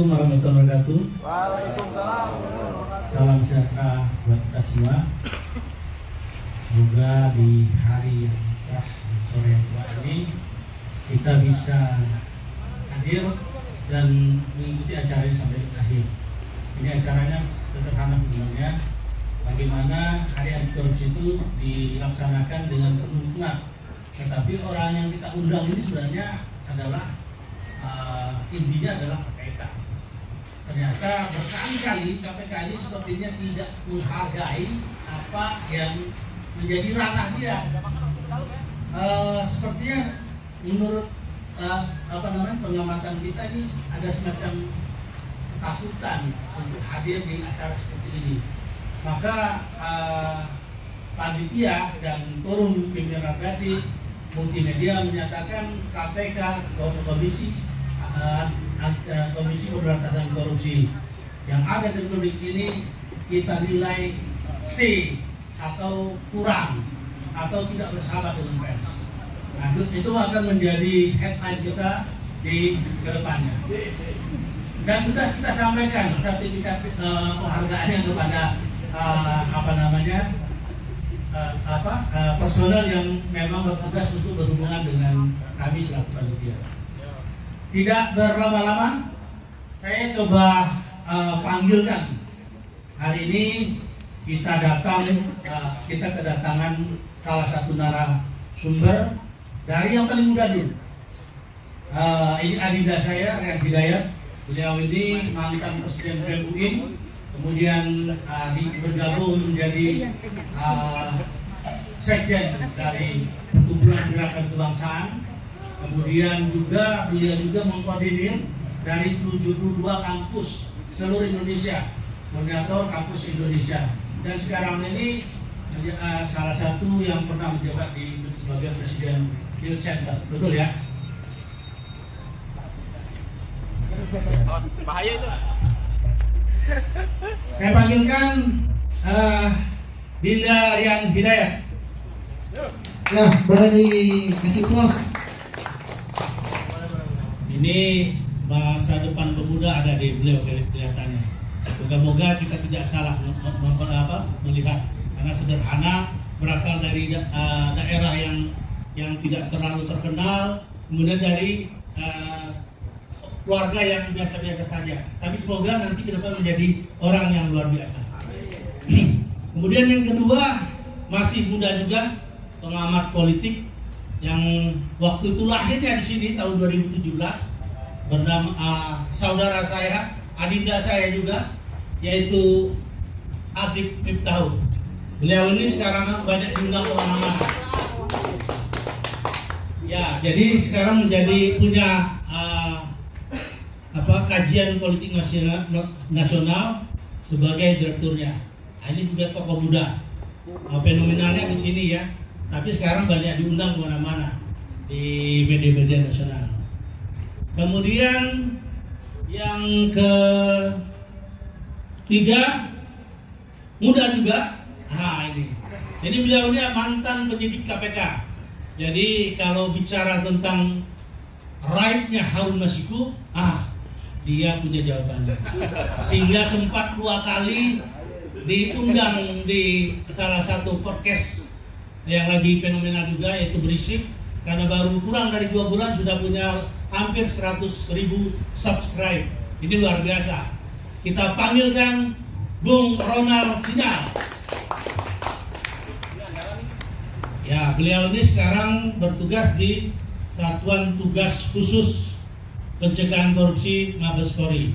Assalamualaikum warahmatullahi wabarakatuh. Waalaikumsalam. Salam sejahtera buat kita semua. Semoga di hari yang cerah sore yang cerah ini kita bisa hadir dan mengikuti acara ini sampai akhir. Ini acaranya sederhana sebenarnya. Bagaimana hari anti korupsi itu dilaksanakan dengan penuh semangat. Tetapi orang yang kita undang ini sebenarnya adalah intinya adalah KPK. Ternyata berkali-kali KPK ini sepertinya tidak menghargai apa yang menjadi ranah dia. Sepertinya menurut pengamatan kita ini ada semacam ketakutan untuk hadir di acara seperti ini. Maka panitia dan forum pimpinan redaksi multimedia menyatakan KPK Komisi Pemberantasan Korupsi yang ada di Republik ini kita nilai C atau kurang atau tidak bersahabat dengan pers. Nah, itu akan menjadi headline kita di kedepannya. Dan sudah kita sampaikan sertifikat penghargaannya kepada personel yang memang bertugas untuk berhubungan dengan kami selaku panitia. Tidak berlama-lama, saya coba panggilkan. Hari ini kita kedatangan salah satu narasumber dari yang paling muda dulu. Ini adinda saya, Rian Hidayat. Beliau ini mantan Presiden PMUI, kemudian bergabung menjadi sekjen dari Perkumpulan Gerakan Kebangsaan. Kemudian juga beliau juga mengkoordinir dari 72 kampus seluruh Indonesia, koordinator kampus Indonesia. Dan sekarang ini salah satu yang pernah menjabat sebagai Presiden Youth Center, betul ya? Bahaya itu. Saya panggilkan Dinda Rian Hidayat. Ya, boleh dikasih close. Ini masa depan pemuda ada di beliau kelihatannya. Moga-moga kita tidak salah melihat, karena sederhana, berasal dari daerah yang tidak terlalu terkenal, kemudian dari keluarga yang biasa-biasa saja. Tapi semoga nanti ke depan menjadi orang yang luar biasa. Kemudian yang kedua, masih muda juga, pengamat politik yang waktu itu lahirnya di sini tahun 2017, bernama saudara saya, adinda saya juga, yaitu Adib Miftahul. Beliau ini sekarang banyak diundang kemana-mana. Ya, jadi sekarang punya kajian politik nasional sebagai direkturnya. Ini juga tokoh muda. Fenomenalnya di sini ya. Tapi sekarang banyak diundang kemana-mana di media-media nasional. Kemudian yang ketiga, muda juga. Ini. Jadi beliau ini mantan penyidik KPK. Jadi kalau bicara tentang right-nya Harun Masiku, dia punya jawabannya. Sehingga sempat 2 kali diundang di salah satu podcast yang lagi fenomenal juga, yaitu Berisik, karena baru kurang dari 2 bulan sudah punya hampir 100.000 subscribe. Ini luar biasa. Kita panggilkan Bung Ronald Sinyal. Ya, beliau ini sekarang bertugas di Satuan Tugas Khusus Pencegahan Korupsi Mabes Polri.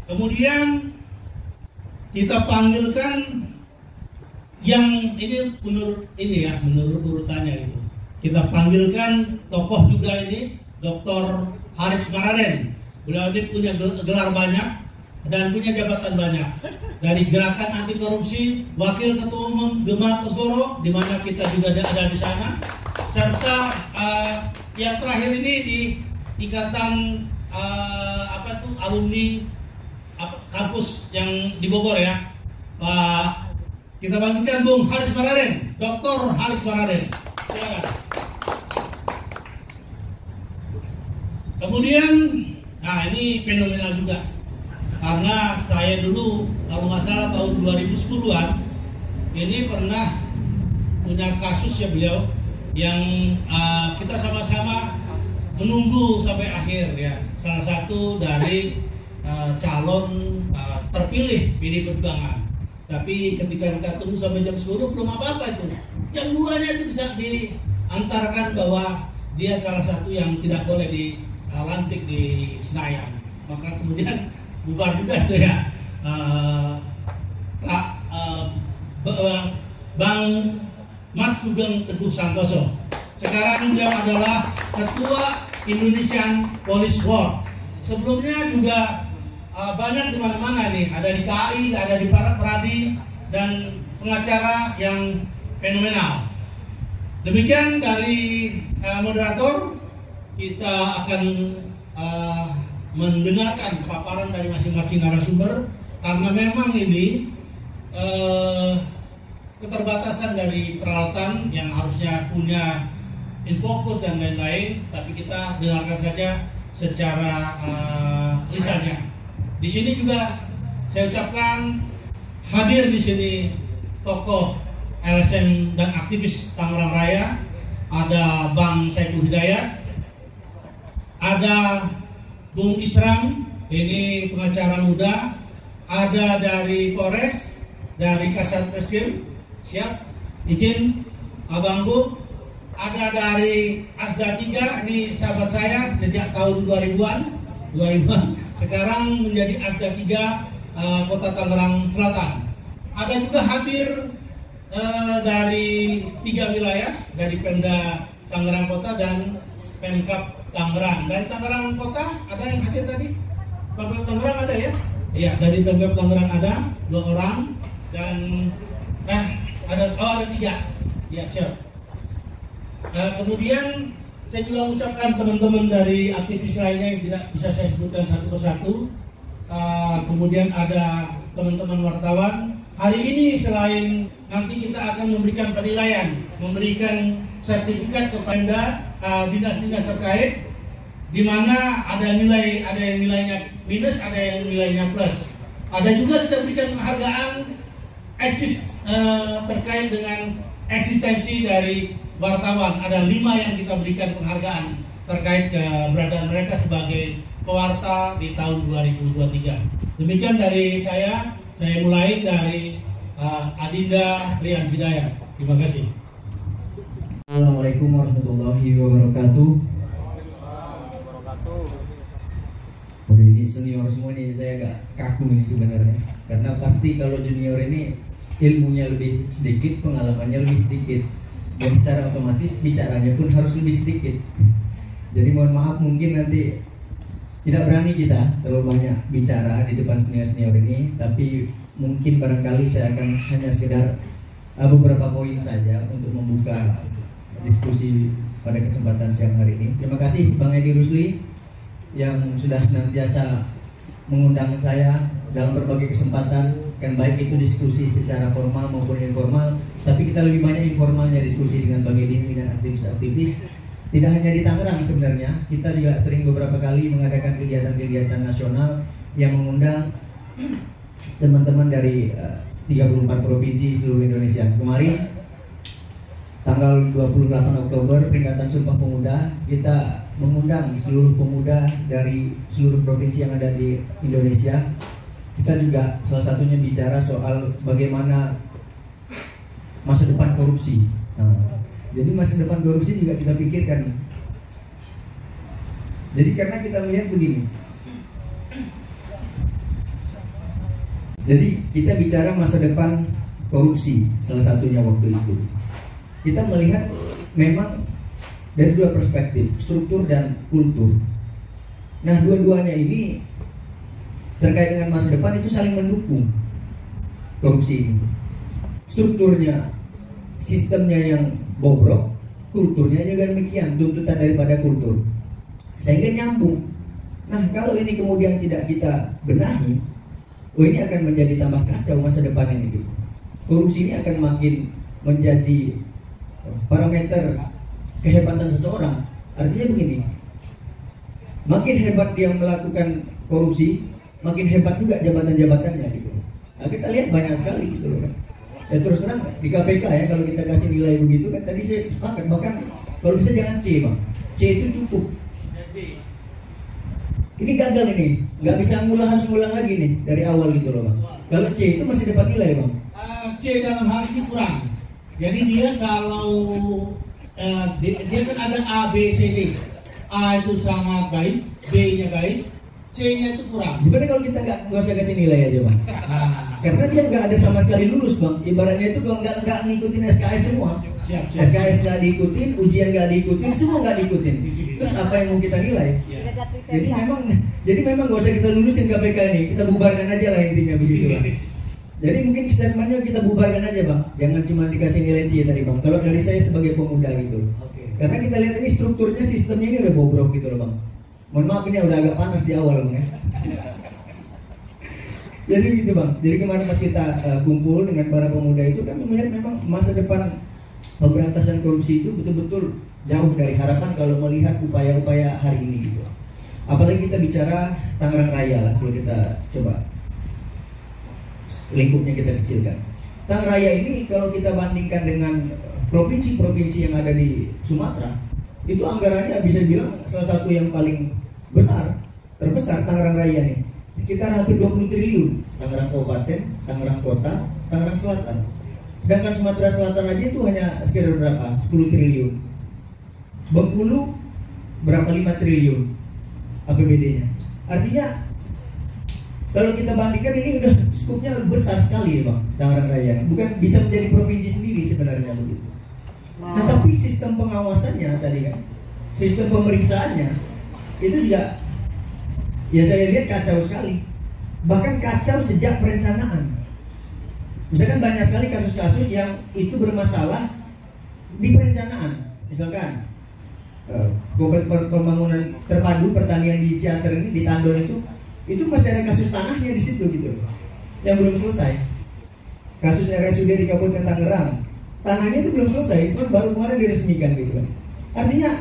Kemudian kita panggilkan yang ini menurut urutannya itu. Kita panggilkan tokoh juga ini, Dr. Haris Maraden. Beliau ini punya gelar banyak dan punya jabatan banyak. Dari Gerakan Anti Korupsi, Wakil Ketua Umum Gemar Kosgoro, di mana kita juga ada di sana, serta yang terakhir ini di ikatan alumni kampus yang di Bogor ya. Kita panggilkan Bung Haris Maraden, Dr. Haris Maraden. Silakan. Kemudian, nah ini fenomenal juga. Karena saya dulu, kalau nggak salah tahun 2010-an, ini pernah punya kasus ya beliau, yang kita sama-sama menunggu sampai akhir ya. Salah satu dari calon terpilih PD Perjuangan. Tapi ketika kita tunggu sampai jam 10 belum apa-apa itu. Jam 2-nya itu bisa diantarkan bahwa dia salah satu yang tidak boleh dilantik di Senayan. Maka kemudian bubar juga itu ya. Bang Mas Sugeng Teguh Santoso. Sekarang beliau adalah Ketua Indonesian Police War. Sebelumnya juga banyak di mana-mana nih, ada di KAI, ada di Pradi, dan pengacara yang fenomenal. Demikian dari moderator, kita akan mendengarkan paparan dari masing-masing narasumber, karena memang ini keterbatasan dari peralatan yang harusnya punya infokus dan lain-lain, tapi kita dengarkan saja secara lisannya. Di sini juga saya ucapkan hadir di sini tokoh LSM dan aktivis Tangerang Raya, ada Bang Saiful Hidayat, ada Bung Isram, ini pengacara muda, ada dari Polres, dari Kasat Reskrim, siap, izin abangku, ada dari Asda 3, ini sahabat saya sejak tahun 2000-an, sekarang menjadi Asda 3 Kota Tangerang Selatan. Ada juga hadir dari 3 wilayah, dari Pemda Tangerang Kota dan Pemkab Tangerang. Dari Tangerang Kota ada yang hadir tadi? Pemkab Tangerang ada ya? Iya, dari Pemkab Tangerang ada 2 orang, dan ada 3. Ya, siap. Kemudian saya juga mengucapkan teman-teman dari aktivis lainnya yang tidak bisa saya sebutkan satu persatu. Kemudian ada teman-teman wartawan. Hari ini selain nanti kita akan memberikan penilaian, memberikan sertifikat kepada dinas-dinas terkait, di mana ada yang nilainya minus, ada yang nilainya plus. Ada juga kita berikan penghargaan terkait dengan eksistensi dari wartawan. Ada 5 yang kita berikan penghargaan terkait keberadaan mereka sebagai pewarta di tahun 2023. Demikian dari saya mulai dari Adinda Rian Hidayat. Terima kasih. Assalamualaikum warahmatullahi wabarakatuh. Udah ini senior semua nih, saya agak kaku nih sebenarnya, karena pasti kalau junior ini ilmunya lebih sedikit, pengalamannya lebih sedikit, dan secara otomatis bicaranya pun harus lebih sedikit. Jadi mohon maaf, mungkin nanti tidak berani kita terlalu banyak bicara di depan senior-senior ini, tapi mungkin barangkali saya akan hanya sekedar beberapa poin saja untuk membuka diskusi pada kesempatan siang hari ini. Terima kasih Bang Edi Rusli yang sudah senantiasa mengundang saya dalam berbagai kesempatan, kan baik itu diskusi secara formal maupun informal, tapi kita lebih banyak informalnya diskusi dengan Bang Edi dan aktivis-aktivis. Tidak hanya di Tangerang sebenarnya, kita juga sering beberapa kali mengadakan kegiatan-kegiatan nasional yang mengundang teman-teman dari 34 provinsi seluruh Indonesia. Kemarin tanggal 28 Oktober peringatan Sumpah Pemuda, kita mengundang seluruh pemuda dari seluruh provinsi yang ada di Indonesia. Kita juga salah satunya bicara soal bagaimana masa depan korupsi. Jadi masa depan korupsi juga kita pikirkan. Jadi karena kita melihat begini. Jadi kita bicara masa depan korupsi, salah satunya waktu itu. Kita melihat memang dari 2 perspektif, struktur dan kultur. Nah, dua-duanya ini terkait dengan masa depan itu saling mendukung korupsi ini. Strukturnya, sistemnya yang bobrok, kulturnya juga demikian, tuntutan daripada kultur, sehingga nyambung. Nah, kalau ini kemudian tidak kita benahi, ini akan menjadi tambah kacau masa depan ini. Korupsi ini akan makin menjadi parameter kehebatan seseorang. Artinya begini, Makin hebat dia melakukan korupsi, makin hebat juga jabatan-jabatannya gitu. Nah, kita lihat banyak sekali gitu loh kan. Ya terus terang di KPK ya, kalau kita kasih nilai begitu kan, tadi saya sepakat, bahkan kalau bisa jangan C bang, C itu cukup. Ini gagal ini, nggak bisa harus ngulang lagi nih dari awal gitu loh bang. Kalau C itu masih dapat nilai bang. C dalam hal ini kurang. Jadi dia kalau dia kan ada A, B, C, D. A itu sangat baik, B-nya baik, C-nya itu kurang. Gimana kalau kita nggak usah kasih nilai aja bang? Karena dia nggak ada sama sekali lulus bang. Ibaratnya itu kalau nggak ngikutin SKS semua. Siap. SKS nggak diikutin, ujian nggak diikutin, semua nggak diikutin. Terus apa yang mau kita nilai? Jadi memang nggak usah kita lulusin KPK ini, kita bubarkan aja lah intinya begitu bang. Jadi mungkin statementnya kita bubarkan aja bang, jangan cuma dikasih nilai C tadi bang. Kalau dari saya sebagai pemuda gitu. Karena kita lihat ini strukturnya, sistemnya ini udah bobrok gitu loh bang. Mohon maaf ini udah agak panas di awal bang ya. Jadi gitu bang. Jadi kemarin pas kita kumpul dengan para pemuda itu kan melihat memang masa depan pemberantasan korupsi itu betul-betul jauh dari harapan kalau melihat upaya-upaya hari ini gitu. Apalagi kita bicara Tangerang Raya lah, kalau kita coba lingkupnya kita kecilkan. Tangerang Raya ini kalau kita bandingkan dengan provinsi-provinsi yang ada di Sumatera, itu anggarannya bisa bilang salah satu yang paling terbesar Tangerang Raya nih, sekitar hampir 20 triliun. Tangerang Kabupaten, Tangerang Kota, Tangerang Selatan. Sedangkan Sumatera Selatan aja itu hanya sekitar berapa? 10 triliun. Bengkulu berapa? 5 triliun APBD-nya. Artinya kalau kita bandingkan ini udah skupnya besar sekali ya bang, Tangerang Raya. Bukan bisa menjadi provinsi sendiri sebenarnya begitu. Nah tapi sistem pengawasannya tadi kan, sistem pemeriksaannya itu juga ya saya lihat kacau sekali. Bahkan kacau sejak perencanaan. Misalkan banyak sekali kasus-kasus yang itu bermasalah di perencanaan. Misalkan pembangunan terpadu pertanian di Ciater ini, di Tandon itu masih ada kasus tanahnya di situ gitu, yang belum selesai. Kasus RSUD di Kabupaten Tangerang, tanahnya itu belum selesai, baru kemarin diresmikan gitu kan. Artinya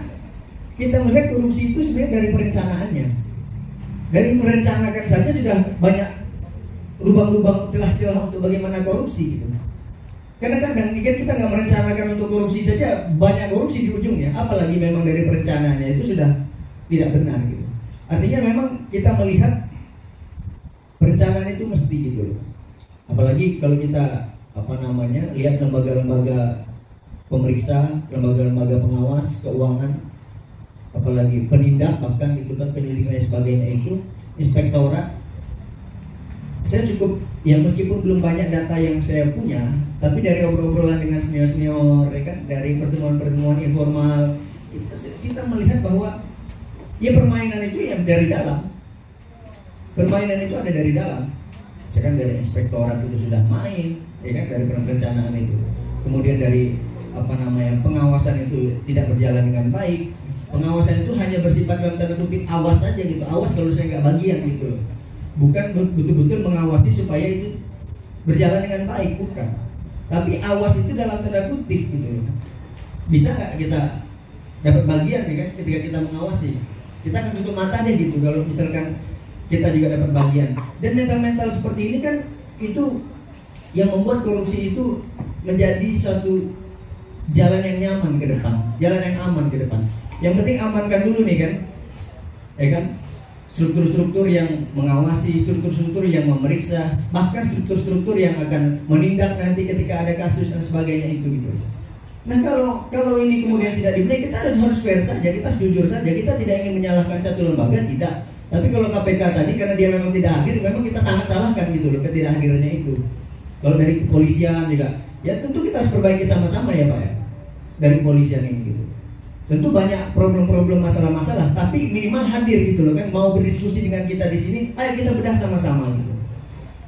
kita melihat korupsi itu sebenarnya dari perencanaannya. Dari merencanakan saja sudah banyak lubang-lubang, celah-celah untuk bagaimana korupsi gitu. Kadang-kadang kan kita nggak merencanakan untuk korupsi saja banyak korupsi di ujungnya, apalagi memang dari perencanaannya itu sudah tidak benar gitu. Artinya memang kita melihat perencanaan itu mesti gitu loh. Apalagi kalau kita lihat lembaga-lembaga pemeriksa, lembaga-lembaga pengawas keuangan, apalagi penindak, bahkan itu kan penyelidikan dan sebagainya itu, inspektorat. Saya cukup, ya meskipun belum banyak data yang saya punya, tapi dari obrolan dengan senior-senior, ya kan, dari pertemuan-pertemuan informal, kita melihat bahwa ya permainan itu ya dari dalam. Permainan itu ada dari dalam. Misalkan dari inspektorat itu sudah main, ya kan, dari perencanaan itu. Kemudian dari pengawasan itu tidak berjalan dengan baik. Pengawasan itu hanya bersifat dalam tanda kutip awas saja gitu. Awas kalau saya nggak bagian gitu. Bukan betul-betul mengawasi supaya itu berjalan dengan baik, bukan. Tapi awas itu dalam tanda kutip gitu. Bisa nggak kita dapat bagian ya kan ketika kita mengawasi? Kita akan tutup mata deh gitu kalau misalkan kita juga dapat bagian. Dan mental-mental seperti ini kan itu yang membuat korupsi itu menjadi suatu jalan yang nyaman ke depan, jalan yang aman ke depan. Yang penting amankan dulu nih kan, ya kan, struktur-struktur yang mengawasi, struktur-struktur yang memeriksa, bahkan struktur-struktur yang akan menindak nanti ketika ada kasus dan sebagainya itu gitu. Nah kalau ini kemudian tidak dibenahi, kita harus fair saja, kita harus jujur saja, kita tidak ingin menyalahkan satu lembaga, tidak. Tapi kalau KPK tadi karena dia memang tidak hadir, memang kita sangat salahkan gitu loh ketidakhadirannya itu. Kalau dari kepolisian juga, ya tentu kita harus perbaiki sama-sama ya Pak ya, dari kepolisian ini gitu. Tentu banyak problem-problem, masalah-masalah, tapi minimal hadir gitu loh kan, mau berdiskusi dengan kita di sini, ayo kita bedah sama-sama gitu.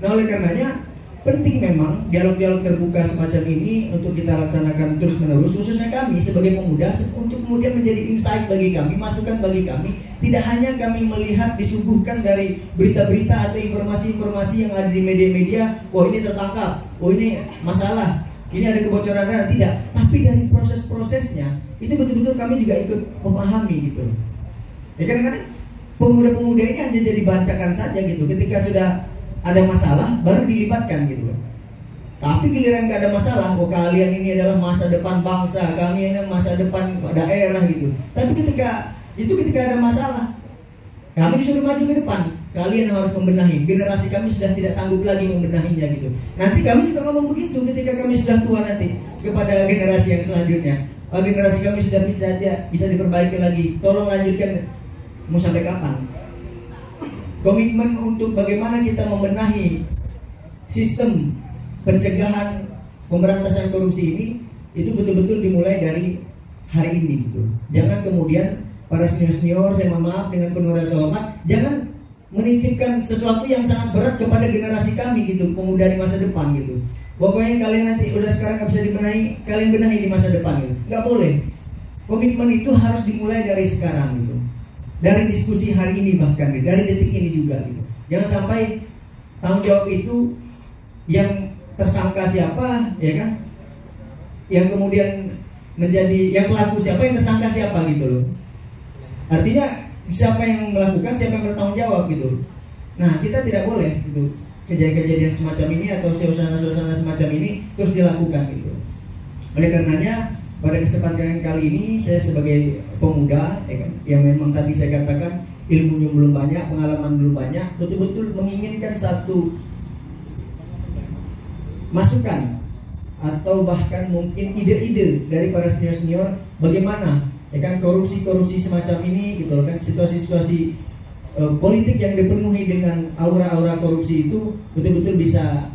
Nah oleh karenanya penting memang dialog-dialog terbuka semacam ini untuk kita laksanakan terus-menerus, khususnya kami sebagai pemuda, untuk kemudian menjadi insight bagi kami, masukan bagi kami. Tidak hanya kami melihat disuguhkan dari berita-berita atau informasi-informasi yang ada di media-media, oh ini tertangkap, oh ini masalah, ini ada kebocoran dana, tidak. Tapi dari proses-prosesnya itu betul-betul kami juga ikut memahami gitu. Ya kadang-kadang pemuda-pemuda ini hanya jadi bancakan saja gitu. Ketika sudah ada masalah baru dilibatkan gitu. Tapi giliran nggak ada masalah, oh kalian ini adalah masa depan bangsa, kami ini masa depan daerah gitu. Tapi ketika ada masalah, kami disuruh maju ke depan. Kalian harus membenahi. Generasi kami sudah tidak sanggup lagi membenahinya gitu. Nanti kami juga ngomong begitu ketika kami sudah tua nanti kepada generasi yang selanjutnya. Generasi kami sudah bisa diperbaiki lagi. Tolong lanjutkan. Mau sampai kapan? Komitmen untuk bagaimana kita membenahi sistem pencegahan pemberantasan korupsi ini itu betul-betul dimulai dari hari ini gitu. Jangan kemudian para senior-senior, saya mohon maaf dengan penuh rasa hormat, jangan menitipkan sesuatu yang sangat berat kepada generasi kami gitu, pemuda di masa depan gitu. Pokoknya kalian nanti udah sekarang nggak bisa dibenahi, kalian benahi di masa depan gitu. Nggak boleh. Komitmen itu harus dimulai dari sekarang gitu. Dari diskusi hari ini bahkan gitu, dari detik ini juga gitu. Jangan sampai tanggung jawab itu yang tersangka siapa, ya kan? Yang kemudian menjadi yang pelaku siapa, yang tersangka siapa gitu loh. Artinya siapa yang melakukan, siapa yang bertanggung jawab gitu. Nah, kita tidak boleh gitu kejadian-kejadian semacam ini atau suasana-suasana semacam ini terus dilakukan gitu. Oleh karenanya pada kesempatan kali ini saya sebagai pemuda, ya kan, yang memang tadi saya katakan ilmunya belum banyak, pengalaman belum banyak, betul-betul menginginkan satu masukan atau bahkan mungkin ide-ide dari para senior-senior bagaimana ya kan korupsi semacam ini gitu kan, situasi-situasi politik yang dipenuhi dengan aura-aura korupsi itu betul-betul bisa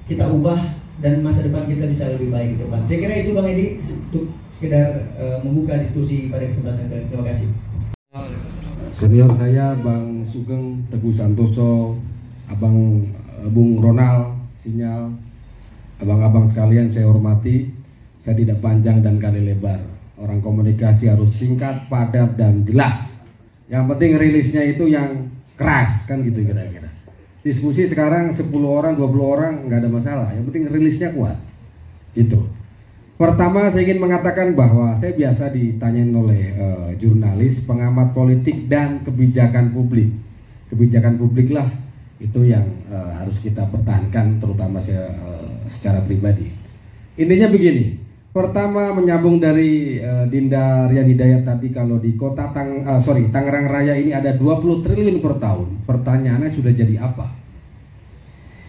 kita ubah dan masa depan kita bisa lebih baik gitu Pak. Saya kira itu Bang Edi untuk sekedar membuka diskusi pada kesempatan kali ini. Terima kasih. Senior saya Bang Sugeng Teguh Santoso, Abang Bung Ronald Sinyal, abang-abang sekalian saya hormati, saya tidak panjang dan kali lebar. Orang komunikasi harus singkat, padat, dan jelas. Yang penting rilisnya itu yang keras, kan gitu kira-kira. Diskusi sekarang 10 orang, 20 orang, nggak ada masalah. Yang penting rilisnya kuat. Gitu. Pertama saya ingin mengatakan bahwa saya biasa ditanyain oleh jurnalis, pengamat politik, dan kebijakan publik. Kebijakan publik lah itu yang harus kita pertahankan, terutama saya secara pribadi. Intinya begini, pertama menyambung dari Dinda Rian Hidayat tadi, kalau di kota Tangerang Raya ini ada 20 triliun per tahun. Pertanyaannya sudah jadi apa?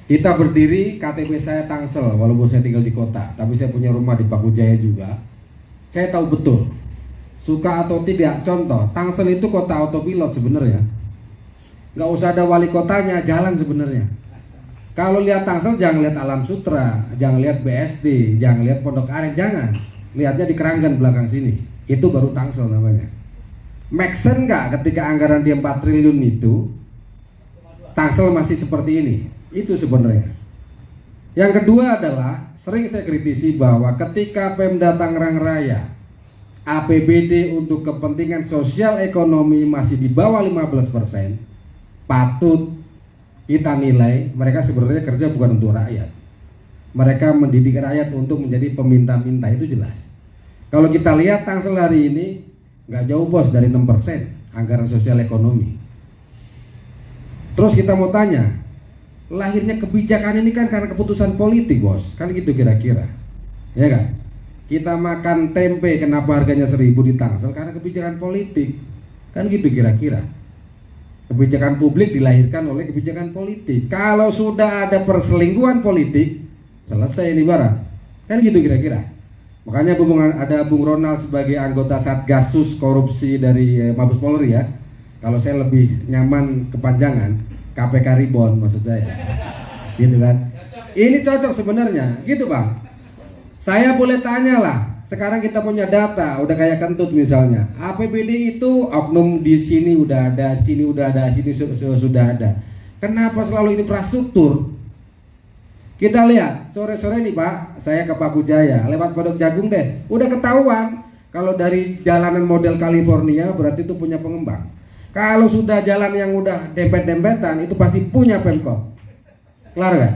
Kita berdiri, KTP saya Tangsel, walaupun saya tinggal di kota, tapi saya punya rumah di Paku Jaya juga. Saya tahu betul, suka atau tidak, contoh, Tangsel itu kota autopilot sebenarnya. Nggak usah ada wali kotanya, jalan sebenarnya. Kalau lihat Tangsel jangan lihat Alam Sutra, jangan lihat BSD, jangan lihat Pondok Aren, jangan. Lihatnya di Keranggan belakang sini. Itu baru Tangsel namanya. Make sense nggak ketika anggaran dia 4 triliun itu, Tangsel masih seperti ini? Itu sebenarnya. Yang kedua adalah, sering saya kritisi bahwa ketika Pemda Tangerang Raya, APBD untuk kepentingan sosial ekonomi masih di bawah 15%, patut kita nilai mereka sebenarnya kerja bukan untuk rakyat. Mereka mendidik rakyat untuk menjadi peminta-minta, itu jelas. Kalau kita lihat Tangsel hari ini nggak jauh bos dari 6% anggaran sosial ekonomi. Terus kita mau tanya, lahirnya kebijakan ini kan karena keputusan politik bos, kan gitu kira-kira, ya kan? Kita makan tempe kenapa harganya 1.000 di Tangsel karena kebijakan politik, kan gitu kira-kira. Kebijakan publik dilahirkan oleh kebijakan politik. Kalau sudah ada perselingkuhan politik, selesai ini barang. Kan gitu kira-kira. Makanya ada Bung Ronald sebagai anggota Satgasus korupsi dari Mabes Polri ya. Kalau saya lebih nyaman kepanjangan, KPK Ribon maksud saya. Gitu kan. Ini cocok sebenarnya, gitu Bang. Saya boleh tanya lah. Sekarang kita punya data, udah kayak kentut misalnya. APBD itu oknum di sini udah ada, sini udah ada, sini sudah ada. Kenapa selalu infrastruktur? Kita lihat, sore-sore nih Pak, saya ke Paku Jaya, lewat Pondok Jagung deh. Udah ketahuan, kalau dari jalanan model California berarti itu punya pengembang. Kalau sudah jalan yang udah dempet-dempetan, itu pasti punya Pemkot. Kelar gak?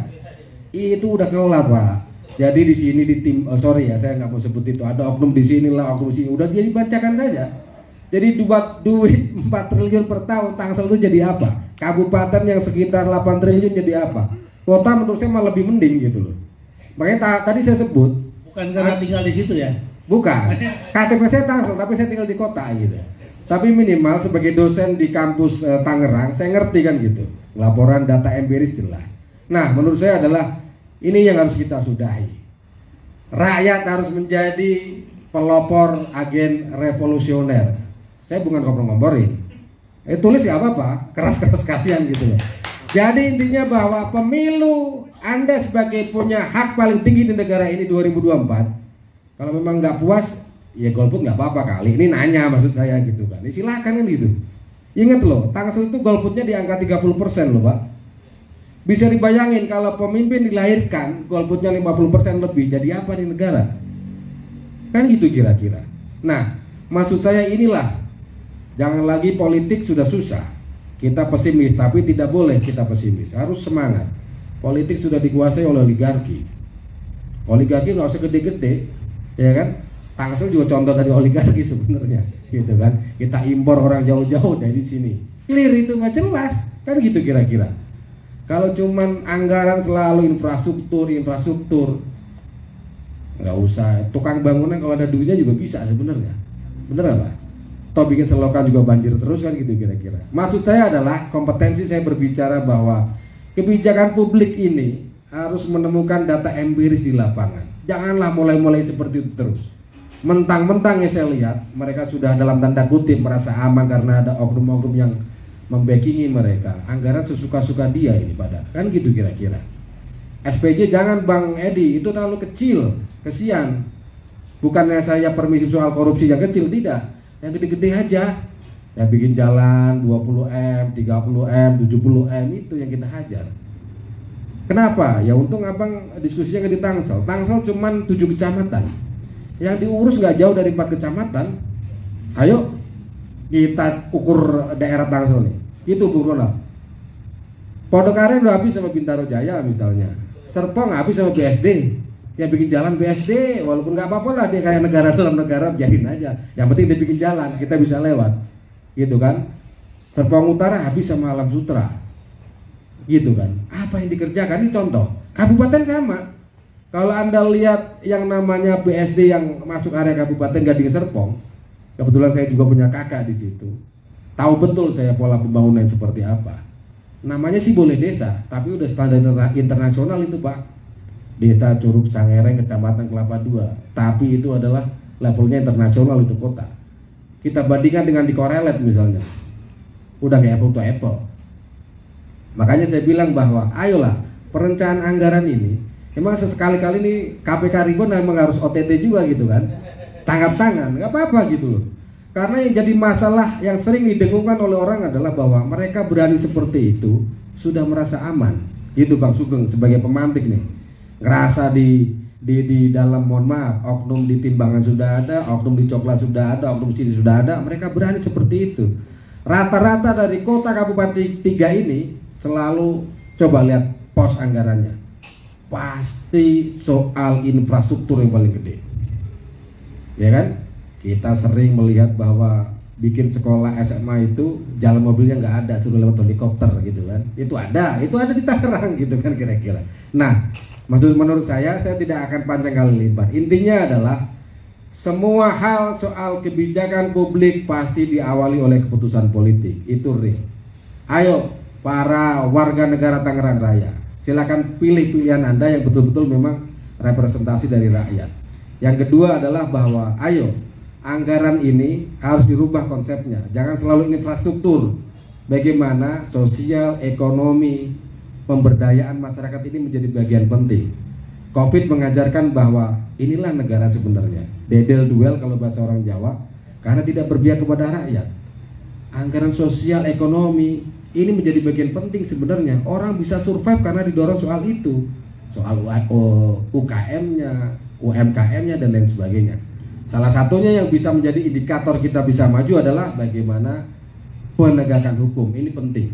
Itu udah kelar Pak. Jadi di sini di tim, sorry ya saya nggak mau sebut itu, ada oknum di sini lah, oknum di sini, udah dia dibacakan saja. Jadi buat duit 4 triliun per tahun, Tangsel itu jadi apa? Kabupaten yang sekitar 8 triliun jadi apa? Kota menurut saya malah lebih mending gitu loh. Makanya tadi saya sebut, bukan karena tinggal di situ ya. bukan, KTP saya Tangsel tapi saya tinggal di kota gitu. Tapi minimal sebagai dosen di kampus Tangerang, saya ngerti kan gitu. Laporan data empiris jelas. Nah, menurut saya adalah ini yang harus kita sudahi. Rakyat harus menjadi pelopor agen revolusioner. Saya bukan ngompor-ngomporin. Tulis ya apa-apa, keras-keras sekalian gitu loh. Jadi intinya bahwa pemilu Anda sebagai punya hak paling tinggi di negara ini 2024. Kalau memang nggak puas, ya golput nggak apa-apa kali. Ini nanya maksud saya gitu kan. Silakan kan gitu. Ingat loh, Tangsel itu golputnya di angka 30% loh Pak. Bisa dibayangin kalau pemimpin dilahirkan golputnya 50% lebih, jadi apa di negara? Kan gitu kira-kira. Nah, maksud saya inilah, jangan lagi politik sudah susah. Kita pesimis, tapi tidak boleh kita pesimis. Harus semangat. Politik sudah dikuasai oleh oligarki. Oligarki nggak usah gede-gede, ya kan? Tangsel juga contoh dari oligarki sebenarnya, gitu kan? Kita impor orang jauh-jauh dari sini. Clear itu nggak jelas, kan gitu kira-kira. Kalau cuman anggaran selalu infrastruktur, nggak usah. Tukang bangunan kalau ada duitnya juga bisa sebenarnya, bener nggak Pak? Toh bikin selokan juga banjir terus kan gitu kira-kira. Maksud saya adalah kompetensi saya berbicara bahwa kebijakan publik ini harus menemukan data empiris di lapangan. Janganlah mulai-mulai seperti itu terus. Mentang-mentang ya saya lihat mereka sudah dalam tanda kutip merasa aman karena ada oknum-oknum yang membackingi mereka. Anggaran sesuka-suka dia ini pada kan gitu kira-kira. SPJ jangan Bang Edi, itu terlalu kecil, kesian. Bukannya saya permisi soal korupsi yang kecil, tidak. Yang gede-gede aja. Ya bikin jalan 20M, 30M, 70M itu yang kita hajar. Kenapa? Ya untung abang diskusinya di Tangsel. Tangsel cuman 7 kecamatan. Yang diurus nggak jauh dari 4 kecamatan. Ayo kita ukur daerah Tangsel nih. Itu Bung Ronald. Pondokaren udah habis sama Bintaro Jaya misalnya. Serpong habis sama BSD. Yang bikin jalan BSD, walaupun nggak apa-apa lah dia kayak negara dalam negara, biarin aja. Yang penting dia bikin jalan, kita bisa lewat, gitu kan? Serpong Utara habis sama Alam Sutra, gitu kan? Apa yang dikerjakan? Ini contoh. Kabupaten sama. Kalau Anda lihat yang namanya BSD yang masuk area Kabupaten Gading Serpong, kebetulan saya juga punya kakak di situ. Tahu betul saya pola pembangunan seperti apa. Namanya sih boleh desa, tapi udah standar internasional itu Pak. Desa Curug Cangereng, Kecamatan Kelapa II, tapi itu adalah levelnya internasional itu kota. Kita bandingkan dengan di Korelet misalnya, udah kayak apple to apple. Makanya saya bilang bahwa ayolah perencanaan anggaran ini, emang sesekali-kali ini KPK Ribon memang harus OTT juga gitu kan, tangkap tangan, nggak apa-apa gitu loh. Karena yang jadi masalah yang sering didengungkan oleh orang adalah bahwa mereka berani seperti itu sudah merasa aman, gitu Bang Sugeng sebagai pemantik nih. Ngerasa di dalam, mohon maaf, oknum di timbangan sudah ada, oknum di coklat sudah ada, oknum di sini sudah ada, mereka berani seperti itu. Rata-rata dari kota kabupaten 3 ini selalu coba lihat pos anggarannya, pasti soal infrastruktur yang paling gede, ya kan? Kita sering melihat bahwa bikin sekolah SMA itu jalan mobilnya nggak ada, suruh lewat helikopter gitu kan? Itu ada di Tangerang gitu kan kira-kira. Nah, menurut saya tidak akan panjang kali lebar. Intinya adalah semua hal soal kebijakan publik pasti diawali oleh keputusan politik. Itu real. Ayo para warga negara Tangerang Raya, silakan pilih pilihan Anda yang betul-betul memang representasi dari rakyat. Yang kedua adalah bahwa ayo anggaran ini harus dirubah konsepnya. Jangan selalu infrastruktur. Bagaimana sosial, ekonomi, pemberdayaan masyarakat ini menjadi bagian penting. Covid mengajarkan bahwa inilah negara sebenarnya. Dedel duel kalau bahasa orang Jawa, karena tidak berpihak kepada rakyat. Anggaran sosial, ekonomi ini menjadi bagian penting sebenarnya. Orang bisa survive karena didorong soal itu, soal UKM-nya, UMKM-nya dan lain sebagainya. Salah satunya yang bisa menjadi indikator kita bisa maju adalah bagaimana penegakan hukum. Ini penting.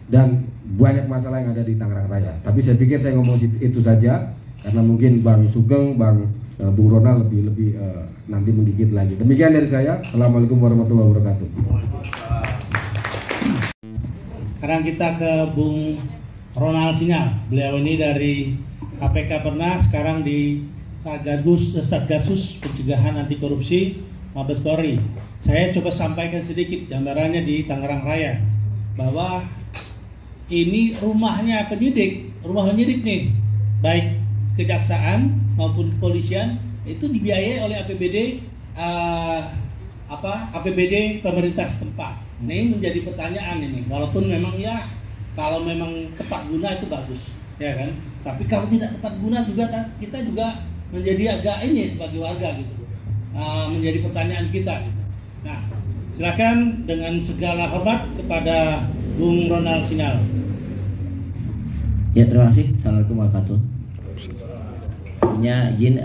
Dan banyak masalah yang ada di Tangerang Raya. Tapi saya pikir saya ngomong itu saja karena mungkin Bang Sugeng, Bang Bung Ronald lebih nanti menggigit lagi. Demikian dari saya. Assalamualaikum warahmatullahi wabarakatuh. Sekarang kita ke Bung Ronald Sinyal. Beliau ini dari KPK pernah, sekarang di Satgasus Pencegahan Anti Korupsi Mabes Polri. Saya coba sampaikan sedikit gambarannya di Tangerang Raya, bahwa ini rumah penyidik nih, baik kejaksaan maupun kepolisian itu dibiayai oleh APBD pemerintah setempat. Ini menjadi pertanyaan ini, walaupun memang ya kalau memang tepat guna itu bagus, ya kan. Tapi kalau tidak tepat guna juga kan kita juga menjadi agak ini sebagai warga gitu, menjadi pertanyaan kita. Gitu. Nah, silakan dengan segala hormat kepada Bung Ronald Sinyal. Ya, terima kasih. Assalamualaikum warahmatullahi wabarakatuh. Punya izin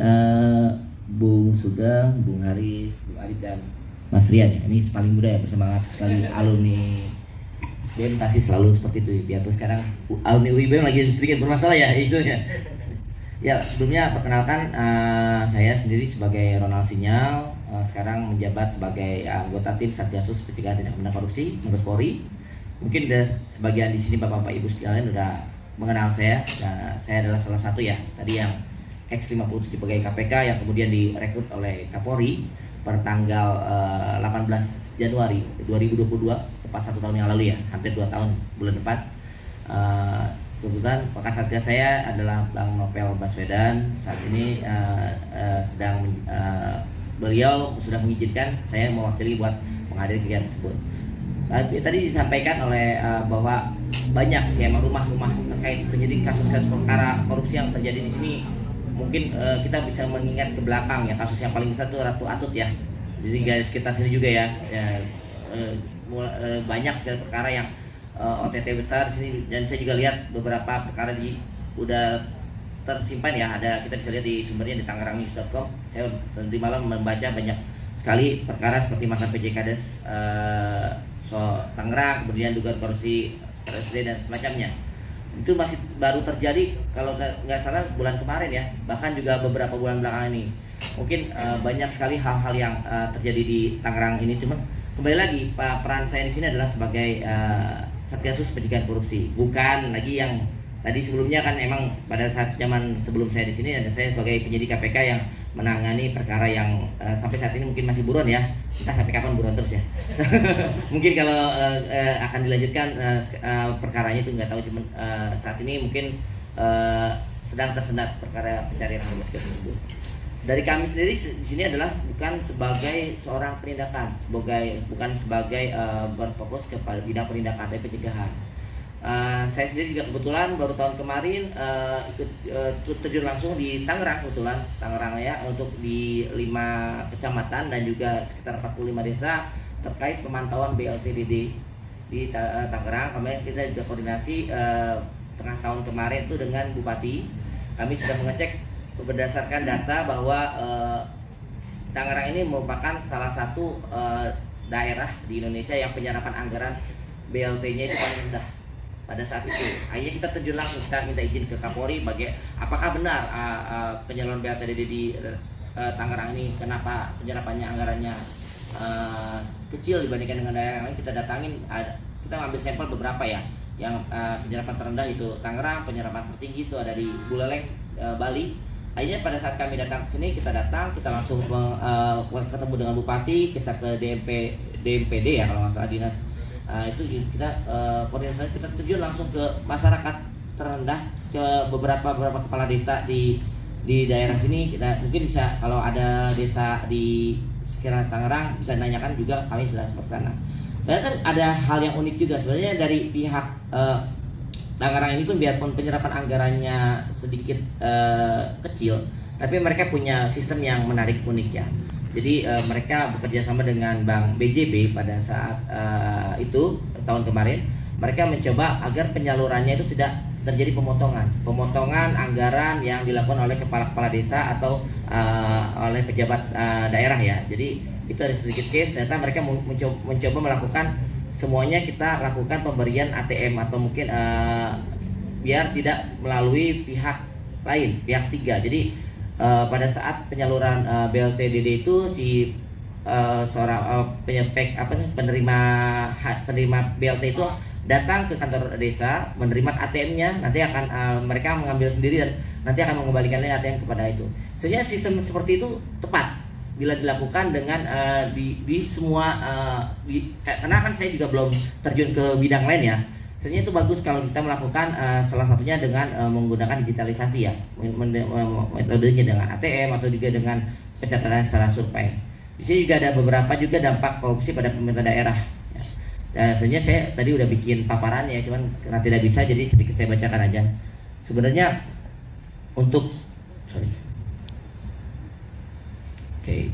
Bung Sugeng, Bung Haris, Bung Arif dan Mas Rian ya. Ini paling muda ya, bersemangat sekali alumni BEM pasti selalu seperti itu. Biarpun sekarang alumni UIBM lagi sedikit bermasalah ya isunya. Ya, sebelumnya perkenalkan saya sendiri sebagai Ronald Sinyal, sekarang menjabat sebagai anggota tim Satgasus Pencegahan Tindak Pidana Korupsi Mabes Polri. Mungkin sebagian di sini Bapak-bapak Ibu sekalian udah mengenal saya. Nah, saya adalah salah satu ya tadi yang X57 pegawai KPK yang kemudian direkrut oleh Kapolri per tanggal 18 Januari 2022, tepat 1 tahun yang lalu ya, hampir 2 tahun bulan depan. Kebetulan Kasatgas saya adalah Bang Novel Baswedan. Saat ini beliau sudah mengizinkan saya mewakili buat menghadiri kegiatan tersebut. Tadi disampaikan oleh bahwa banyak sih emang rumah-rumah terkait penyidik kasus-kasus perkara korupsi yang terjadi di sini. Mungkin kita bisa mengingat ke belakang ya, kasus yang paling besar itu Ratu Atut ya. Jadi guys, kita sini juga ya, banyak sekali perkara yang OTT besar di sini, dan saya juga lihat beberapa perkara udah tersimpan ya. Ada, kita bisa lihat di sumbernya di tangerangnews.com. Saya nanti malam membaca banyak sekali perkara seperti mantan PJ Kades Tangerang, kemudian juga korupsi RSUD dan semacamnya. Itu masih baru terjadi kalau nggak salah bulan kemarin ya, bahkan juga beberapa bulan belakangan ini. Mungkin banyak sekali hal-hal yang terjadi di Tangerang ini. Cuma kembali lagi, peran saya di sini adalah sebagai Satgasus Pencegahan Korupsi, bukan lagi yang tadi sebelumnya. Kan emang pada saat zaman sebelum saya di sini ada saya sebagai penyidik KPK yang menangani perkara yang sampai saat ini mungkin masih buron ya. Entah sampai kapan buron terus ya. Mungkin kalau akan dilanjutkan perkaranya itu nggak tahu, cuman saat ini mungkin sedang tersendat perkara pencarian hasil tersebut. Dari kami sendiri di sini adalah bukan sebagai seorang penindakan, bukan sebagai berfokus kepada bidang penindakan tapi pencegahan. Saya sendiri juga kebetulan baru tahun kemarin ikut terjun langsung di Tangerang, kebetulan Tangerang ya, untuk di 5 kecamatan dan juga sekitar 45 desa terkait pemantauan BLTDD di Tangerang. Kemarin kita juga koordinasi tengah tahun kemarin itu dengan Bupati. Kami sudah mengecek berdasarkan data bahwa Tangerang ini merupakan salah satu daerah di Indonesia yang penyerapan anggaran BLT-nya itu paling rendah pada saat itu. Akhirnya kita terjun langsung, kita minta izin ke Kapolri apakah benar penyaluran BLTDD di Tangerang ini, kenapa penyerapannya anggarannya kecil dibandingkan dengan daerah lain. Kita datangin, kita ngambil sampel beberapa ya, yang penyerapan terendah itu Tangerang, penyerapan tertinggi itu ada di Buleleng, Bali. Akhirnya pada saat kami datang ke sini, kita langsung ketemu dengan Bupati, kita ke DMPD ya kalau nggak salah, dinas itu kita koordinasi, kita terjun langsung ke masyarakat terendah, ke beberapa kepala desa di daerah sini. Kita mungkin bisa, kalau ada desa di sekitar Tangerang bisa nanyakan juga, kami sudah seperti sana. Ternyata ada hal yang unik juga sebenarnya dari pihak Tangerang ini pun, biarpun penyerapan anggarannya sedikit kecil, tapi mereka punya sistem yang menarik, unik ya. Jadi mereka bekerja sama dengan Bank BJB pada saat itu tahun kemarin. Mereka mencoba agar penyalurannya itu tidak terjadi pemotongan anggaran yang dilakukan oleh kepala desa atau oleh pejabat daerah ya. Jadi itu ada sedikit case, ternyata mereka mencoba melakukan semuanya, kita lakukan pemberian ATM atau mungkin biar tidak melalui pihak lain, pihak tiga. Jadi pada saat penyaluran BLTDD itu si seorang penerima BLT itu datang ke kantor desa menerima ATM-nya, nanti akan mereka mengambil sendiri dan nanti akan mengembalikannya ATM kepada itu. Sebenarnya sistem seperti itu tepat bila dilakukan dengan di semua karena kan saya juga belum terjun ke bidang lain ya. Sebenarnya itu bagus kalau kita melakukan salah satunya dengan menggunakan digitalisasi ya, metodenya dengan ATM atau juga dengan pencatatan secara survei. Di sini juga ada beberapa juga dampak korupsi pada pemerintah daerah. Sebenarnya saya tadi udah bikin paparan ya, cuman karena tidak bisa jadi sedikit saya bacakan aja. Sebenarnya untuk Oke.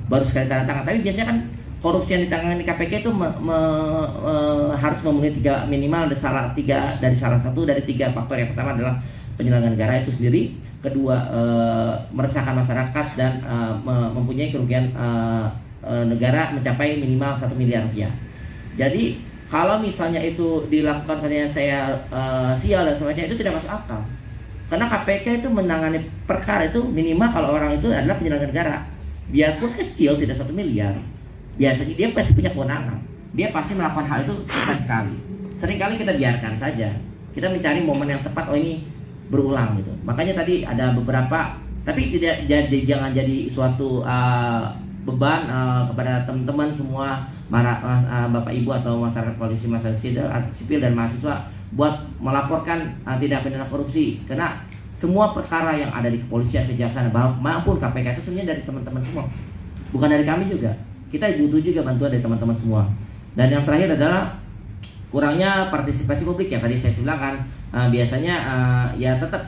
baru sekali tanda tangan. Tapi biasanya kan korupsi yang ditangani KPK itu harus memenuhi minimal dari salah satu dari 3 faktor. Yang pertama adalah penyelenggaraan negara itu sendiri, kedua meresahkan masyarakat, dan mempunyai kerugian negara mencapai minimal 1 miliar rupiah. Jadi kalau misalnya itu dilakukan karena saya sial dan sebagainya, itu tidak masuk akal. Karena KPK itu menangani perkara itu minimal kalau orang itu adalah penyelenggara negara, biarpun kecil tidak 1 miliar, biasanya dia pasti punya kewenangan. Dia pasti melakukan hal itu sekali. Seringkali kita biarkan saja. Kita mencari momen yang tepat, oh ini berulang gitu. Makanya tadi ada beberapa, tapi jangan jadi suatu beban kepada teman-teman semua, Bapak Ibu atau masyarakat polisi, masyarakat sipil dan mahasiswa buat melaporkan tindak pidana korupsi. Karena semua perkara yang ada di kepolisian, kejaksaan maupun KPK itu sebenarnya dari teman-teman semua, bukan dari kami juga. Kita butuh juga bantuan dari teman-teman semua. Dan yang terakhir adalah kurangnya partisipasi publik ya. Tadi saya bilang kan biasanya ya tetap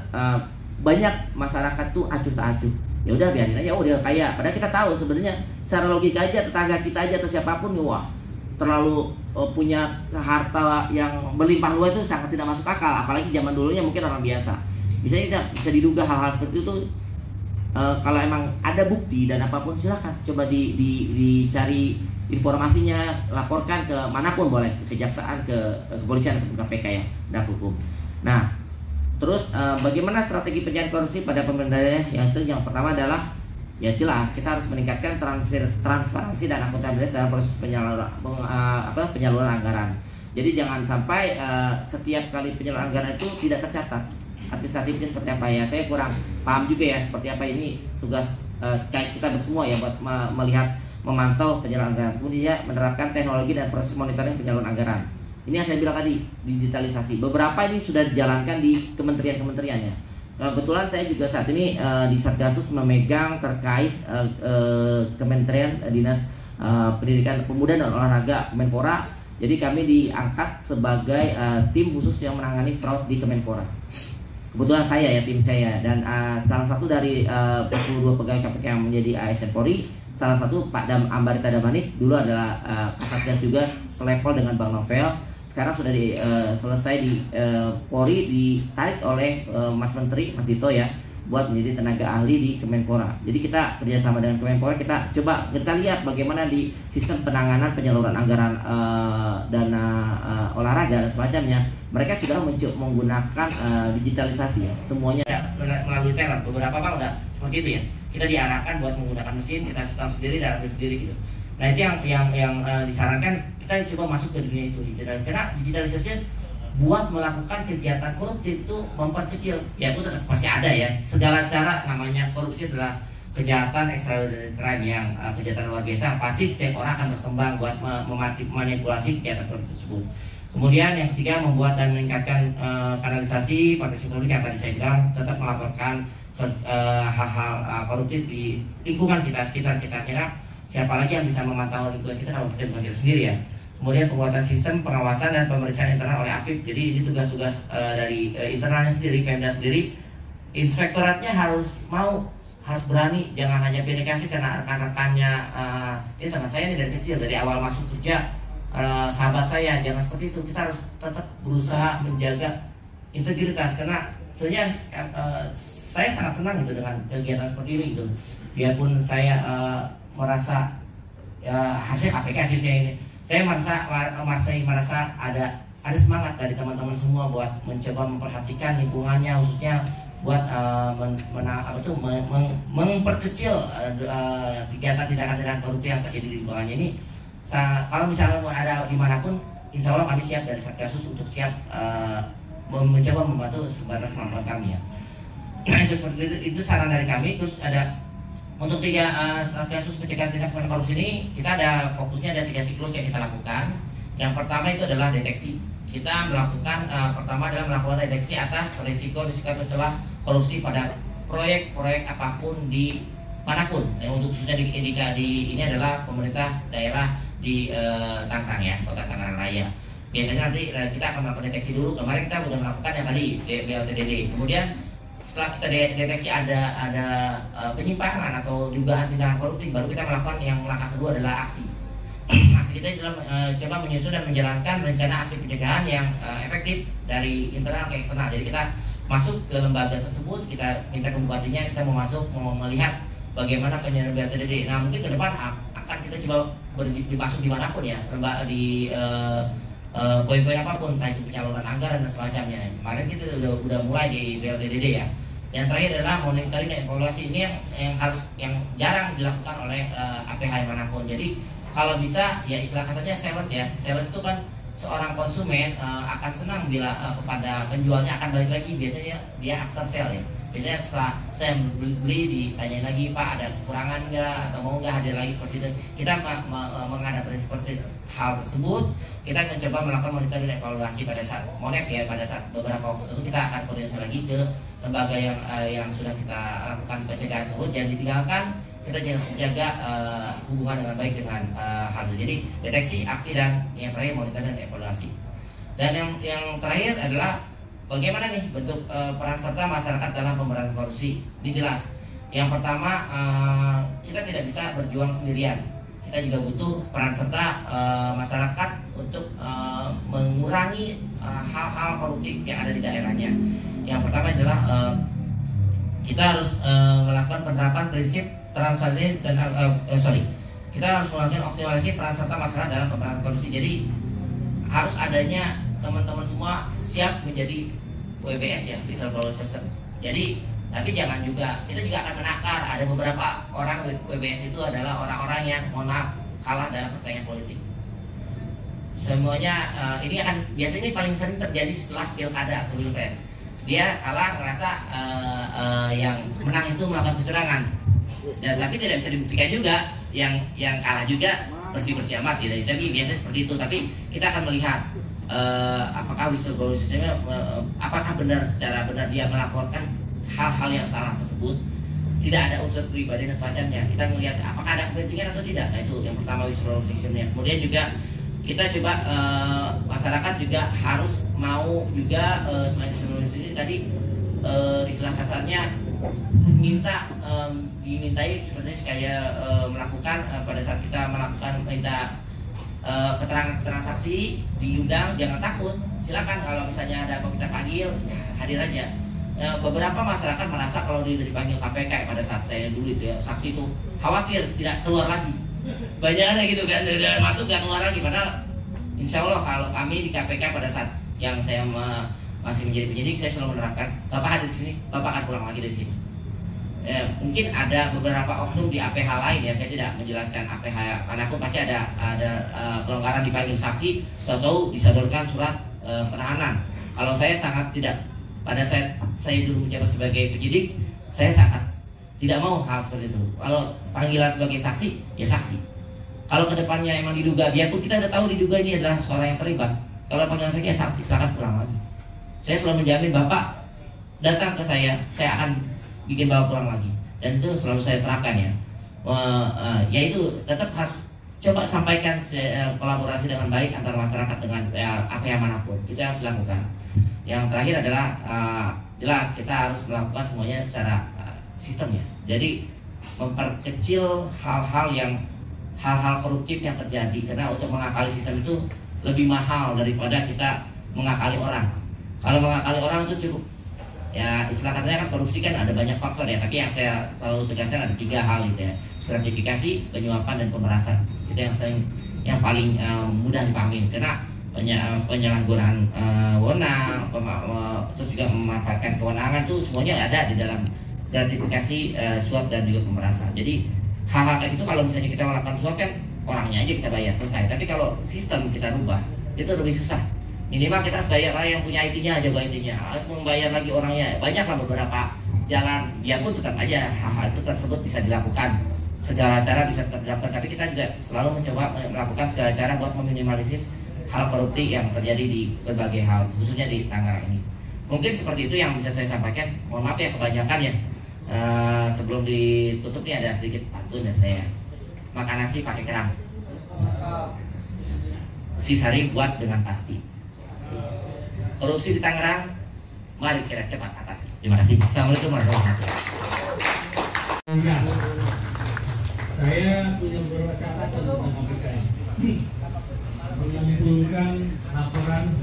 banyak masyarakat tuh acuh tak acuh. Ya udah biarin aja, oh dia kaya. Padahal kita tahu sebenarnya secara logika aja, tetangga kita aja atau siapapun, wah terlalu punya harta yang berlimpah ruah itu sangat tidak masuk akal. Apalagi zaman dulunya mungkin orang biasa. Bisa diduga hal-hal seperti itu. Kalau emang ada bukti dan apapun silakan coba dicari informasinya, laporkan ke manapun boleh, ke kejaksaan, ke kepolisian, ke KPK ya, dan hukum. Nah, terus bagaimana strategi pencegahan korupsi pada pemerintah daerah? Yang pertama adalah ya jelas kita harus meningkatkan transparansi dan akuntabilitas dalam proses penyaluran anggaran. Jadi jangan sampai setiap kali penyaluran anggaran itu tidak tercatat administratifnya seperti apa ya. Saya kurang paham juga ya seperti apa ini tugas kayak kita semua ya buat melihat, memantau penyaluran anggaran. Kemudian menerapkan teknologi dan proses monitoring penyaluran anggaran. Ini yang saya bilang tadi, digitalisasi. Beberapa ini sudah dijalankan di kementerian-kementeriannya. Kebetulan saya juga saat ini di Satgasus memegang terkait Kementerian Dinas Pendidikan Pemuda dan Olahraga Kemenpora. Jadi kami diangkat sebagai tim khusus yang menangani fraud di Kemenpora. Kebetulan saya ya, tim saya, dan salah satu dari 42 pegawai KPK yang menjadi ASN Polri, salah satu Pak Ambarita Damanik dulu adalah Kasatgas juga selepel dengan Bang Novel. Sekarang sudah selesai di Polri, ditarik oleh Mas Menteri, Mas Dito ya, buat menjadi tenaga ahli di Kemenpora. Jadi kita kerjasama dengan Kemenpora, kita lihat bagaimana di sistem penanganan penyaluran anggaran dana olahraga dan semacamnya. Mereka sudah menggunakan digitalisasi ya, semuanya melalui teller. Beberapa bang udah seperti itu ya. Kita diarahkan buat menggunakan mesin, kita setel sendiri, dalam sendiri gitu. Nah itu yang disarankan kita coba masuk ke dunia itu, karena digitalisasi buat melakukan kegiatan koruptif itu memperkecil, ya itu tetap pasti ada ya. Segala cara, namanya korupsi adalah kejahatan extraordinary crime yang kejahatan luar biasa. Pasti setiap orang akan berkembang buat memanipulasi kegiatan korupsi tersebut. Kemudian yang ketiga, membuat dan meningkatkan kanalisasi partisipasi publik yang tadi saya bilang, tetap melaporkan hal-hal koruptif di lingkungan kita, sekitar kita. Kira siapa lagi yang bisa memantau lingkungan kita kalau kita bukan kita sendiri ya. Kemudian pembuatan sistem pengawasan dan pemeriksaan internal oleh APIP. Jadi ini tugas-tugas dari internalnya sendiri, Pemda sendiri. Inspektoratnya harus berani, jangan hanya PDKasi karena rekan-rekannya ini teman saya ini dari kecil, dari awal masuk kerja sahabat saya, jangan seperti itu. Kita harus tetap berusaha menjaga integritas, karena sebenarnya saya sangat senang gitu dengan kegiatan seperti ini gitu. Biarpun saya merasa hasil KPK sih saya merasa ada semangat dari teman-teman semua buat mencoba memperhatikan lingkungannya, khususnya buat memperkecil kegiatan tindakan korupsi yang terjadi di lingkungannya ini. Kalau misalnya ada dimanapun, insya Allah kami siap dari Satgasus untuk siap mencoba membantu sebatas kemampuan kami ya. Itu seperti itu saran dari kami. Terus ada untuk 3 Satgasus pencegahan tindak pidana korupsi ini, kita ada fokusnya, ada 3 siklus yang kita lakukan. Yang pertama itu adalah deteksi. Kita melakukan pertama adalah melakukan deteksi atas risiko mencegah korupsi pada proyek-proyek apapun di manapun. Untuk khususnya di ini adalah pemerintah daerah di Tangerang ya, Kota Tangerang Raya. Biasanya nanti kita akan melakukan deteksi dulu. Kemarin kita sudah melakukan yang tadi BLTDD. Kemudian setelah kita deteksi ada penyimpangan atau dugaan tindakan korupsi, baru kita melakukan yang langkah kedua adalah aksi. Aksi kita adalah coba menyusun dan menjalankan rencana aksi pencegahan yang efektif dari internal ke eksternal. Jadi kita masuk ke lembaga tersebut, kita minta ke bupatinya, kita mau masuk, mau melihat bagaimana penyelenggaraan BLTDD. Nah mungkin ke depan akan kita coba dimasuk dimanapun ya, di poin-poin apapun, entah itu penyaluran anggaran dan semacamnya. Kemarin kita udah mulai di BLTDD ya. Yang terakhir adalah monitoring dan evaluasi. Ini yang jarang dilakukan oleh APH manapun. Jadi kalau bisa ya istilah kasarnya sales ya. Sales itu kan seorang konsumen akan senang bila kepada penjualnya akan balik lagi. Biasanya dia after sale ya. Biasanya setelah saya beli ditanya lagi, Pak ada kekurangan nggak atau mau nggak hadir lagi seperti itu. Kita menghadapi seperti hal tersebut, kita mencoba melakukan monitoring dan evaluasi pada saat pada saat beberapa waktu tertentu kita akan koordinasi lagi ke lembaga yang sudah kita lakukan pencegahan tersebut. Jangan ditinggalkan, kita jaga hubungan dengan baik dengan hal itu. Jadi deteksi, aksi, dan yang terakhir monitoring dan evaluasi. Dan yang terakhir adalah bagaimana nih bentuk peran serta masyarakat dalam pemberantasan korupsi? Ini jelas. Yang pertama, kita tidak bisa berjuang sendirian. Kita juga butuh peran serta masyarakat untuk mengurangi hal-hal koruptif yang ada di daerahnya. Yang pertama adalah kita harus melakukan penerapan prinsip transparansi dan kita harus melakukan optimalisasi peran serta masyarakat dalam pemberantasan korupsi. Jadi harus adanya teman-teman semua siap menjadi WBS ya, whistleblower system. Jadi tapi jangan juga, kita juga akan menakar. Ada beberapa orang WBS itu adalah orang-orang yang mohon maaf kalah dalam persaingan politik. Semuanya ini akan biasanya paling sering terjadi setelah pilkada atau pilpres. Dia kalah merasa yang menang itu melakukan kecurangan. Dan tapi tidak bisa dibuktikan juga yang kalah juga bersih-bersih amat gitu. Tapi biasanya seperti itu. Tapi kita akan melihat apakah whistleblower sistemnya apakah benar secara benar dia melaporkan hal-hal yang salah tersebut, tidak ada unsur pribadi dan semacamnya. Kita melihat apakah ada kepentingan atau tidak. Nah itu yang pertama whistleblower sistemnya. Kemudian juga kita coba masyarakat juga harus mau juga selain whistleblower ini tadi istilah kasarnya dimintai sebenarnya kayak melakukan pada saat kita melakukan keterangan saksi diundang, jangan takut, silakan. Kalau misalnya ada apa kita panggil ya, hadir aja. Beberapa masyarakat merasa kalau dia dipanggil KPK pada saat saya dulu itu ya, saksi itu khawatir tidak keluar lagi, banyaknya gitu kan, dari masuk gak keluar lagi. Padahal insya Allah kalau kami di KPK pada saat yang saya masih menjadi penyidik, saya selalu menerapkan Bapak hadir di sini, Bapak akan pulang lagi dari sini. Mungkin ada beberapa oknum di APH lain ya, saya tidak menjelaskan APH manapun, pasti ada kelonggaran dipanggil saksi, tahu-tahu disodorkan surat penahanan. Kalau saya sangat tidak. Pada saat saya dulu menjabat sebagai penyidik, saya sangat tidak mau hal seperti itu. Kalau panggilan sebagai saksi, ya saksi. Kalau kedepannya emang diduga, biarpun kita udah tahu diduga ini adalah seorang yang terlibat, kalau panggilan saksi ya saksi, silakan pulang lagi. Saya selalu menjamin Bapak datang ke saya akan bikin Bapak pulang lagi. Dan itu selalu saya terapkan ya. Yaitu tetap harus coba sampaikan kolaborasi dengan baik antara masyarakat dengan apa yang manapun. Itu harus dilakukan. Yang terakhir adalah jelas kita harus melakukan semuanya secara sistemnya. Jadi memperkecil hal-hal koruptif yang terjadi, karena untuk mengakali sistem itu lebih mahal daripada kita mengakali orang. Kalau mengakali orang itu cukup ya, istilah kasarnya kan korupsi kan ada banyak faktor ya, tapi yang saya selalu tegaskan ada 3 hal gitu ya: gratifikasi, penyuapan, dan pemerasan. Itu yang paling mudah dipahami, karena penyalahgunaan wewenang, terus juga memanfaatkan kewenangan itu semuanya ada di dalam gratifikasi, suap, dan juga pemerasan. Jadi hal-hal kayak itu kalau misalnya kita melakukan suap kan orangnya aja kita bayar selesai, tapi kalau sistem kita rubah itu lebih susah. Minimal kita harus bayar yang punya IT-nya, jago IT-nya, harus membayar lagi orangnya. Banyaklah beberapa jalan, biarpun tetap aja hal-hal itu tersebut bisa dilakukan, segala cara bisa tetap dilakukan, tapi kita juga selalu mencoba melakukan segala cara buat meminimalisir hal korupsi yang terjadi di berbagai hal, khususnya di Tangerang ini. Mungkin seperti itu yang bisa saya sampaikan. Mohon maaf ya kebanyakan ya. Sebelum ditutup nih ada sedikit pantun dari saya. Makan nasi pakai kerang, sisari buat dengan pasti. Korupsi di Tangerang Mari kita cepat atasi. Terima kasih. Assalamualaikum warahmatullahi wabarakatuh. Saya punya beberapa catatan tentang KPK. Mengumpulkan laporan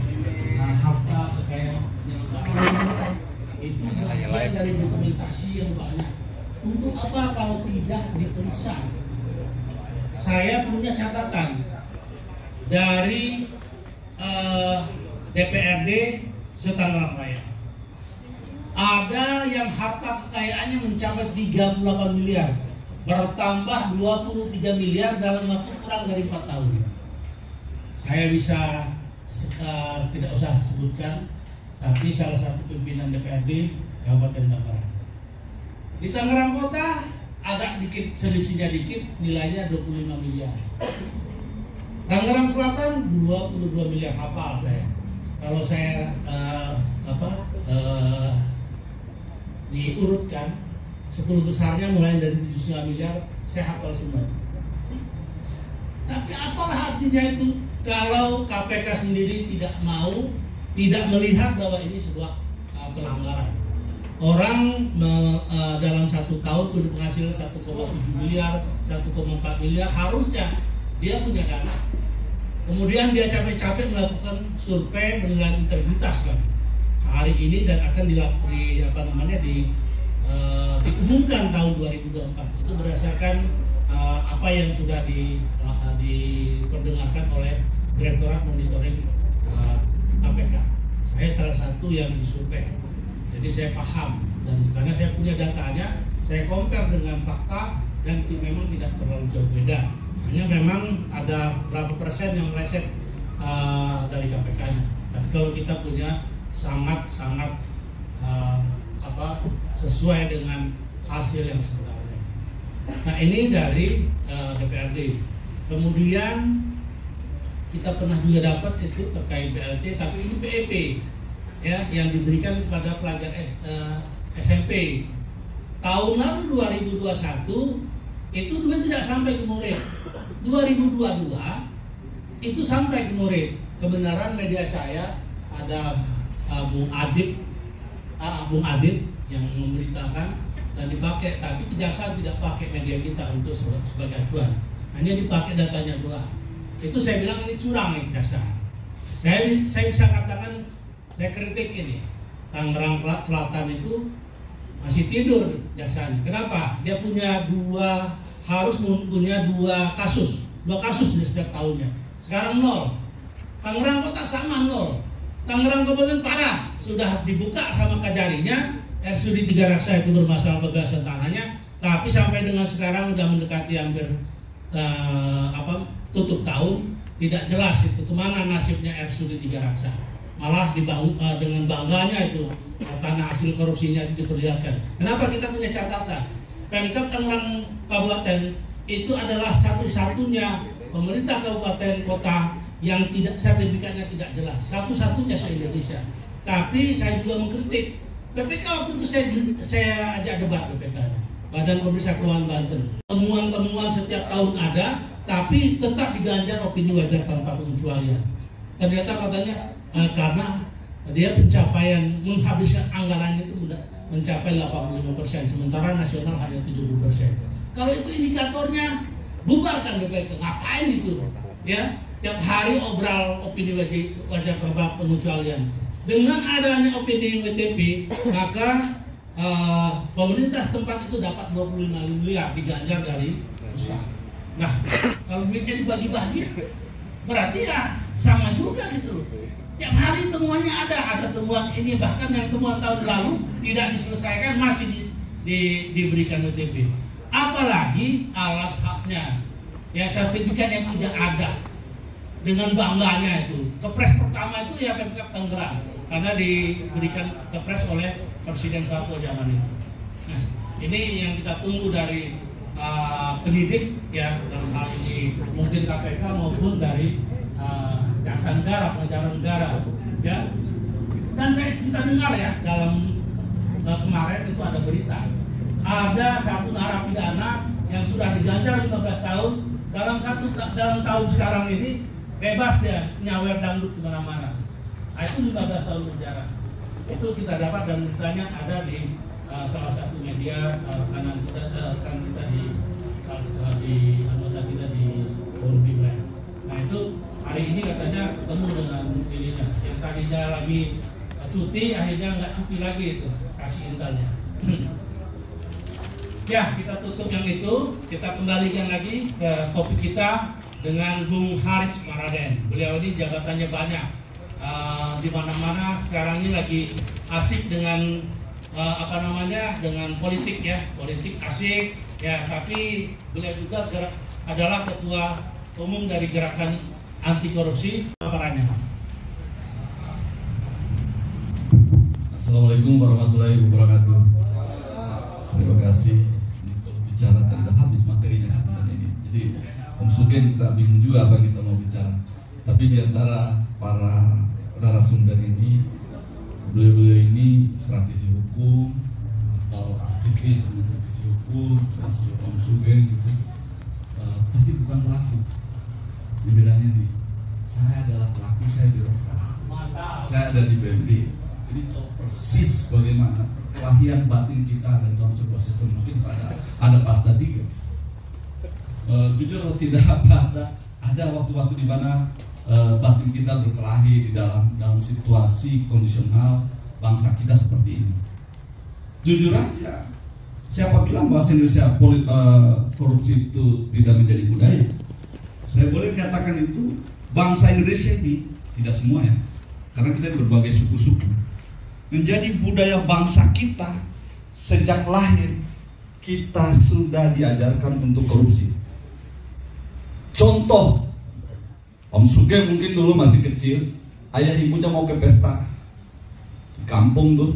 harta kekayaan yang banyak itu bagian dari dokumentasi yang banyak. Untuk apa kalau tidak diperiksa? Saya punya catatan dari DPRD Tangerang Raya. Ada yang harta kekayaannya mencapai 38 miliar, bertambah 23 miliar dalam waktu kurang dari 4 tahun. Saya bisa tidak usah sebutkan, tapi salah satu pimpinan DPRD Kabupaten Tangerang. Di Tangerang Kota agak dikit, selisihnya dikit, nilainya 25 miliar. Tangerang Selatan 22 miliar, hafal saya. Kalau saya diurutkan 10 besarnya mulai dari 79 miliar, saya hafal semua. Tapi apalah artinya itu kalau KPK sendiri tidak mau, tidak melihat bahwa ini sebuah pelanggaran. Orang dalam 1 tahun punya penghasilan 1,7 miliar, 1,4 miliar, harusnya dia punya dana. Kemudian dia capek-capek melakukan survei menilai integritas kan hari ini dan akan diumumkan tahun 2024. Itu berdasarkan apa yang sudah diperdengarkan oleh Direktorat Monitoring KPK. Saya salah satu yang disurvei, jadi saya paham dan karena saya punya datanya, saya compare dengan fakta dan memang tidak terlalu jauh beda. Hanya memang ada berapa persen yang meleset dari KPK-nya. Tapi kalau kita punya sangat sesuai dengan hasil yang sebenarnya. Nah ini dari DPRD. Kemudian kita pernah juga dapat itu terkait BLT, tapi ini PEP ya yang diberikan kepada pelajar SMP. Tahun lalu 2021 itu duit tidak sampai ke murid. 2022 itu sampai ke murid. Kebenaran media saya ada Bung Adit yang memberitakan dan dipakai, tapi kejaksaan tidak pakai media kita untuk sebagai acuan, hanya dipakai datanya doang. Itu saya bilang ini curang nih kejaksaan. Saya bisa katakan, saya kritik ini Tangerang Selatan itu masih tidur kejaksaan. Kenapa? Dia harus punya dua kasus di setiap tahunnya. Sekarang 0. Tangerang Kota sama 0. Tangerang Kabupaten parah, sudah dibuka sama Kajarinya, RSUD Tiga Raksa itu bermasalah pembebasan tanahnya, tapi sampai dengan sekarang sudah mendekati hampir tutup tahun, tidak jelas itu kemana nasibnya RSUD Tiga Raksa. Malah dengan bangganya itu tanah hasil korupsinya diperlihatkan. Kenapa kita punya catatan? Pemkab Tangerang Kabupaten itu adalah satu-satunya pemerintah kabupaten kota yang tidak sertifikatnya tidak jelas, satu-satunya se-Indonesia. Tapi saya juga mengkritik BPK waktu itu, saya ajak debat BPK-nya, Badan Pemeriksa Keuangan Banten. Temuan-temuan setiap tahun ada, tapi tetap diganjar opini wajar tanpa pengecualian. Ternyata katanya karena dia pencapaian menghabiskan anggaran itu mencapai 85%, sementara nasional hanya 70%. Kalau itu indikatornya, bubarkan BPK. Ngapain itu? Ya, tiap hari obral opini wajar tanpa pengecualian. Dengan adanya opini WTP, maka pemerintah setempat itu dapat 25 miliar diganjar dari usaha. Nah, kalau duitnya dibagi-bagi, berarti ya sama juga gitu loh. Tiap hari temuannya ada temuan ini, bahkan yang temuan tahun lalu tidak diselesaikan masih diberikan WTP. Apalagi alas haknya, ya sertifikat yang tidak ada. Dengan bangganya itu, kepres pertama itu ya Pemkab Tangerang, karena diberikan kepres oleh Presiden Soeharto zaman itu. Nah, ini yang kita tunggu dari penyidik ya, dalam hal ini mungkin KPK maupun dari jaksa negara, pengacara negara, ya. Dan kita dengar ya dalam kemarin itu ada berita, ada satu narapidana yang sudah diganjar 15 tahun dalam tahun sekarang ini bebas ya nyawer dangdut di mana-mana. Nah, itu 15 tahun penjara. Itu kita dapat dan beritanya ada di salah satu media kanan kita, rekan kita di anggota kita di Forum Bimren. Nah itu hari ini katanya ketemu dengan dirinya yang tadinya lagi cuti, akhirnya nggak cuti lagi, itu kasih intelnya. Ya, kita tutup yang itu, kita kembalikan lagi ke topik kita dengan Bung Haris Maraden. Beliau ini jabatannya banyak, di mana-mana sekarang ini lagi asik dengan dengan politik ya, politik asik ya. Tapi beliau juga adalah ketua umum dari gerakan anti korupsi perannya. Assalamualaikum warahmatullahi wabarakatuh. Terima kasih. Kalau bicara kan udah habis materinya sebenarnya ini. Jadi Om Sugeng kita bingung juga apa kita mau bicara. Tapi di antara para narasumber ini, beliau-beliau ini praktisi hukum atau aktivis praktisi hukum, termasuk Om Sugeng gitu. Tapi bukan pelaku. Ini bedanya nih. Saya adalah pelaku, saya birokrat. Saya ada di BND. Jadi tahu persis bagaimana kelahian batin kita dan dalam sebuah sistem. Mungkin ada Pasda 3. Jujur atau tidak, Pasda ada waktu-waktu di mana batin kita berkelahi di dalam situasi kondisional bangsa kita seperti ini. Jujur aja, siapa bilang bahasa Indonesia korupsi itu tidak menjadi budaya? Saya boleh katakan itu bangsa Indonesia ini, tidak semua ya, karena kita berbagai suku-suku, menjadi budaya bangsa kita. Sejak lahir kita sudah diajarkan untuk korupsi. Contoh, Om Sugeng mungkin dulu masih kecil, ayah ibunya mau ke pesta di kampung tuh,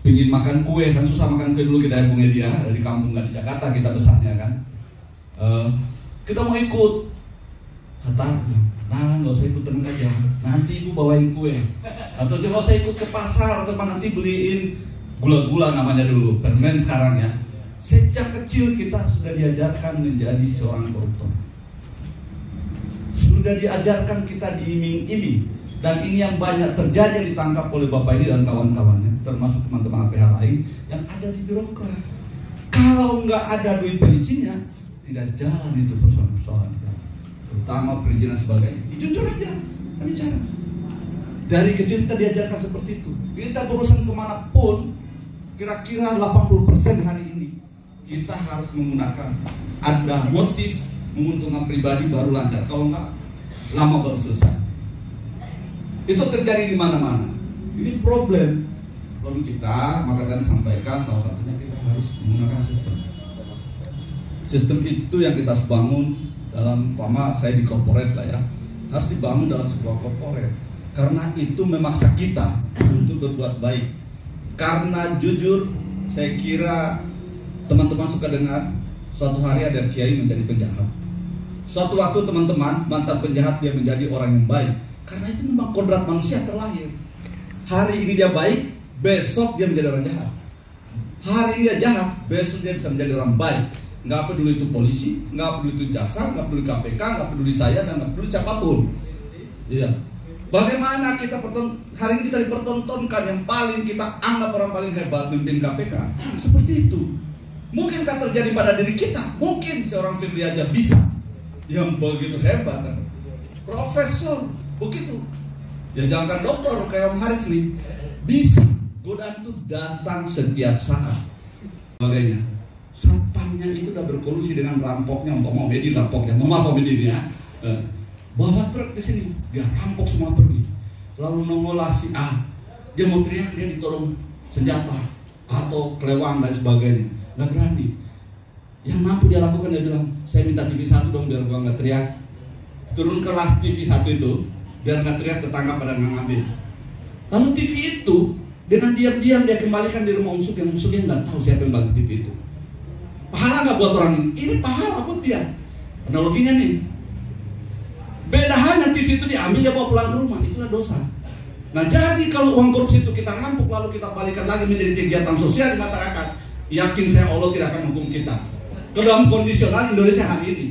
pingin makan kue, kan susah makan kue dulu kita ya Bung Edi ya, dari kampung, nggak di Jakarta kita besarnya kan. Kita mau ikut, kata, nah nggak usah ikut, tenang aja, nanti ibu bawain kue. Atau coba saya ikut ke pasar, atau nanti beliin gula-gula namanya dulu, permen sekarang ya. Sejak kecil kita sudah diajarkan menjadi seorang koruptor. Sudah diajarkan kita diiming-iming. Dan ini yang banyak terjadi, yang ditangkap oleh Bapak ini dan kawan-kawannya, termasuk teman-teman APH lain yang ada di birokrat. Kalau nggak ada duit pelicinnya, tidak jalan itu persoalan-persoalan kita, terutama perizinan sebagainya. Jujur aja, kita bicara. Dari kecil kita diajarkan seperti itu. Kita berurusan kemanapun, kira-kira 80% hari ini kita harus menggunakan ada motif menguntungkan pribadi baru lancar. Kalau enggak, lama baru selesai. Itu terjadi di mana-mana. Ini problem. Lalu kita, maka kami sampaikan salah satunya kita harus menggunakan sistem. Sistem itu yang kita harus bangun dalam, umpama saya di corporate lah ya, harus dibangun dalam sebuah corporate. Karena itu memaksa kita untuk berbuat baik. Karena jujur, saya kira teman-teman suka dengar suatu hari ada kiai menjadi penjahat. Suatu waktu teman-teman mantan penjahat dia menjadi orang yang baik. Karena itu memang kodrat manusia terlahir. Hari ini dia baik, besok dia menjadi orang jahat. Hari ini dia jahat, besok dia bisa menjadi orang baik. Nggak peduli itu polisi, nggak peduli itu jaksa, nggak peduli KPK, nggak peduli saya, dan nggak peduli siapapun. Iya. Bagaimana kita hari ini kita dipertontonkan yang paling kita anggap orang paling hebat pimpin KPK. Seperti itu. Mungkinkah terjadi pada diri kita? Mungkin seorang Firly aja bisa. Yang begitu hebat, profesor begitu. Ya jangan dokter kayak Om Haris nih. Bisa. Godaan itu datang setiap saat. Sebagainya. Satpamnya itu udah berkolusi dengan rampoknya, untuk mau Edi rampoknya, maaf Om Edi ya. Bawa truk di sini, dia rampok semua pergi. Lalu nongol si A, dia mau teriak, dia ditodong senjata atau kelewang dan sebagainya. Nggak berani. Yang mampu dia lakukan, dia bilang, saya minta TV 1 dong biar gua nggak teriak. Turun kelas TV 1 itu, biar nggak teriak, tetangga pada nggak ngambil. Lalu TV itu dengan diam-diam dia kembalikan di rumah Om Sugeng. Om Sugeng nggak tahu siapa yang balik TV itu. Pahala nggak buat orang ini? Ini pahala buat dia. Analoginya nih. Beda hanya TV itu diambil, dia bawa pulang ke rumah, itulah dosa. Nah jadi kalau uang korupsi itu kita rampok lalu kita balikan lagi menjadi kegiatan sosial di masyarakat, yakin saya Allah tidak akan menghukum kita. Ke dalam kondisional Indonesia hari ini.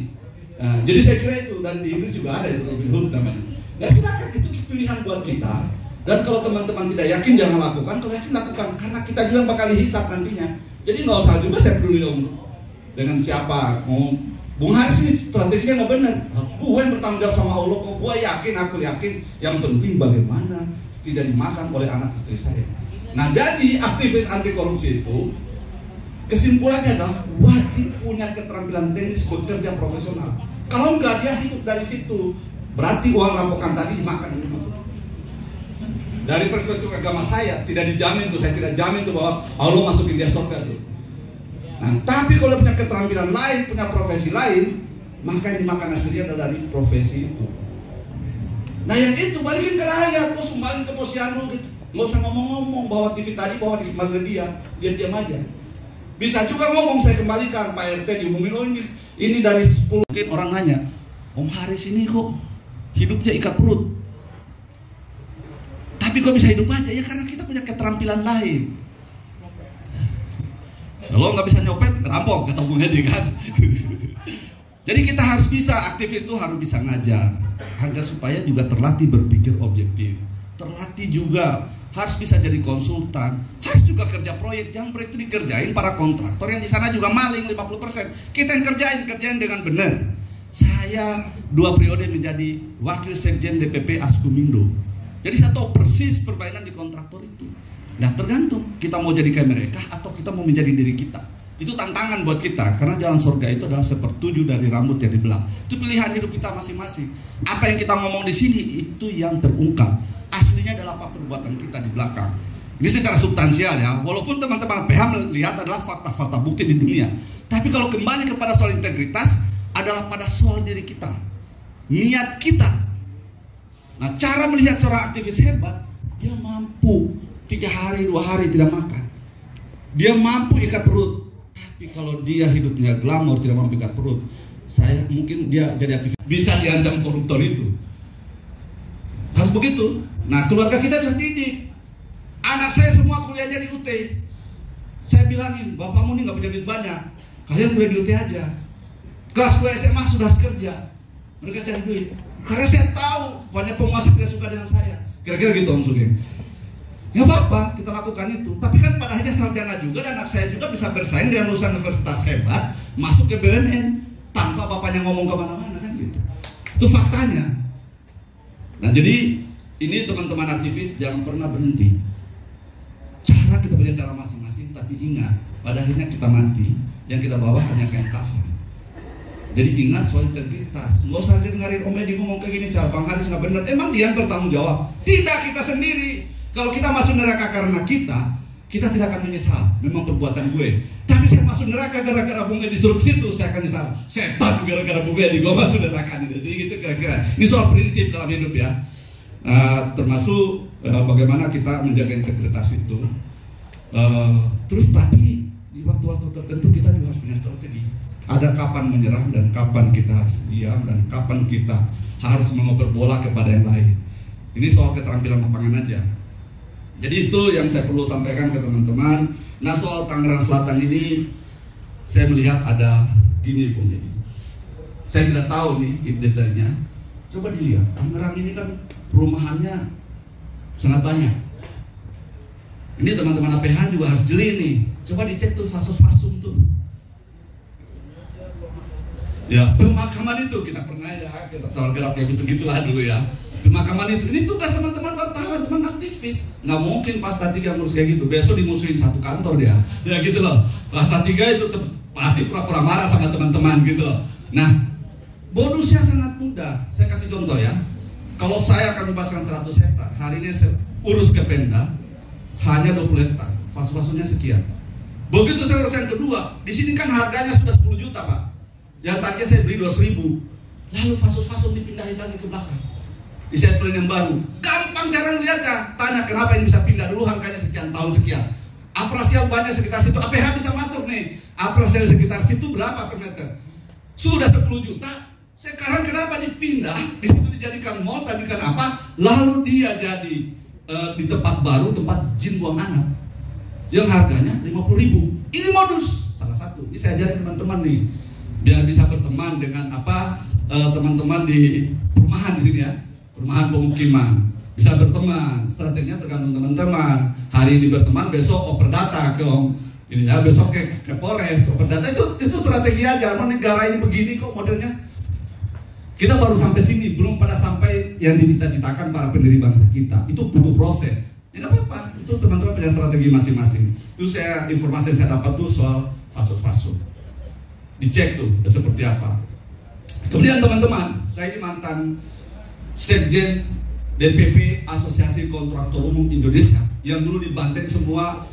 Nah, jadi saya kira itu, dan di Inggris juga ada itu Robin Hood namanya. Nah silakan, itu pilihan buat kita. Dan kalau teman-teman tidak yakin jangan lakukan, kalau yakin lakukan, karena kita juga bakal dihisap nantinya. Jadi nggak usah juga saya peduli dong dengan siapa. Bung Haris ini strateginya nggak benar. Gue yang bertanggung jawab sama Allah, kok gue yakin, aku yakin. Yang penting bagaimana tidak dimakan oleh anak istri saya. Nah, jadi aktivis anti korupsi itu kesimpulannya adalah wajib punya keterampilan teknis bekerja profesional. Kalau enggak, dia hidup dari situ. Berarti uang rampokan tadi dimakan dulu. Dari perspektif agama saya tidak dijamin tuh, saya tidak jamin tuh bahwa Allah masukin dia surga tuh. Nah, tapi kalau punya keterampilan lain, punya profesi lain, maka yang dimakan hasilnya adalah dari profesi itu. Nah, yang itu balikin ke rakyat, lo sumbangin ke posyandu gitu. Nggak usah ngomong-ngomong bawa TV tadi, bawa di kembali dia diam aja. Bisa juga ngomong, saya kembalikan Pak RT dihubungin, oh ini dari 10. Mungkin orang nanya, Om Haris ini kok hidupnya ikat perut, tapi kok bisa hidup aja? Ya karena kita punya keterampilan lain. Kalau nggak bisa nyopet, rampok, kata Bung Edi kan. Jadi kita harus bisa, aktif itu harus bisa ngajar, agar supaya juga terlatih berpikir objektif. Terlatih juga harus bisa jadi konsultan, harus juga kerja proyek. Yang proyek itu dikerjain para kontraktor yang di sana juga maling 50%. Kita yang kerjain dengan benar. Saya 2 periode menjadi wakil sekjen DPP Askumindo. Jadi saya tahu persis permainan di kontraktor itu. Nah, tergantung kita mau jadi kayak mereka atau kita mau menjadi diri kita. Itu tantangan buat kita, karena jalan surga itu adalah 1/7 dari rambut yang dibelah. Itu pilihan hidup kita masing-masing. Apa yang kita ngomong di sini itu yang terungkap. Aslinya adalah apa perbuatan kita di belakang. Ini secara substansial ya. Walaupun teman-teman PH melihat adalah fakta-fakta bukti di dunia. Tapi kalau kembali kepada soal integritas adalah pada soal diri kita, niat kita. Nah, cara melihat seorang aktivis hebat, dia mampu 3 hari 2 hari tidak makan, dia mampu ikat perut. Tapi kalau dia hidupnya glamor, tidak mampu ikat perut, saya mungkin dia jadi aktivis bisa diancam koruptor itu. Harus begitu. Nah, keluarga kita sudah didik. Anak saya semua kuliahnya di UT. Saya bilangin, bapakmu ini nggak punya duit banyak, kalian kuliah di UT aja. Kelas 2 SMA sudah kerja, mereka cari duit. Karena saya tahu banyak penguasa tidak suka dengan saya. Kira-kira gitu Om Sugeng. Ya apa-apa, kita lakukan itu. Tapi kan pada akhirnya sarjana juga, dan anak saya juga bisa bersaing dengan lulusan universitas hebat, masuk ke BUMN tanpa bapaknya ngomong kemana-mana kan gitu. Itu faktanya. Nah, jadi ini teman-teman aktivis jangan pernah berhenti. Cara kita punya cara masing-masing, tapi ingat pada akhirnya kita mati, yang kita bawa hanya kain kafan. Jadi ingat soal integritas. Nggak usah dengerin Om Edi ngomong kayak gini, cara Bang Haris nggak benar. Emang dia yang bertanggung jawab? Tidak, kita sendiri. Kalau kita masuk neraka karena kita tidak akan menyesal. Memang perbuatan gue. Tapi saya masuk neraka gara-gara Bung Edi disuruh ke situ, saya akan nyesal. Setan gara-gara Bung Edi gue masuk neraka. Jadi gitu kira-kira. Ini soal prinsip dalam hidup ya. Termasuk bagaimana kita menjaga integritas itu. Terus tapi di waktu-waktu tertentu kita juga harus punya strategi. Ada kapan menyerah dan kapan kita harus diam dan kapan kita harus mengoper bola kepada yang lain. Ini soal keterampilan lapangan aja. Jadi itu yang saya perlu sampaikan ke teman-teman. Nah, soal Tangerang Selatan ini saya melihat ada gini Bung Jadi. Saya tidak tahu nih detailnya. Coba dilihat. Tangerang ini kan perumahannya sangat banyak. Ini teman-teman APH juga harus jeli nih. Coba dicek tuh fasos-fasum tuh. Ya, pemakaman itu kita pernah ya, kita gerak kayak gitu-gitulah dulu ya. Pemakaman itu, ini tugas teman-teman wartawan, teman aktivis. Nggak mungkin Pasta 3 ngurus kayak gitu, besok dimusuhin satu kantor dia. Ya gitu loh, Pasta 3 itu pasti pura-pura marah sama teman-teman gitu loh. Nah, bonusnya sangat mudah. Saya kasih contoh ya. Kalau saya akan membebaskan 100 hektar, hari ini saya urus ke Pemda, hanya 20 hektar, pas-pasnya sekian. Begitu saya urus yang kedua, di sini kan harganya sudah 10 juta Pak. Yang tadinya saya beli 200.000, lalu fasos-fasos dipindahin lagi ke belakang, disetelin yang baru. Gampang cara melihatnya. Tanya kenapa ini bisa pindah, dulu harganya sekian, tahun sekian. Apresial banyak sekitar situ, APH bisa masuk nih. Apresial sekitar situ berapa per meter? Sudah 10 juta. Sekarang kenapa dipindah? Di situ dijadikan mall, tadi kan apa? Lalu dia jadi di tempat baru, tempat jin buang anak, yang harganya 50.000. Ini modus salah satu. Ini saya ajarin teman-teman nih, biar bisa berteman dengan teman-teman di perumahan di sini ya, perumahan pemukiman. bisa berteman, strateginya tergantung teman-teman. Hari ini berteman, besok oper data ke ini ya, besok ke Polres, oper data itu strategi aja. Negara ini begini kok modelnya. Kita baru sampai sini, belum pada sampai yang dicita-citakan para pendiri bangsa kita. Itu butuh proses. Ya nggak apa-apa, itu teman-teman punya strategi masing-masing. Itu informasi saya dapat tuh soal fase-fase. Dicek tuh seperti apa. Kemudian teman-teman, saya ini mantan Sekjen DPP Asosiasi Kontraktor Umum Indonesia, yang dulu dibanting semua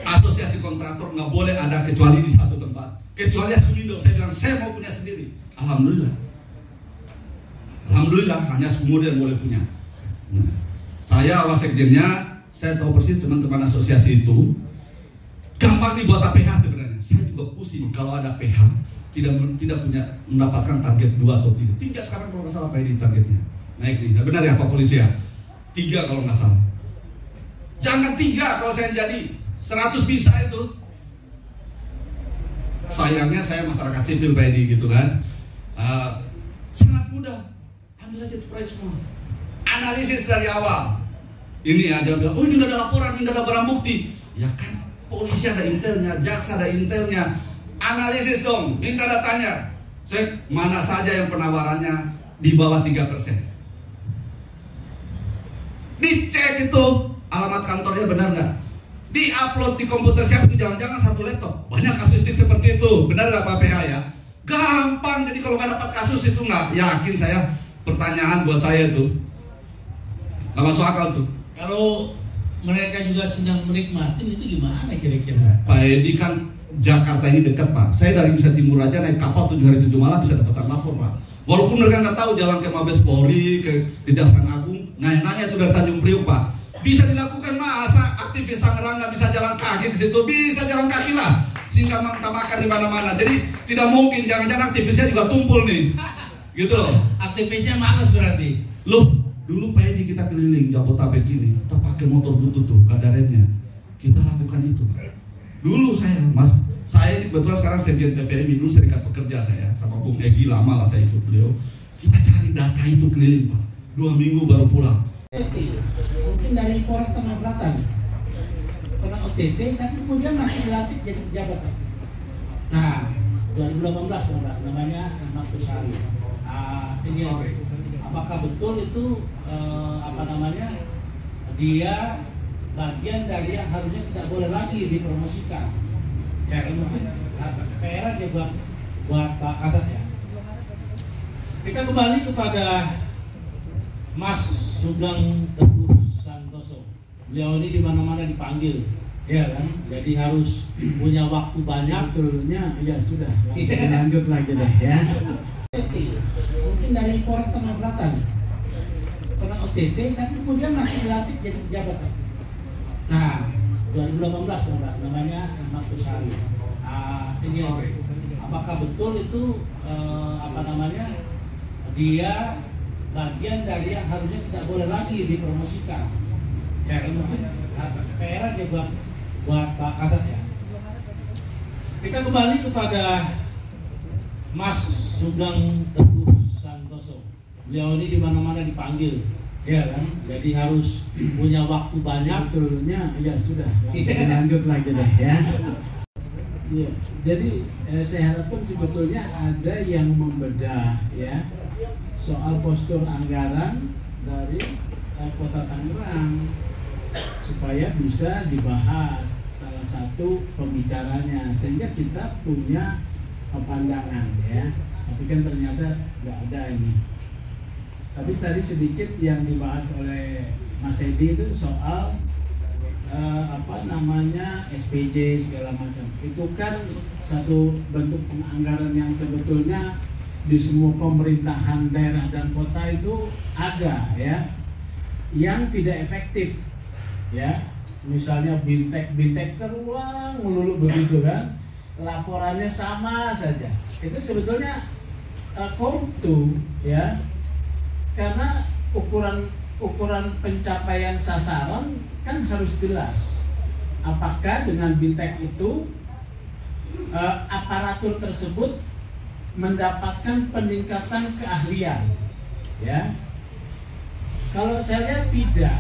asosiasi kontraktor nggak boleh ada kecuali di satu tempat, kecuali Sumindo. Saya bilang saya mau punya sendiri. Alhamdulillah hanya Sumindo yang boleh punya. Nah, saya wasekjennya, saya tahu persis teman-teman asosiasi itu gampang dibuat PH sebenarnya. Saya juga pusing kalau ada PH tidak punya mendapatkan target 2 atau 3 sekarang kalau nggak salah apa ini targetnya naik nih. Nah, benar ya Pak Polisi ya, 3 kalau nggak salah. Jangan 3 kalau saya jadi 100 bisa itu. Sayangnya saya masyarakat sipil Pak Edi gitu kan, sangat mudah, ambil aja tuh proyek semua, analisis dari awal. Ini ya, jangan bilang, oh ini nggak ada laporan, ini nggak ada barang bukti. Ya kan, polisi ada intelnya, jaksa ada intelnya. Analisis dong, minta datanya. Mana saja yang penawarannya di bawah 3%. Dicek itu, alamat kantornya benar nggak? Di-upload di komputer siapa itu, jangan-jangan 1 laptop. Banyak kasusistik seperti itu, benar nggak Pak PH ya? Gampang, jadi kalau nggak dapat kasus itu nggak, yakin saya, pertanyaan buat saya itu nggak masuk akal tuh. Kalau mereka juga sedang menikmati itu gimana kira-kira? Pak Edi kan Jakarta ini dekat Pak. Saya dari Indonesia Timur aja naik kapal 7 hari 7 malam bisa dapatkan lapor Pak. Walaupun mereka nggak tahu jalan ke Mabes Polri, ke Kejaksaan Agung, nanya itu dari Tanjung Priok Pak. Bisa dilakukan, masa aktivis Tangerang nggak bisa jalan kaki ke situ? Bisa jalan kaki lah, sehingga makan di mana-mana. Jadi tidak mungkin, jangan-jangan aktivisnya juga tumpul nih, gitu loh. Aktivisnya malas berarti. Loh, dulu Pak Edi kita keliling Jabodetabek ini, kita pakai motor butut tuh, gak ada remnya. Kita lakukan itu Pak. Dulu saya kebetulan sekarang Sekjen PPMI, dulu serikat pekerja saya sama Bung Egi, lama lah saya ikut beliau. Kita cari data itu keliling Pak, 2 minggu baru pulang. Mungkin dari Polres Tangerang Selatan, pernah OTT, tapi kemudian masih dilantik jadi pejabat. Nah, 2018 namanya Markus Hari. Ini apakah betul itu dia bagian dari yang harusnya tidak boleh lagi dipromosikan? Ya mungkin PR aja buat Pak Kasat ya. Kita kembali kepada Mas Sugeng Teguh Santoso. Beliau ini di mana-mana dipanggil, ya kan? Jadi harus punya waktu banyak. Sebetulnya ya sudah. Lanjut lagi deh ya. Mungkin dari Polres Tangerang Selatan, pernah OTT, tapi kemudian masih dilantik jadi pejabat. Nah, 2018 namanya Markus Hari. Ini apakah betul itu dia bagian dari yang harusnya tidak boleh lagi dipromosikan? Ya mungkin PR aja buat Pak Kasat ya. Kita kembali kepada Mas Sugeng Teguh Santoso. Beliau ini di mana-mana dipanggil, ya kan? Jadi harus punya waktu banyak. Sebetulnya ya sudah. Lanjut lagi deh ya. Ya, jadi saya harapkan sebetulnya ada yang membedah ya soal postur anggaran dari Kota Tangerang supaya bisa dibahas salah satu pembicaranya, sehingga kita punya pandangan ya. Tapi kan ternyata nggak ada ini. Tapi tadi sedikit yang dibahas oleh Mas Edi itu soal SPJ segala macam. Itu kan satu bentuk penganggaran yang sebetulnya di semua pemerintahan daerah dan kota itu ada ya, yang tidak efektif ya. Misalnya bintek terulang melulu begitu kan, laporannya sama saja. Itu sebetulnya korupsi ya, karena ukuran pencapaian sasaran kan harus jelas. Apakah dengan bintek itu aparatur tersebut mendapatkan peningkatan keahlian ya, Kalau saya lihat tidak.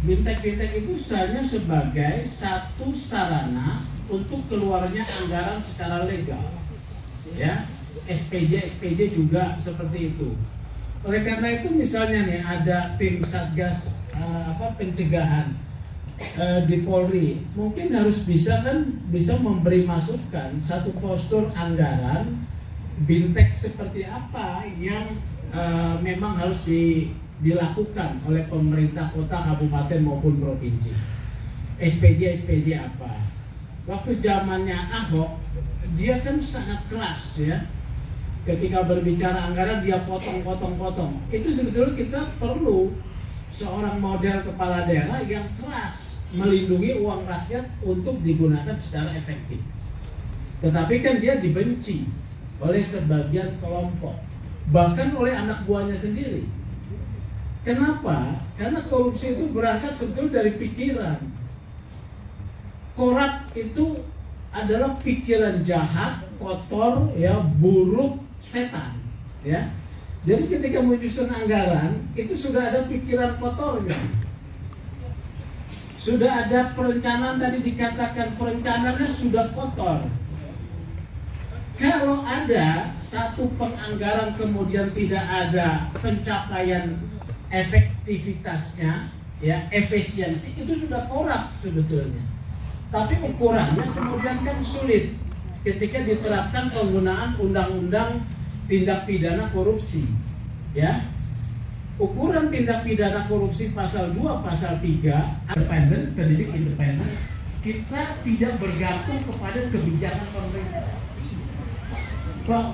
Bintek-bintek itu hanya sebagai satu sarana untuk keluarnya anggaran secara legal. Ya, SPJ juga seperti itu. Oleh karena itu misalnya nih ada tim Satgas pencegahan di Polri, mungkin harus bisa memberi masukan satu postur anggaran bintek seperti apa yang memang harus dilakukan oleh pemerintah kota, kabupaten maupun provinsi. SPJ apa? Waktu zamannya Ahok, dia kan sangat keras ya. Ketika berbicara anggaran dia potong. Itu sebetulnya kita perlu seorang model kepala daerah yang keras melindungi uang rakyat untuk digunakan secara efektif. Tetapi kan dia dibenci oleh sebagian kelompok, bahkan oleh anak buahnya sendiri. Kenapa? Karena korupsi itu berangkat sebetulnya dari pikiran. Korup itu adalah pikiran jahat, kotor, ya, buruk, setan, ya. Jadi ketika menyusun anggaran itu sudah ada pikiran kotornya. Sudah ada perencanaan, tadi dikatakan perencanaannya sudah kotor. Kalau ada satu penganggaran kemudian tidak ada pencapaian efektivitasnya, ya, efisiensi, itu sudah korup sebetulnya. Tapi ukurannya kemudian kan sulit ketika diterapkan penggunaan undang-undang tindak pidana korupsi, ya. Ukuran tindak pidana korupsi pasal 2, pasal 3 independen, pendidik independen, kita tidak bergantung kepada kebijakan pemerintah.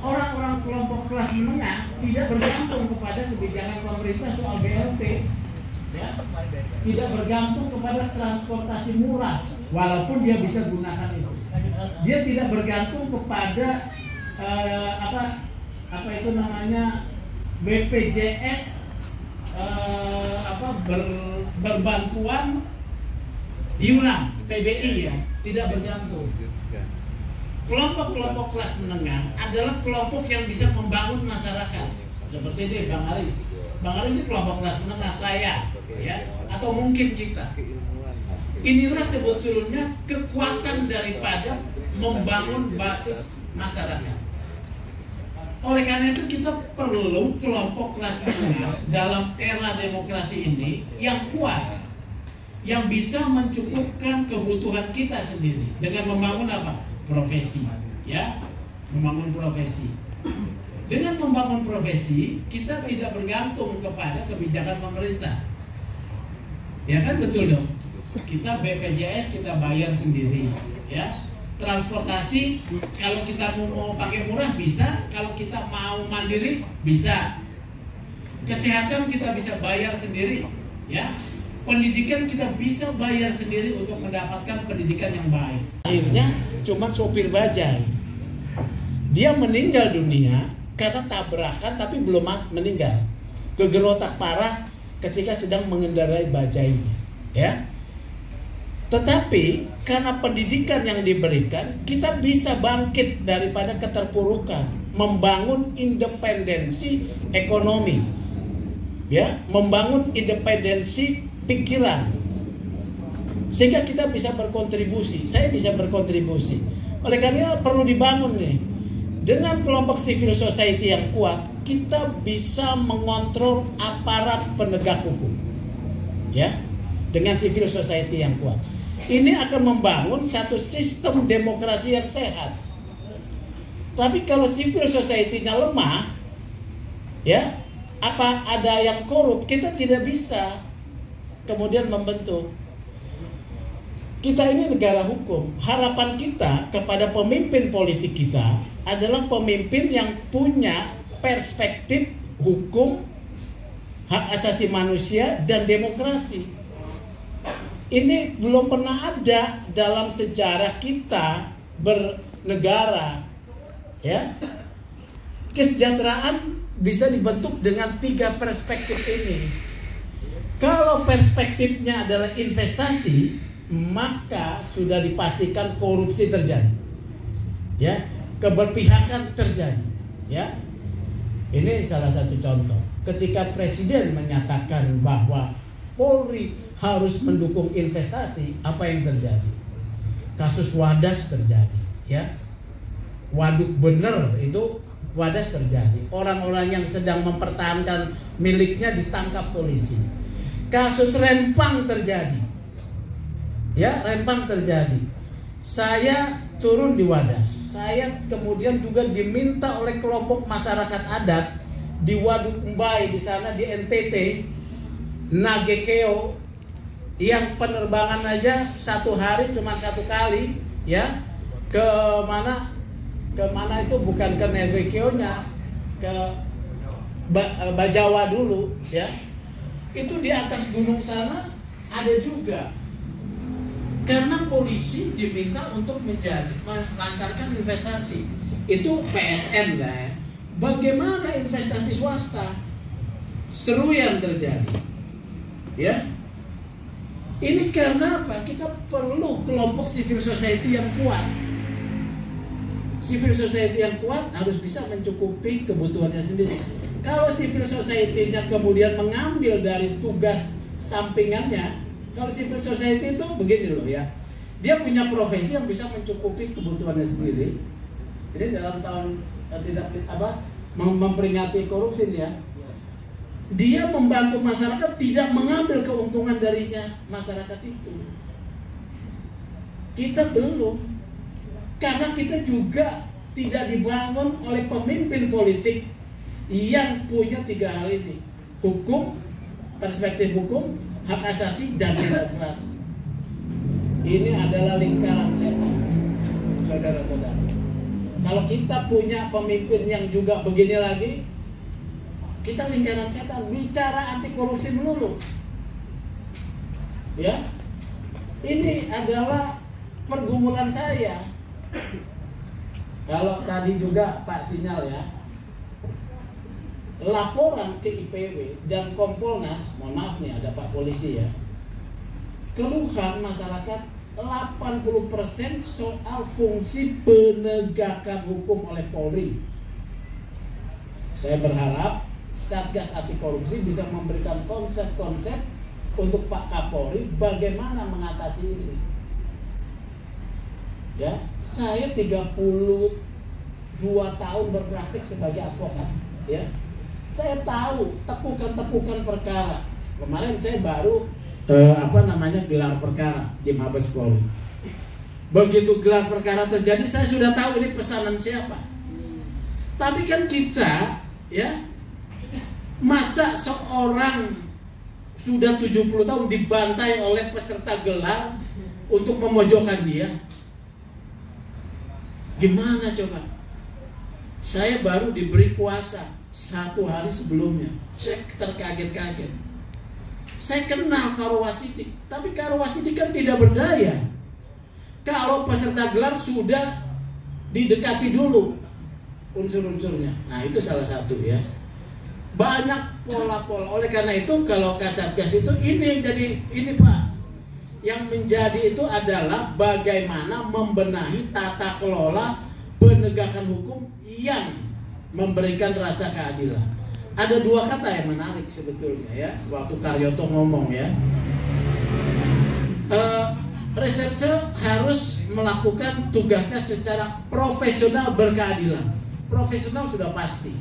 Orang-orang kelompok kelas menengah tidak bergantung kepada kebijakan pemerintah soal BLT, ya. Tidak bergantung kepada transportasi murah, walaupun dia bisa gunakan itu. Dia tidak bergantung kepada apa itu namanya BPJS, berbantuan iuran PBI, ya, tidak bergantung. Kelompok-kelompok kelas menengah adalah kelompok yang bisa membangun masyarakat. Seperti ini Bang Aris. Bang Aris itu kelompok kelas menengah, saya, ya, atau mungkin kita. Inilah sebetulnya kekuatan daripada membangun basis masyarakat. Oleh karena itu kita perlu kelompok kelas menengah dalam era demokrasi ini yang kuat, yang bisa mencukupkan kebutuhan kita sendiri dengan membangun apa? Profesi, ya, membangun profesi. Dengan membangun profesi, kita tidak bergantung kepada kebijakan pemerintah. Ya kan, betul dong. Kita BPJS kita bayar sendiri, ya. Transportasi kalau kita mau pakai murah bisa, kalau kita mau mandiri bisa. Kesehatan kita bisa bayar sendiri, ya. Pendidikan kita bisa bayar sendiri untuk mendapatkan pendidikan yang baik. Akhirnya cuma sopir bajai, dia meninggal dunia karena tabrakan tapi belum meninggal, geger otak parah ketika sedang mengendarai bajainya, ya. Tetapi karena pendidikan yang diberikan, kita bisa bangkit daripada keterpurukan, membangun independensi ekonomi, ya, membangun independensi pikiran, sehingga kita bisa berkontribusi. Saya bisa berkontribusi. Oleh karena perlu dibangun nih. Dengan kelompok civil society yang kuat, kita bisa mengontrol aparat penegak hukum, ya, dengan civil society yang kuat. Ini akan membangun satu sistem demokrasi yang sehat. Tapi kalau civil society-nya lemah, ya, apa ada yang korup, kita tidak bisa kemudian membentuk. Kita ini negara hukum. Harapan kita kepada pemimpin politik kita adalah pemimpin yang punya perspektif hukum, hak asasi manusia, dan demokrasi. Ini belum pernah ada dalam sejarah kita bernegara, ya. Kesejahteraan bisa dibentuk dengan 3 perspektif ini. Kalau perspektifnya adalah investasi, maka sudah dipastikan korupsi terjadi, ya, keberpihakan terjadi, ya. Ini salah satu contoh. ketika Presiden menyatakan bahwa Polri harus mendukung investasi, apa yang terjadi? Kasus Wadas terjadi, ya. Waduk bener itu Wadas terjadi. Orang-orang yang sedang mempertahankan miliknya ditangkap polisi. Kasus Rempang terjadi, ya, Rempang terjadi. Saya turun di Wadas. Saya kemudian juga diminta oleh kelompok masyarakat adat di Waduk Mbai di sana di NTT, Nagekeo, yang penerbangan aja satu hari cuma satu kali, ya, ke mana itu, bukan ke Nagekeo-nya, ke Bajawa dulu, ya. Itu di atas gunung sana ada juga. Karena polisi diminta untuk melancarkan investasi. Itu PSN lah, ya. Bagaimana investasi swasta? Seru yang terjadi, ya. Ini karena apa? Kita perlu kelompok civil society yang kuat. Civil society yang kuat harus bisa mencukupi kebutuhannya sendiri. Kalau civil society-nya kemudian mengambil dari tugas sampingannya, kalau civil society itu begini loh, ya, dia punya profesi yang bisa mencukupi kebutuhannya sendiri. Jadi dalam tahun memperingati korupsi, ya, dia membantu masyarakat, tidak mengambil keuntungan darinya masyarakat itu. Kita belum, karena kita juga tidak dibangun oleh pemimpin politik yang punya tiga hal ini: hukum, perspektif hukum, hak asasi, dan demokrasi. Ini adalah lingkaran setan, saudara-saudara. Kalau kita punya pemimpin yang juga begini lagi, kita lingkaran setan, bicara anti korupsi melulu. Ya, ini adalah pergumulan saya. Kalau tadi juga Pak Sinyal, ya, laporan ke IPW dan Kompolnas, mohon maaf nih ada Pak Polisi, ya, keluhan masyarakat 80% soal fungsi penegakan hukum oleh Polri. Saya berharap Satgas Anti Korupsi bisa memberikan konsep-konsep untuk Pak Kapolri bagaimana mengatasi ini. Ya, saya 32 tahun berpraktik sebagai advokat, ya. Saya tahu tekukan-tekukan perkara. Kemarin saya baru gelar perkara di Mabes Polri. Begitu gelar perkara terjadi, saya sudah tahu ini pesanan siapa. Tapi kan kita, ya, masa seorang sudah 70 tahun dibantai oleh peserta gelar untuk memojokkan dia? Gimana coba? Saya baru diberi kuasa 1 hari sebelumnya. Saya terkaget-kaget. Saya kenal Karowasidik, tapi Karowasidik kan tidak berdaya kalau peserta gelar sudah didekati dulu unsur-unsurnya. Nah, itu salah satu, ya. Banyak pola-pola. Oleh karena itu kalau Kasatgas itu ini Pak, yang menjadi itu adalah bagaimana membenahi tata kelola penegakan hukum yang memberikan rasa keadilan. Ada 2 kata yang menarik sebetulnya, ya, waktu Karyoto ngomong, ya, reserse harus melakukan tugasnya secara profesional berkeadilan. Profesional sudah pasti,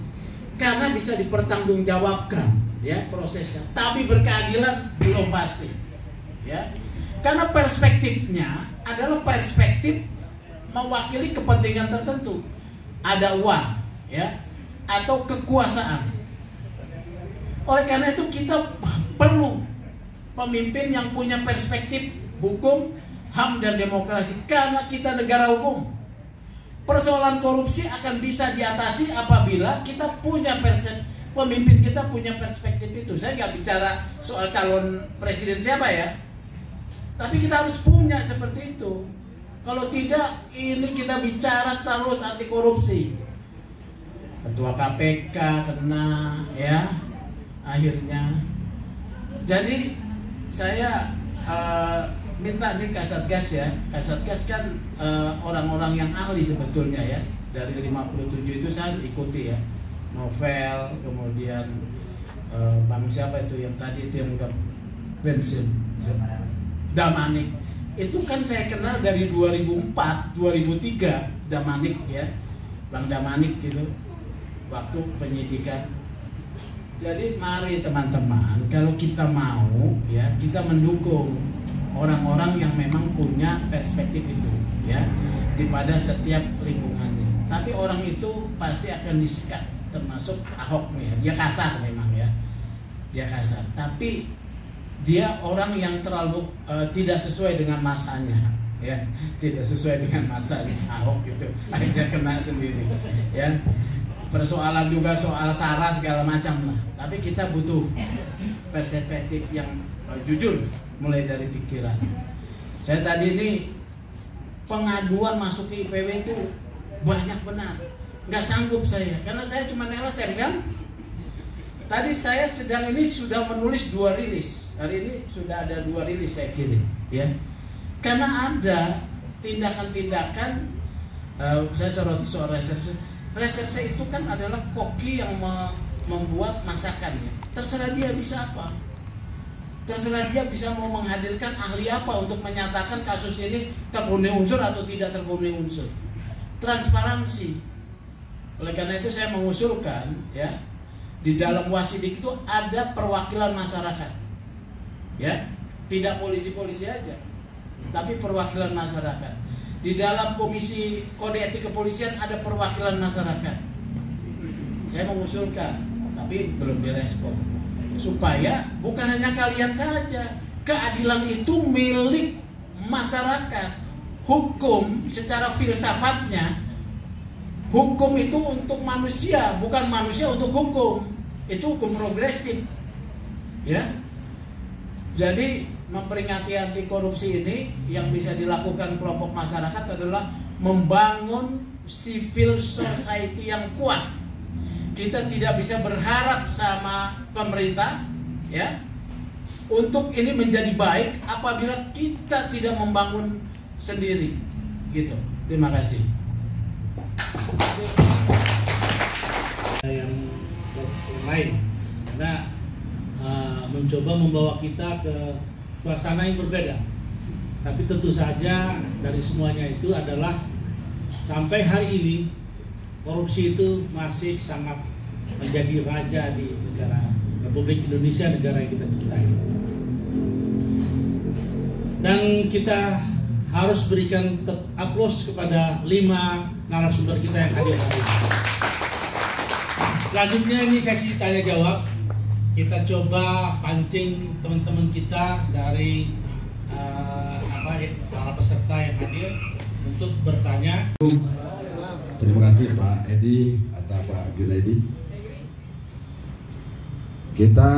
karena bisa dipertanggungjawabkan, ya, prosesnya. Tapi berkeadilan belum pasti, ya, karena perspektifnya adalah perspektif mewakili kepentingan tertentu, ada uang, ya, atau kekuasaan. Oleh karena itu kita perlu pemimpin yang punya perspektif hukum, HAM, dan demokrasi. Karena kita negara hukum, persoalan korupsi akan bisa diatasi apabila kita punya pemimpin kita punya perspektif itu. Saya nggak bicara soal calon presiden siapa, ya, tapi kita harus punya seperti itu. Kalau tidak, ini kita bicara terus anti korupsi. Ketua KPK kena, ya, akhirnya. Jadi saya minta nih Kasatgas, ya. Kasatgas kan orang-orang yang ahli sebetulnya, ya. Dari 57 itu saya ikuti, ya. Novel, kemudian Bang siapa itu yang tadi itu yang udah pensiun, Damanik. Itu kan saya kenal dari 2004, 2003 Damanik ya, Bang Damanik gitu, waktu penyidikan. Jadi mari teman-teman, kalau kita mau ya, kita mendukung orang-orang yang memang punya perspektif itu ya, pada setiap lingkungannya. Tapi orang itu pasti akan disekat, termasuk Ahok nih ya. Dia kasar memang ya, dia kasar. Tapi dia orang yang terlalu tidak sesuai dengan masanya ya, tidak sesuai dengan masanya. Ahok itu akhirnya kena sendiri ya. Persoalan juga soal SARA segala macam lah. Tapi kita butuh perspektif yang jujur, mulai dari pikiran. Saya tadi ini pengaduan masuk ke IPW itu banyak benar. Nggak sanggup saya, karena saya cuma LSM kan. Tadi saya sudah menulis 2 rilis. Hari ini sudah ada 2 rilis saya kirim ya. Karena ada tindakan-tindakan, saya soroti soal reserse. Reserse itu kan adalah koki yang membuat masakannya. Terserah dia bisa apa. Terserah dia bisa mau menghadirkan ahli apa untuk menyatakan kasus ini terpenuhi unsur atau tidak terpenuhi unsur. Transparansi. Oleh karena itu saya mengusulkan ya, di dalam Wasidik itu ada perwakilan masyarakat. Ya, tidak polisi-polisi aja, tapi perwakilan masyarakat. Di dalam Komisi Kode Etik Kepolisian ada perwakilan masyarakat. Saya mengusulkan, tapi belum direspon. Supaya bukan hanya kalian saja, keadilan itu milik masyarakat. Hukum secara filsafatnya, hukum itu untuk manusia, bukan manusia untuk hukum. Itu hukum progresif. Ya. Jadi memperingati anti korupsi ini yang bisa dilakukan kelompok masyarakat adalah membangun civil society yang kuat. Kita tidak bisa berharap sama pemerintah ya untuk ini menjadi baik apabila kita tidak membangun sendiri gitu. Terima kasih. Yang lain karena mencoba membawa kita ke suasana yang berbeda. Tapi tentu saja dari semuanya itu adalah sampai hari ini korupsi itu masih sangat menjadi raja di negara Republik Indonesia, negara yang kita cintai. Dan kita harus berikan aplaus kepada 5 narasumber kita yang hadir hari ini. Selanjutnya ini sesi tanya jawab. Kita coba pancing teman-teman kita dari para peserta yang hadir untuk bertanya. Terima kasih Pak Edi atau Pak Junaidi. Kita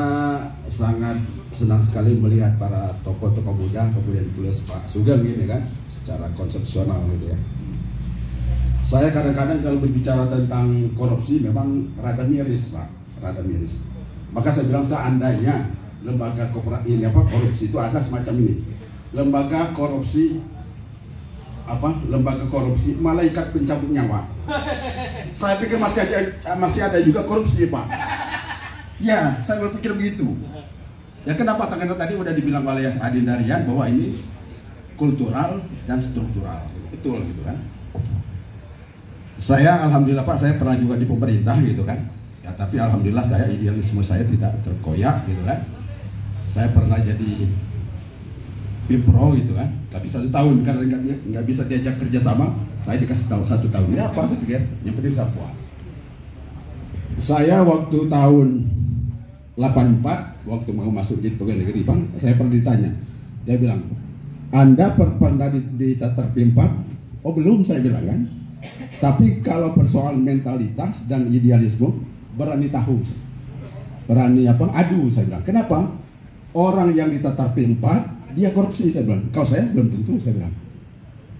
sangat senang sekali melihat para tokoh-tokoh muda, kemudian plus Pak Sugeng ini kan, secara konsepsional gitu ya. Saya kadang-kadang kalau berbicara tentang korupsi memang rada miris Pak, rada miris. Maka saya bilang seandainya lembaga korupsi itu ada semacam ini, lembaga korupsi malaikat pencabut nyawa. Saya pikir masih ada juga korupsi Pak. Ya, saya berpikir begitu. Ya kenapa? Karena tadi udah dibilang oleh Adin Darian bahwa ini kultural dan struktural, betul gitu kan. Saya alhamdulillah Pak, saya pernah juga di pemerintah gitu kan. Ya, tapi alhamdulillah saya idealisme saya tidak terkoyak gitu kan. Saya pernah jadi Pimpro gitu kan. Tapi 1 tahun karena nggak bisa diajak kerja sama, saya dikasih tahu 1 tahun. Ya apa sih pikir? Yang penting saya puas. Saya waktu tahun 84 waktu mau masuk jadi pegawai negeri Bang, saya pernah ditanya. Dia bilang, "Anda pernah ditatar P4?" Oh belum, saya bilang kan. Tapi kalau persoalan mentalitas dan idealisme berani adu, saya bilang. Kenapa? Orang yang ditatar P4 dia korupsi, saya bilang. Kalau saya belum tentu, saya bilang.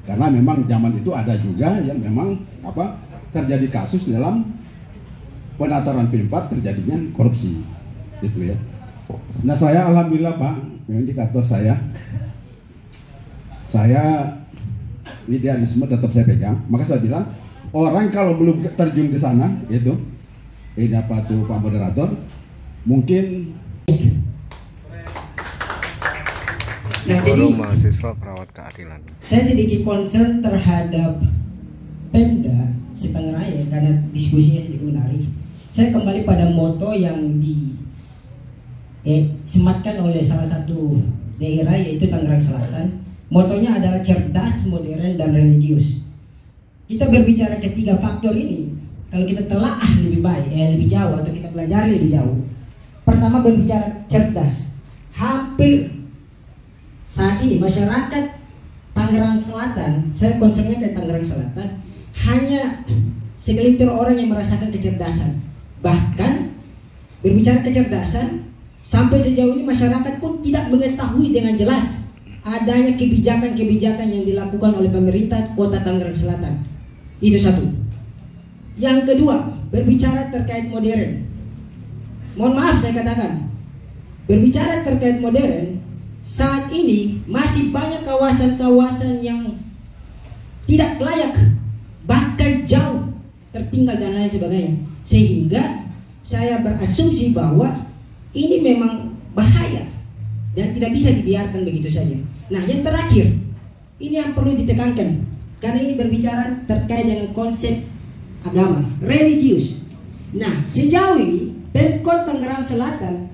Karena memang zaman itu ada juga yang memang terjadi kasus dalam penataran P4 terjadinya korupsi, gitu ya. Nah saya alhamdulillah Pak, indikator saya idealisme tetap saya pegang. Maka saya bilang orang kalau belum terjun ke sana, itu ini Pak moderator, Mungkin nah, jadi mahasiswa perawat keadilan. Saya sedikit concern terhadap Pemda Setengah Raya karena diskusinya sedikit menarik. Saya kembali pada moto yang disematkan oleh salah satu daerah yaitu Tangerang Selatan. Motonya adalah cerdas, modern, dan religius. Kita berbicara ketiga faktor ini, kalau kita telaah lebih baik, lebih jauh atau kita pelajari lebih jauh. Pertama berbicara cerdas. Hampir saat ini masyarakat Tangerang Selatan, saya concernnya ke Tangerang Selatan, hanya segelintir orang yang merasakan kecerdasan. Bahkan berbicara kecerdasan, sampai sejauh ini masyarakat pun tidak mengetahui dengan jelas adanya kebijakan-kebijakan yang dilakukan oleh pemerintah Kota Tangerang Selatan. Itu satu. Yang kedua, berbicara terkait modern. Mohon maaf saya katakan, berbicara terkait modern, saat ini masih banyak kawasan-kawasan yang tidak layak, bahkan jauh tertinggal dan lain sebagainya. Sehingga saya berasumsi bahwa ini memang bahaya dan tidak bisa dibiarkan begitu saja. Nah, yang terakhir, ini yang perlu ditekankan karena ini berbicara terkait dengan konsep agama, religius. Nah, sejauh ini Pemkot Tangerang Selatan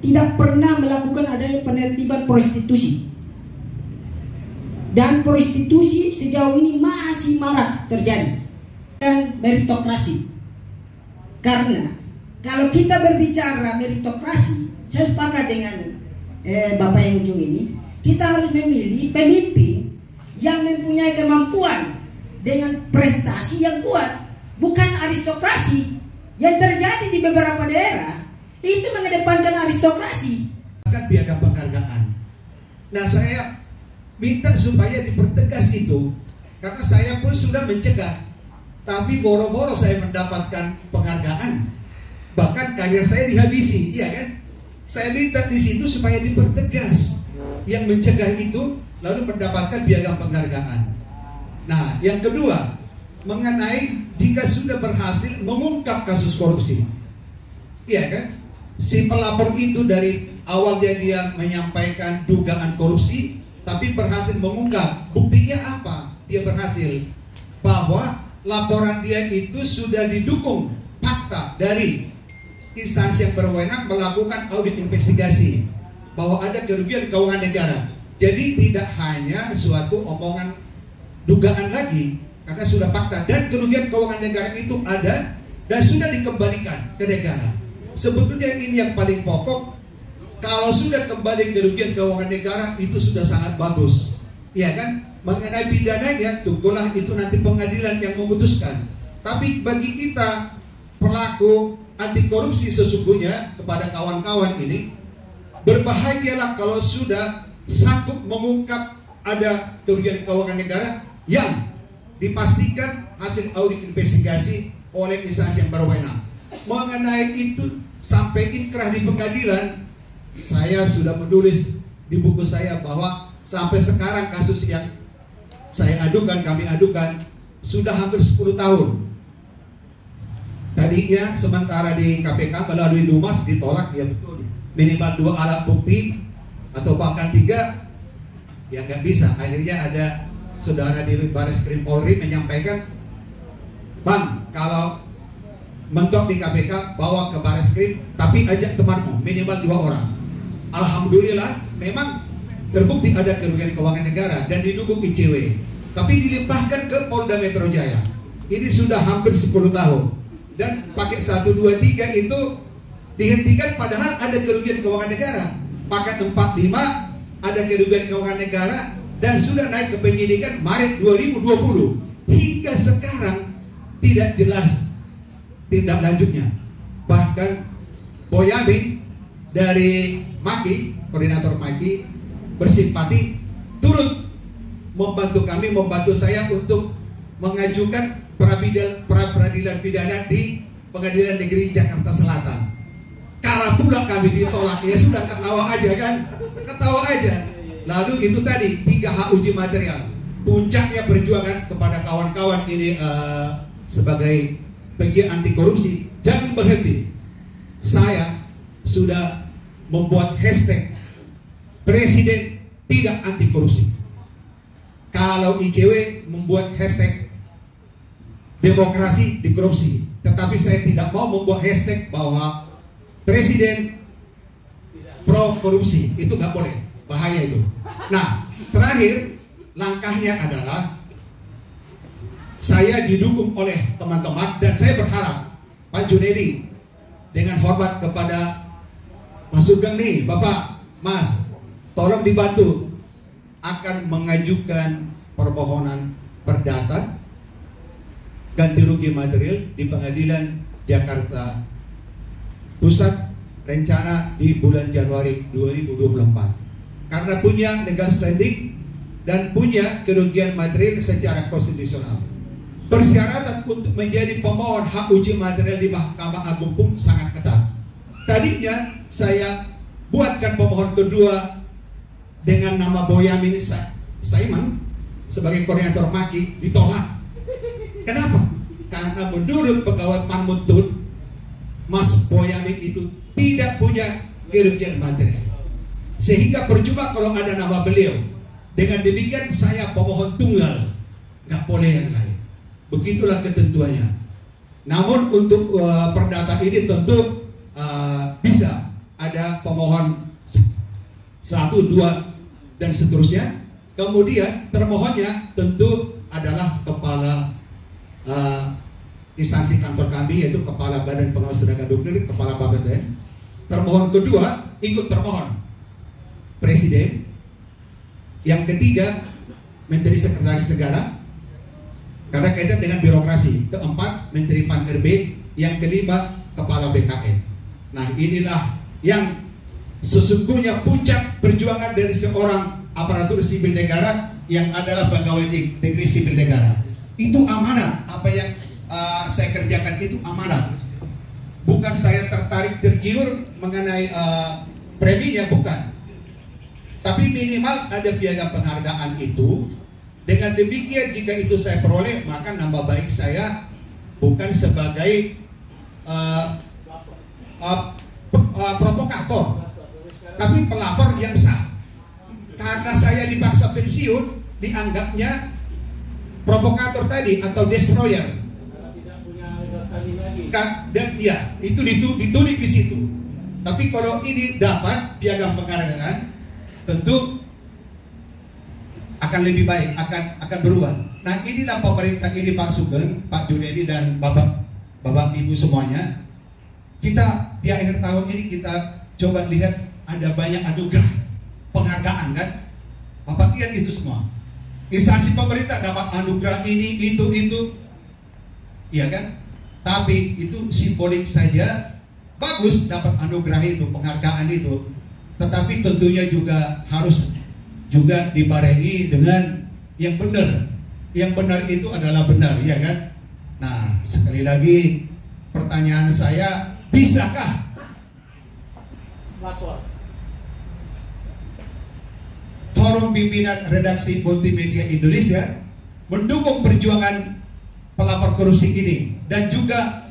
tidak pernah melakukan adanya penertiban prostitusi. Dan prostitusi sejauh ini masih marak terjadi. Dan meritokrasi. Karena kalau kita berbicara meritokrasi, saya sepakat dengan Bapak yang ujung ini, kita harus memilih pemimpin yang mempunyai kemampuan dengan prestasi yang kuat, bukan aristokrasi yang terjadi di beberapa daerah. Itu mengedepankan aristokrasi. Piagam penghargaan. Nah, saya minta supaya dipertegas itu, karena saya pun sudah mencegah, tapi boro-boro saya mendapatkan penghargaan, bahkan karir saya dihabisi, iya kan? Saya minta di situ supaya dipertegas yang mencegah itu lalu mendapatkan piagam penghargaan. Nah, yang kedua mengenai jika sudah berhasil mengungkap kasus korupsi, iya kan? Si pelapor itu dari awalnya dia menyampaikan dugaan korupsi, tapi berhasil mengungkap. Buktinya apa? Dia berhasil bahwa laporan dia itu sudah didukung fakta dari instansi yang berwenang melakukan audit investigasi bahwa ada kerugian keuangan negara. Jadi tidak hanya suatu omongan dugaan lagi, karena sudah fakta dan kerugian keuangan negara itu ada dan sudah dikembalikan ke negara. Sebetulnya ini yang paling pokok. Kalau sudah kembali kerugian keuangan negara itu sudah sangat bagus, ya kan? Mengenai pidananya, tunggulah itu nanti pengadilan yang memutuskan. Tapi bagi kita pelaku anti korupsi sesungguhnya kepada kawan-kawan ini, berbahagialah kalau sudah sanggup mengungkap ada kerugian keuangan negara yang dipastikan hasil audit investigasi oleh instansi yang berwenang. Mengenai itu sampai inkrah di pengadilan, saya sudah menulis di buku saya bahwa sampai sekarang kasus yang saya adukan, kami adukan sudah hampir 10 tahun. Tadinya sementara di KPK melalui Dumas ditolak, ya betul, minimal 2 alat bukti atau bahkan 3, ya nggak bisa. Akhirnya ada saudara di Bareskrim Polri menyampaikan, Bang, kalau mentok di KPK bawa ke Bareskrim, tapi ajak temanmu minimal 2 orang. Alhamdulillah memang terbukti ada kerugian keuangan negara dan didukung ICW, tapi dilimpahkan ke Polda Metro Jaya. Ini sudah hampir 10 tahun dan pakai 1, 2, 3 itu dihentikan padahal ada kerugian keuangan negara. Paket 45 ada kerugian keuangan negara dan sudah naik ke penyidikan Maret 2020. Hingga sekarang tidak jelas tindak lanjutnya. Bahkan Boyamin dari Maki, koordinator Maki, bersimpati turut membantu kami, membantu saya untuk mengajukan pra-peradilan pidana di Pengadilan Negeri Jakarta Selatan. Kalah pula kami ditolak, ya sudah ketawa aja kan, ketawa aja. Lalu itu tadi 3 hak uji material, puncaknya perjuangan kepada kawan-kawan ini sebagai pegiat anti korupsi, jangan berhenti. Saya sudah membuat hashtag Presiden tidak anti korupsi. Kalau ICW membuat hashtag demokrasi di korupsi. Tetapi saya tidak mau membuat hashtag bahwa Presiden pro korupsi. Itu nggak boleh, bahaya itu. Nah, terakhir langkahnya adalah saya didukung oleh teman-teman dan saya berharap Pak Junedi dengan hormat kepada Mas Sugeng nih, Bapak, Mas, tolong dibantu akan mengajukan permohonan perdata ganti rugi material di Pengadilan Jakarta Pusat rencana di bulan Januari 2024 karena punya legal standing dan punya kerugian material secara konstitusional. Persyaratan untuk menjadi pemohon hak uji material di Mahkamah Agung pun sangat ketat. Tadinya saya buatkan pemohon kedua dengan nama Boyamin Saiman sebagai koordinator Maki, ditolak. Kenapa? Karena menurut pegawai Panmuntun, Mas Boyamin itu tidak punya kerugian material. Sehingga percuma kalau ada nama beliau. Dengan demikian saya pemohon tunggal, nggak boleh yang lain. Begitulah ketentuannya. Namun untuk perdata ini tentu bisa ada pemohon 1, 2 dan seterusnya. Kemudian termohonnya tentu adalah kepala instansi kantor kami, yaitu kepala Badan Pengawas Tenaga Nuklir, kepala Bapeten. Termohon kedua ikut termohon Presiden. Yang ketiga Menteri Sekretaris Negara karena kaitan dengan birokrasi. Keempat Menteri Pan-RB. Yang kelima Kepala BKN. Nah, inilah yang sesungguhnya puncak perjuangan dari seorang aparatur sipil negara yang adalah pegawai negeri sipil negara. Itu amanat. Apa yang saya kerjakan itu amanat. Bukan saya tergiur mengenai preminya, bukan. Tapi minimal ada piagam penghargaan itu. Dengan demikian jika itu saya peroleh, maka nama baik saya bukan sebagai provokator, tapi pelapor yang sah. Karena saya dipaksa pensiun, dianggapnya provokator tadi atau destroyer. Dan ya, itu ditulis di situ. Tapi kalau ini dapat piagam penghargaan, tentu akan lebih baik, akan berubah. Nah, inilah pemerintah ini, Pak Sugeng, Pak Junedi dan Bapak Ibu semuanya. Kita di akhir tahun ini kita coba lihat ada banyak anugerah penghargaan kan. Bapak lihat itu semua. Instansi pemerintah dapat anugerah ini, itu. Iya kan? Tapi itu simbolik saja. Bagus dapat anugerah itu, penghargaan itu. Tetapi tentunya juga harus juga dibarengi dengan yang benar. Yang benar itu adalah benar, ya kan? Nah, sekali lagi pertanyaan saya, bisakah Forum Pimpinan Redaksi Multimedia Indonesia mendukung perjuangan pelapor korupsi ini? Dan juga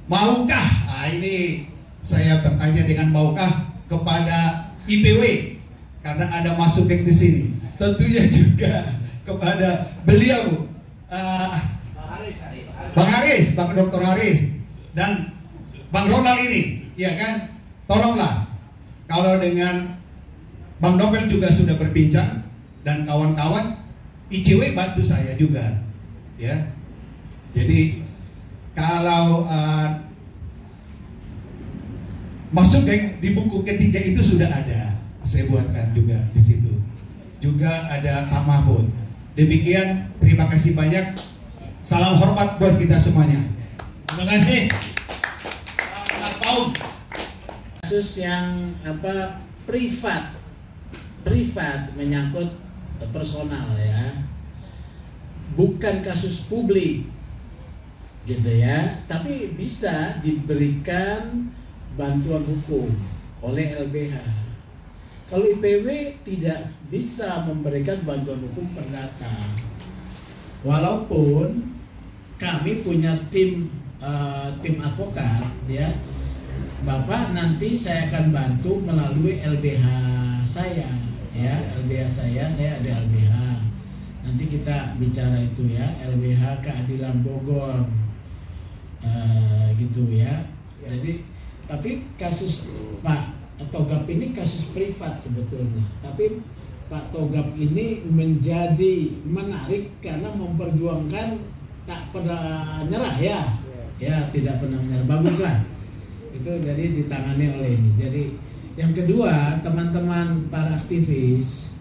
maukah, ini saya bertanya dengan maukah kepada IPW? Karena ada masuk di sini, tentunya juga kepada beliau, Bang Haris, Bang Dr. Haris, dan Bang Ronald ini, ya kan? Tolonglah, kalau dengan Bang Nobel juga sudah berbincang dan kawan-kawan, ICW bantu saya juga, ya. Jadi kalau masuk di buku ketiga itu sudah ada. Saya buatkan juga di situ. Juga ada Pak Mahfud. Demikian, terima kasih banyak. Salam hormat buat kita semuanya. Terima kasih. Kasus yang privat menyangkut personal ya. Bukan kasus publik. Gitu ya. Tapi bisa diberikan bantuan hukum oleh LBH. Kalau IPW tidak bisa memberikan bantuan hukum perdata, walaupun kami punya tim advokat, ya, Bapak nanti saya akan bantu melalui LBH saya, ya LBH saya ada LBH. Nanti kita bicara itu ya, LBH Keadilan Bogor, gitu ya. Jadi, tapi kasus Pak Togap ini kasus privat sebetulnya. Tapi Pak Togap ini menjadi menarik karena memperjuangkan tak pernah nyerah ya tidak pernah menyerah, bagus lah. Itu jadi ditangani oleh ini. Jadi yang kedua, teman-teman para aktivis,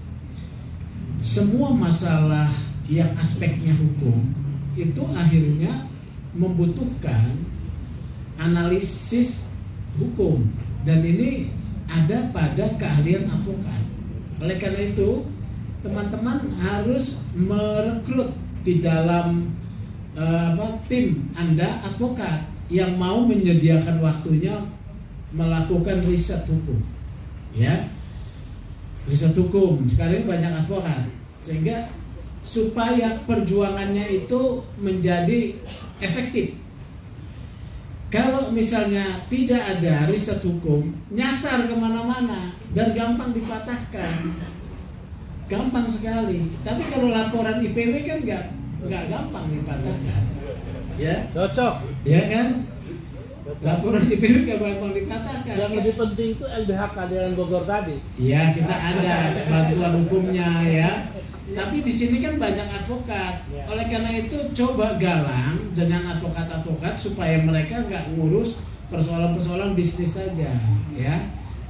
semua masalah yang aspeknya hukum itu akhirnya membutuhkan analisis hukum, dan ini ada pada keahlian advokat. Oleh karena itu, teman-teman harus merekrut di dalam tim Anda advokat yang mau menyediakan waktunya melakukan riset hukum, ya, riset hukum. Sekarang ini banyak advokat, sehingga supaya perjuangannya itu menjadi efektif. Kalau misalnya tidak ada riset hukum, nyasar kemana-mana dan gampang dipatahkan, gampang sekali. Tapi kalau laporan IPW kan nggak gampang dipatahkan, ya. Cocok, ya kan? Laporan IPW nggak gampang dipatahkan. Yang lebih penting itu LBH Keadilan Bogor tadi. Iya, kita ada bantuan hukumnya ya. Tapi di sini kan banyak advokat. Oleh karena itu coba galang dengan advokat-advokat supaya mereka nggak ngurus persoalan-persoalan bisnis saja, ya.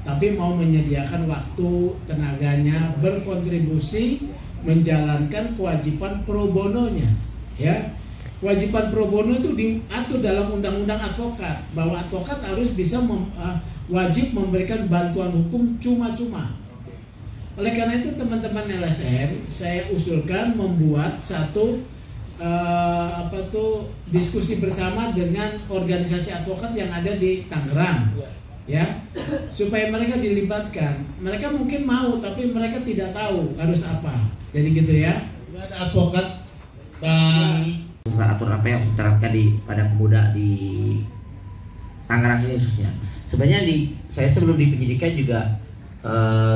Tapi mau menyediakan waktu, tenaganya, berkontribusi menjalankan kewajiban pro bononya, ya. Kewajiban pro bono itu diatur dalam undang-undang advokat, bahwa advokat harus bisa wajib memberikan bantuan hukum cuma-cuma. Oleh karena itu teman-teman LSM, saya usulkan membuat satu diskusi bersama dengan organisasi advokat yang ada di Tangerang, ya, supaya mereka dilibatkan. Mereka mungkin mau, tapi mereka tidak tahu harus apa. Jadi gitu ya. Ada advokat aturan apa yang diterapkan pada pemuda di Tangerang ini khususnya. Sebenarnya saya sebelum di penyidikan juga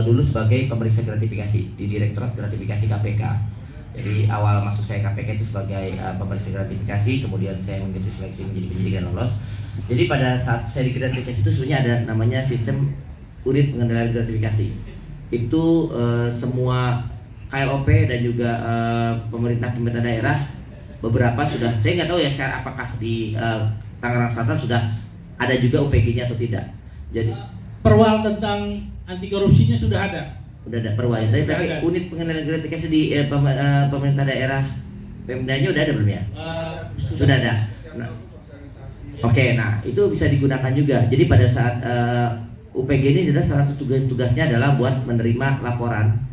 dulu sebagai pemeriksa gratifikasi di Direktorat Gratifikasi KPK. Jadi awal masuk saya KPK itu sebagai pemeriksa gratifikasi, kemudian saya mengikuti seleksi menjadi penyidik dan lolos. Jadi pada saat saya di gratifikasi itu sebenarnya ada namanya sistem unit pengendalian gratifikasi. Itu semua KLOP dan juga pemerintah daerah beberapa sudah, saya nggak tahu ya sekarang apakah di Tangerang Selatan sudah ada juga UPG-nya atau tidak. Jadi perwal tentang anti korupsinya sudah ada. Udah ada perwal. Tapi unit pengendalian gratifikasi di pemerintah daerah Pemdanya udah ada belum ya? Sudah ada. Nah, Oke, nah itu bisa digunakan juga. Jadi pada saat UPG ini adalah salah satu tugasnya adalah buat menerima laporan.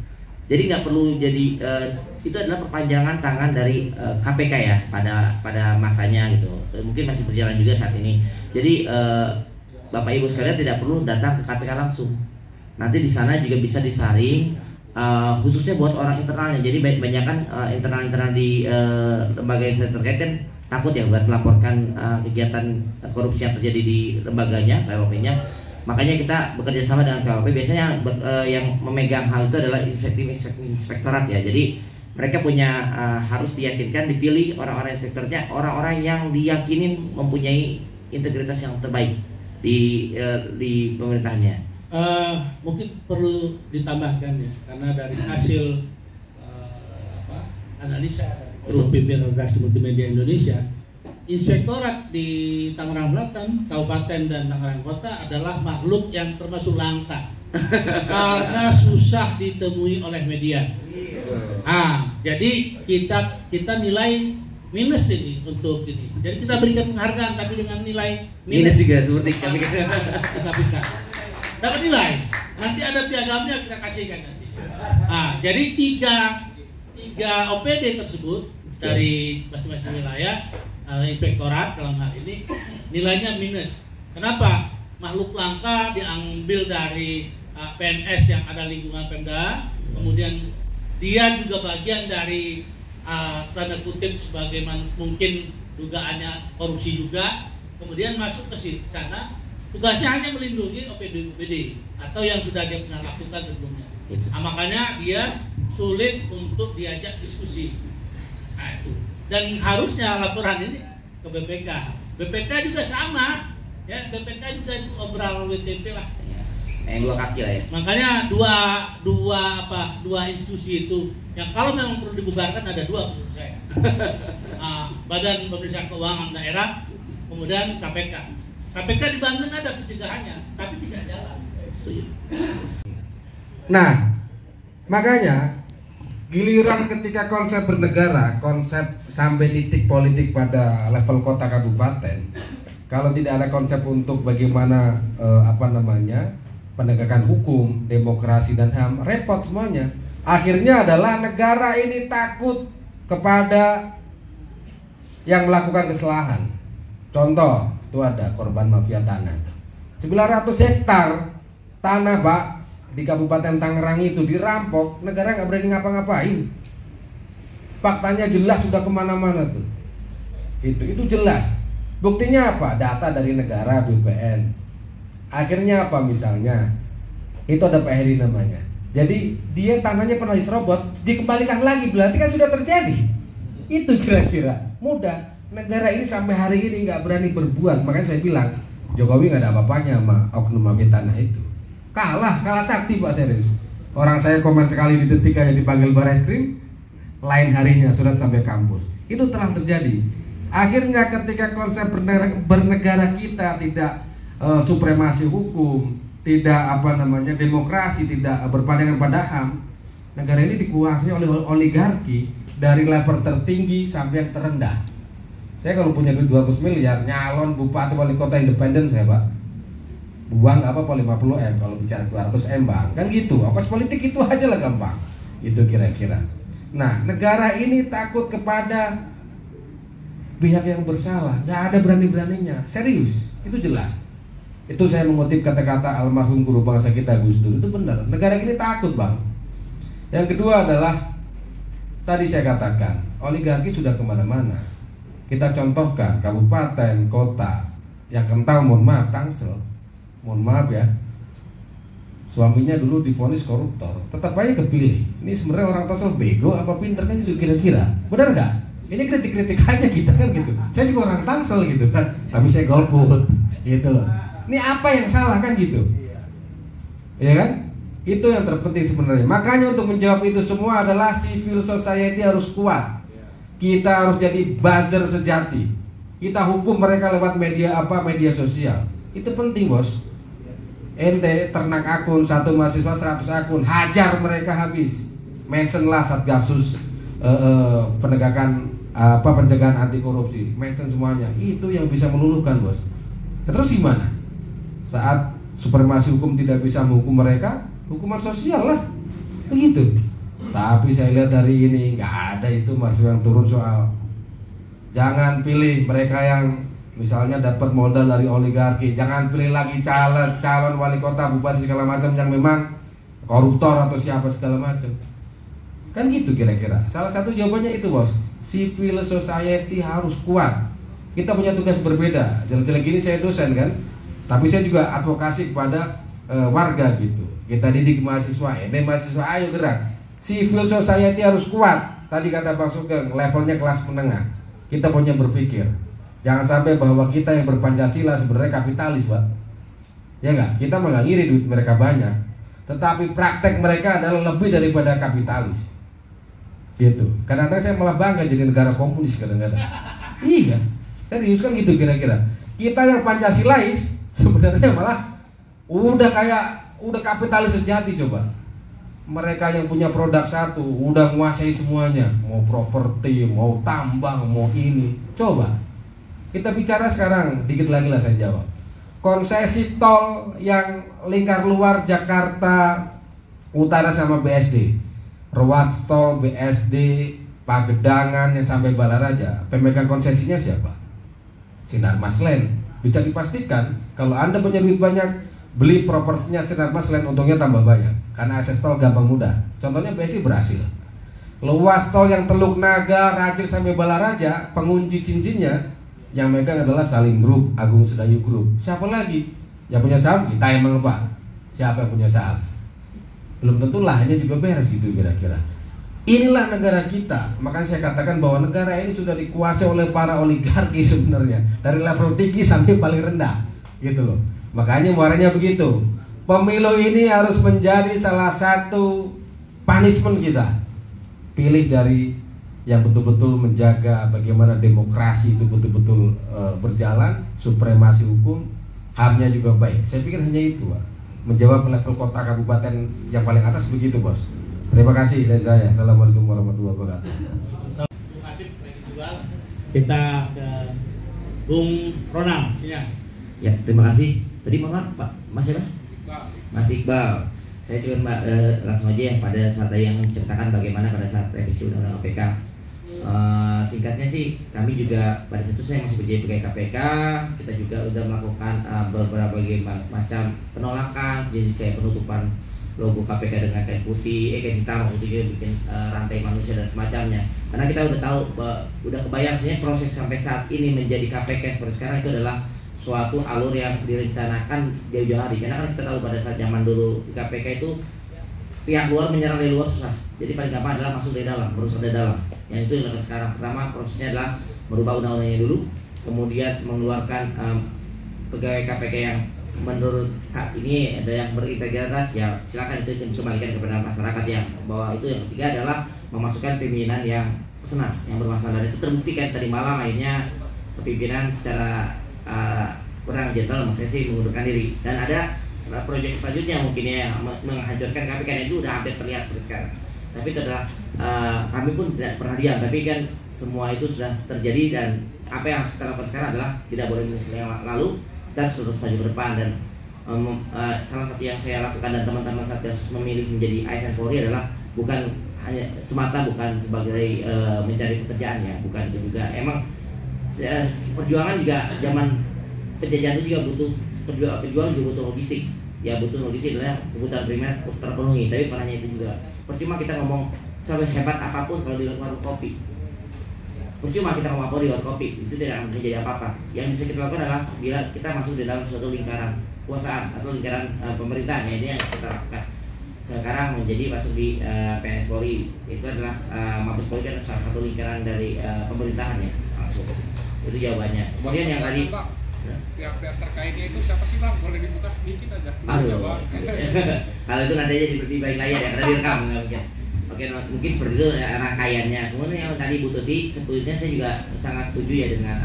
Jadi nggak perlu jadi itu adalah perpanjangan tangan dari KPK ya pada masanya gitu. Mungkin masih berjalan juga saat ini. Jadi Bapak Ibu sekalian tidak perlu datang ke KPK langsung. Nanti di sana juga bisa disaring, khususnya buat orang internalnya. Jadi banyak kan internal di lembaga yang terkait kan takut ya buat melaporkan kegiatan korupsi yang terjadi di lembaganya, KLOP-nya. Makanya kita bekerja sama dengan KLOP. Biasanya yang memegang hal itu adalah inspektorat ya. Jadi mereka punya harus diyakinkan dipilih orang-orang inspektornya, orang-orang yang diyakinin mempunyai integritas yang terbaik di pemerintahannya. Mungkin perlu ditambahkan ya, karena dari hasil analisa dari pimpinan redaksi Multimedia Indonesia, inspektorat di Tangerang Selatan, Kabupaten dan Tangerang Kota adalah makhluk yang termasuk langka karena susah ditemui oleh media. Jadi kita nilai minus ini untuk ini. Jadi kita berikan penghargaan tapi dengan nilai minus juga seperti kami kita dapat nilai. Nanti ada piagamnya kita kasihkan nanti. Jadi tiga OPD tersebut dari masing-masing wilayah inspektorat dalam hal ini nilainya minus. Kenapa? Makhluk langka diambil dari PNS yang ada lingkungan Pemda, kemudian dia juga bagian dari tanda kutip sebagai mungkin dugaannya korupsi juga, kemudian masuk ke sana Tugasnya hanya melindungi OPD atau yang sudah dia pernah lakukan sebelumnya. Nah, makanya dia sulit untuk diajak diskusi. Nah, itu. Dan harusnya laporan ini ke BPK. BPK juga sama, ya BPK juga obral WTP lah. Yang dua kaki lah ya. Makanya dua institusi itu yang kalau memang perlu dibubarkan ada dua menurut saya. Badan Pemeriksa Keuangan Daerah, kemudian KPK. KPK di Banten ada pencegahannya, tapi tidak jalan. Nah, makanya giliran ketika konsep bernegara, konsep sampai titik politik pada level kota kabupaten, kalau tidak ada konsep untuk bagaimana penegakan hukum, demokrasi dan HAM, repot semuanya. Akhirnya adalah negara ini takut kepada yang melakukan kesalahan. Contoh, itu ada korban mafia tanah 900 hektar tanah Pak di Kabupaten Tangerang itu dirampok, negara nggak berani ngapa-ngapain. Faktanya jelas, sudah kemana-mana tuh. Itu jelas. Buktinya apa? Data dari negara, BPN. Akhirnya apa misalnya? Itu ada Pak Heri namanya. Jadi dia tanahnya pernah diserobot, dikembalikan lagi, berarti kan sudah terjadi. Itu kira-kira mudah. Negara ini sampai hari ini nggak berani berbuat. Makanya saya bilang Jokowi nggak ada apa-apanya sama oknum mafia tanah itu. Kalah sakti Pak, serius. Orang saya komen sekali di Detik aja dipanggil Barreskrim, lain harinya surat sampai kampus. Itu telah terjadi. Akhirnya ketika konsep bernegara kita tidak supremasi hukum, tidak demokrasi, tidak berpandangan pada HAM, negara ini dikuasai oleh oligarki dari level tertinggi sampai yang terendah. Saya kalau punya duit 200 miliar, nyalon bupati wali kota independen saya Pak, buang nggak apa-apa 50 M kalau bicara 200 M Bang, kan gitu. Ongkos politik itu aja lah gampang. Itu kira-kira. Nah, negara ini takut kepada pihak yang bersalah, nggak ada berani-beraninya. Serius, itu jelas. Itu saya mengutip kata-kata almarhum guru bangsa kita Gus Dur. Itu benar. Negara ini takut Bang. Yang kedua adalah tadi saya katakan oligarki sudah kemana-mana. Kita contohkan kabupaten, kota yang kental, mohon maaf, Tangsel, mohon maaf ya, suaminya dulu divonis koruptor, tetap aja kepilih. Ini sebenarnya orang Tangsel bego apa pinter kan itu kira-kira, benar nggak? Ini kritik-kritik aja kita kan gitu. Saya juga orang Tangsel gitu kan, tapi saya golput gitu loh. Ini apa yang salah kan gitu, ya kan? Itu yang terpenting sebenarnya. Makanya untuk menjawab itu semua adalah civil society harus kuat. Kita harus jadi buzzer sejati. Kita hukum mereka lewat media sosial. Itu penting Bos. Ente ternak akun, satu mahasiswa 100 akun, hajar mereka habis. Mention lah Satgasus pencegahan anti korupsi. Mention semuanya. Itu yang bisa meluluhkan Bos. Terus gimana? Saat supremasi hukum tidak bisa menghukum mereka, hukuman sosial lah. Begitu. Tapi saya lihat dari ini nggak ada itu masih yang turun soal. Jangan pilih mereka yang misalnya dapat modal dari oligarki. Jangan pilih lagi calon wali kota, bupati segala macam yang memang koruptor atau siapa segala macam. Kan gitu kira-kira. Salah satu jawabannya itu Bos. Civil society harus kuat. Kita punya tugas berbeda. Jelek-jelek gini saya dosen kan, tapi saya juga advokasi kepada warga gitu. Kita didik mahasiswa, mahasiswa ayo gerak. Civil society harus kuat. Tadi kata Bang Sugeng, levelnya kelas menengah. Kita punya berpikir. Jangan sampai bahwa kita yang berpancasila sebenarnya kapitalis, Pak. Ya enggak? Kita malah ngiri duit mereka banyak. Tetapi praktek mereka adalah lebih daripada kapitalis. Gitu. Kadang-kadang saya malah bangga jadi negara komunis kadang-kadang. Iya. Serius kan gitu kira-kira. Kita yang Pancasilais sebenarnya malah udah kapitalis sejati coba. Mereka yang punya produk satu udah menguasai semuanya, mau properti, mau tambang, mau ini. Coba kita bicara sekarang, dikit lagi lah saya jawab. Konsesi tol yang lingkar luar Jakarta Utara sama BSD, ruas tol BSD Pagedangan yang sampai Balaraja, pemegang konsesinya siapa? Sinarmas Land. Bisa dipastikan kalau Anda punya duit banyak, beli propertinya Sinarmas Land, untungnya tambah banyak karena akses tol gampang mudah. Contohnya BSD berhasil. Luas tol yang Teluk Naga, Racil sampai Balaraja, pengunci cincinnya yang megang adalah Salim Group, Agung Sedayu Group. Siapa lagi? Yang punya saham kita emang Pak. Siapa yang punya saham? Belum tentu lahannya juga beres gitu kira-kira. Inilah negara kita. Makanya saya katakan bahwa negara ini sudah dikuasai oleh para oligarki sebenarnya, dari level tinggi sampai paling rendah, gitu loh. Makanya muaranya begitu. Pemilu ini harus menjadi salah satu punishment kita. Pilih dari yang betul-betul menjaga bagaimana demokrasi itu betul-betul berjalan, supremasi hukum, HAM-nya juga baik. Saya pikir hanya itu, Pak. Menjawab level kota kabupaten yang paling atas begitu, Bos. Terima kasih dari saya. Assalamualaikum warahmatullahi wabarakatuh. Kita ke Bung Ronald. Ya, terima kasih. Tadi mohon Pak, Mas siapa? Mas Iqbal. Saya cuma langsung aja ya pada saat yang menceritakan bagaimana pada saat revisi Undang-Undang KPK. Singkatnya sih, kami juga pada saat itu saya masih menjadi pegawai KPK. Kita juga sudah melakukan beberapa macam penolakan, jadi kayak penutupan logo KPK dengan kain putih, kain hitam, waktu itu bikin rantai manusia dan semacamnya. Karena kita udah tahu, udah kebayang sebenarnya proses sampai saat ini menjadi KPK seperti sekarang itu adalah suatu alur yang direncanakan jauh-jauh hari. Karena kan kita tahu pada saat zaman dulu di KPK itu pihak luar menyerang dari luar susah. Jadi paling gampang adalah masuk dari dalam, merusak dari dalam. Yang itu dilakukan sekarang. Pertama prosesnya adalah merubah undang-undangnya dulu, kemudian mengeluarkan pegawai KPK yang menurut saat ini ada yang berintegritas, ya silakan itu dikembalikan kepada masyarakat yang bahwa itu. Yang ketiga adalah memasukkan pimpinan yang senang, yang bermasalah. Dan itu terbukti kan tadi malam akhirnya pimpinan secara kurang gentle, maksudnya sih mengundurkan diri. Dan ada proyek selanjutnya mungkin ya menghancurkan KPK, itu udah hampir terlihat seperti sekarang. Tapi itu adalah kami pun tidak pernah diam, tapi kan semua itu sudah terjadi dan apa yang harus kita lakukan sekarang adalah tidak boleh menyesal yang lalu dan terus maju ke depan. Dan salah satu yang saya lakukan dan teman-teman Satgas memilih menjadi ASN Polri adalah bukan hanya semata bukan sebagai mencari pekerjaan ya, bukan itu juga. Emang perjuangan juga zaman penjajahan itu juga butuh pejuang juga butuh logistik. Ya butuh logistik adalah kebutuhan primer terpenuhi. Tapi bukan hanya itu juga. Percuma kita ngomong sehebat apapun kalau di warung kopi. Percuma kita ngomong apa di warung kopi, itu tidak akan menjadi apa-apa. Yang bisa kita lakukan adalah bila kita masuk di dalam suatu lingkaran kekuasaan atau lingkaran pemerintahan, ya ini yang kita lakukan. Sekarang menjadi masuk di PNS Polri, itu adalah Mabes Polri kan salah satu lingkaran dari pemerintahan ya, langsung. Itu jawabannya. Kemudian yang tadi pihak-pihak terkaitnya itu siapa sih Bang? Boleh dibuka sedikit aja. Aduh. Kalau itu nanti aja di balik layar ya, karena direkam nggak mungkin. Oke, mungkin seperti itu rangkaiannya. Kemudian yang tadi Bu Tuti, sebetulnya saya juga sangat setuju ya dengan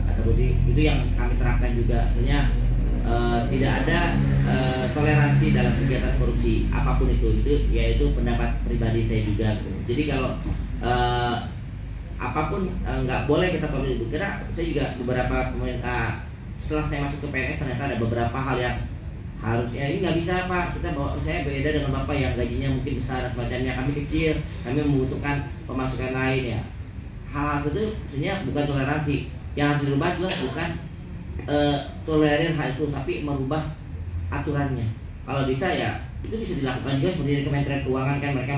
kata Bu Tuti. Itu yang kami terapkan juga. Sebenarnya tidak ada toleransi dalam kegiatan korupsi apapun itu yaitu pendapat pribadi saya juga. Jadi kalau apapun nggak boleh kita tolerir. Karena saya juga beberapa setelah saya masuk ke PNS ternyata ada beberapa hal yang harusnya ini nggak bisa Pak, kita bawa, saya beda dengan Bapak yang gajinya mungkin besar dan semacamnya, kami kecil, kami membutuhkan pemasukan lain ya. Hal-hal itu sebenarnya bukan toleransi, yang harus dirubah adalah bukan tolerir hal itu, tapi merubah aturannya. Kalau bisa ya itu bisa dilakukan juga seperti di Kementerian Keuangan kan, mereka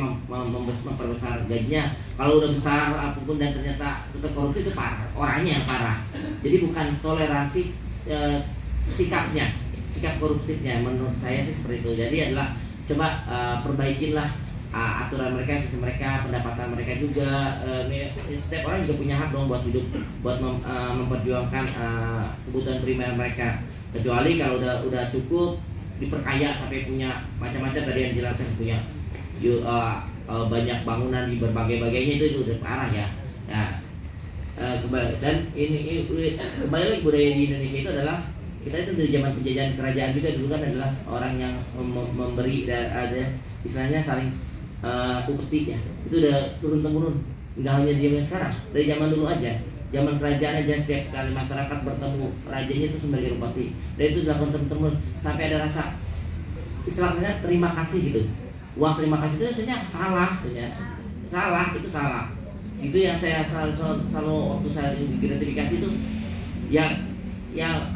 memperbesar gajinya. Kalau udah besar apapun dan ternyata tetap korupsi itu parah, orangnya yang parah. Jadi bukan toleransi sikapnya, sikap koruptifnya. Menurut saya sih seperti itu. Jadi adalah coba perbaikinlah aturan mereka, sistem mereka, pendapatan mereka juga. Setiap orang juga punya hak dong buat hidup, buat memperjuangkan kebutuhan primer mereka. Kecuali kalau udah cukup diperkaya sampai punya macam-macam tadi yang dijelaskan, punya banyak bangunan di berbagai-bagainya, itu udah parah ya. Dan ini kembali lagi budaya di Indonesia itu adalah kita itu dari zaman penjajahan kerajaan juga dulu kan adalah orang yang memberi dan ada istilahnya saling upeti ya. Itu udah turun temurun, nggak hanya di zaman sekarang, dari zaman dulu aja. Zaman kerajaan aja setiap kali masyarakat bertemu rajanya itu sebagai upeti, dan itu dilakukan temurun sampai ada rasa istilahnya terima kasih gitu. Uang terima kasih itu sebenarnya salah, itu salah. Itu yang saya selalu waktu saya diidentifikasi itu yang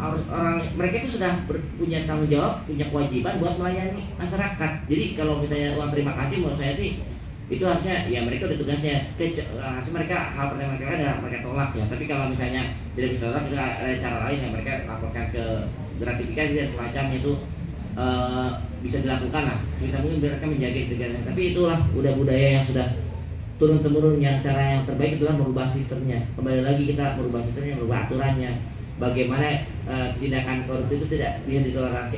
orang mereka itu sudah punya tanggung jawab, punya kewajiban buat melayani masyarakat. Jadi kalau misalnya uang terima kasih, menurut saya sih itu harusnya ya mereka udah tugasnya, harusnya mereka hal pertama mereka adalah mereka tolak ya. Tapi kalau misalnya tidak bisa tolak, itu ada cara lain yang mereka laporkan ke gratifikasi dan semacamnya itu bisa dilakukan lah. Sebisa mungkin mereka menjaga integrasinya. Tapi itulah udah budaya yang sudah turun temurun, yang cara yang terbaik itulah merubah sistemnya. Kembali lagi kita merubah sistemnya, merubah aturannya. Bagaimana tindakan korupsi itu tidak bisa ditoleransi.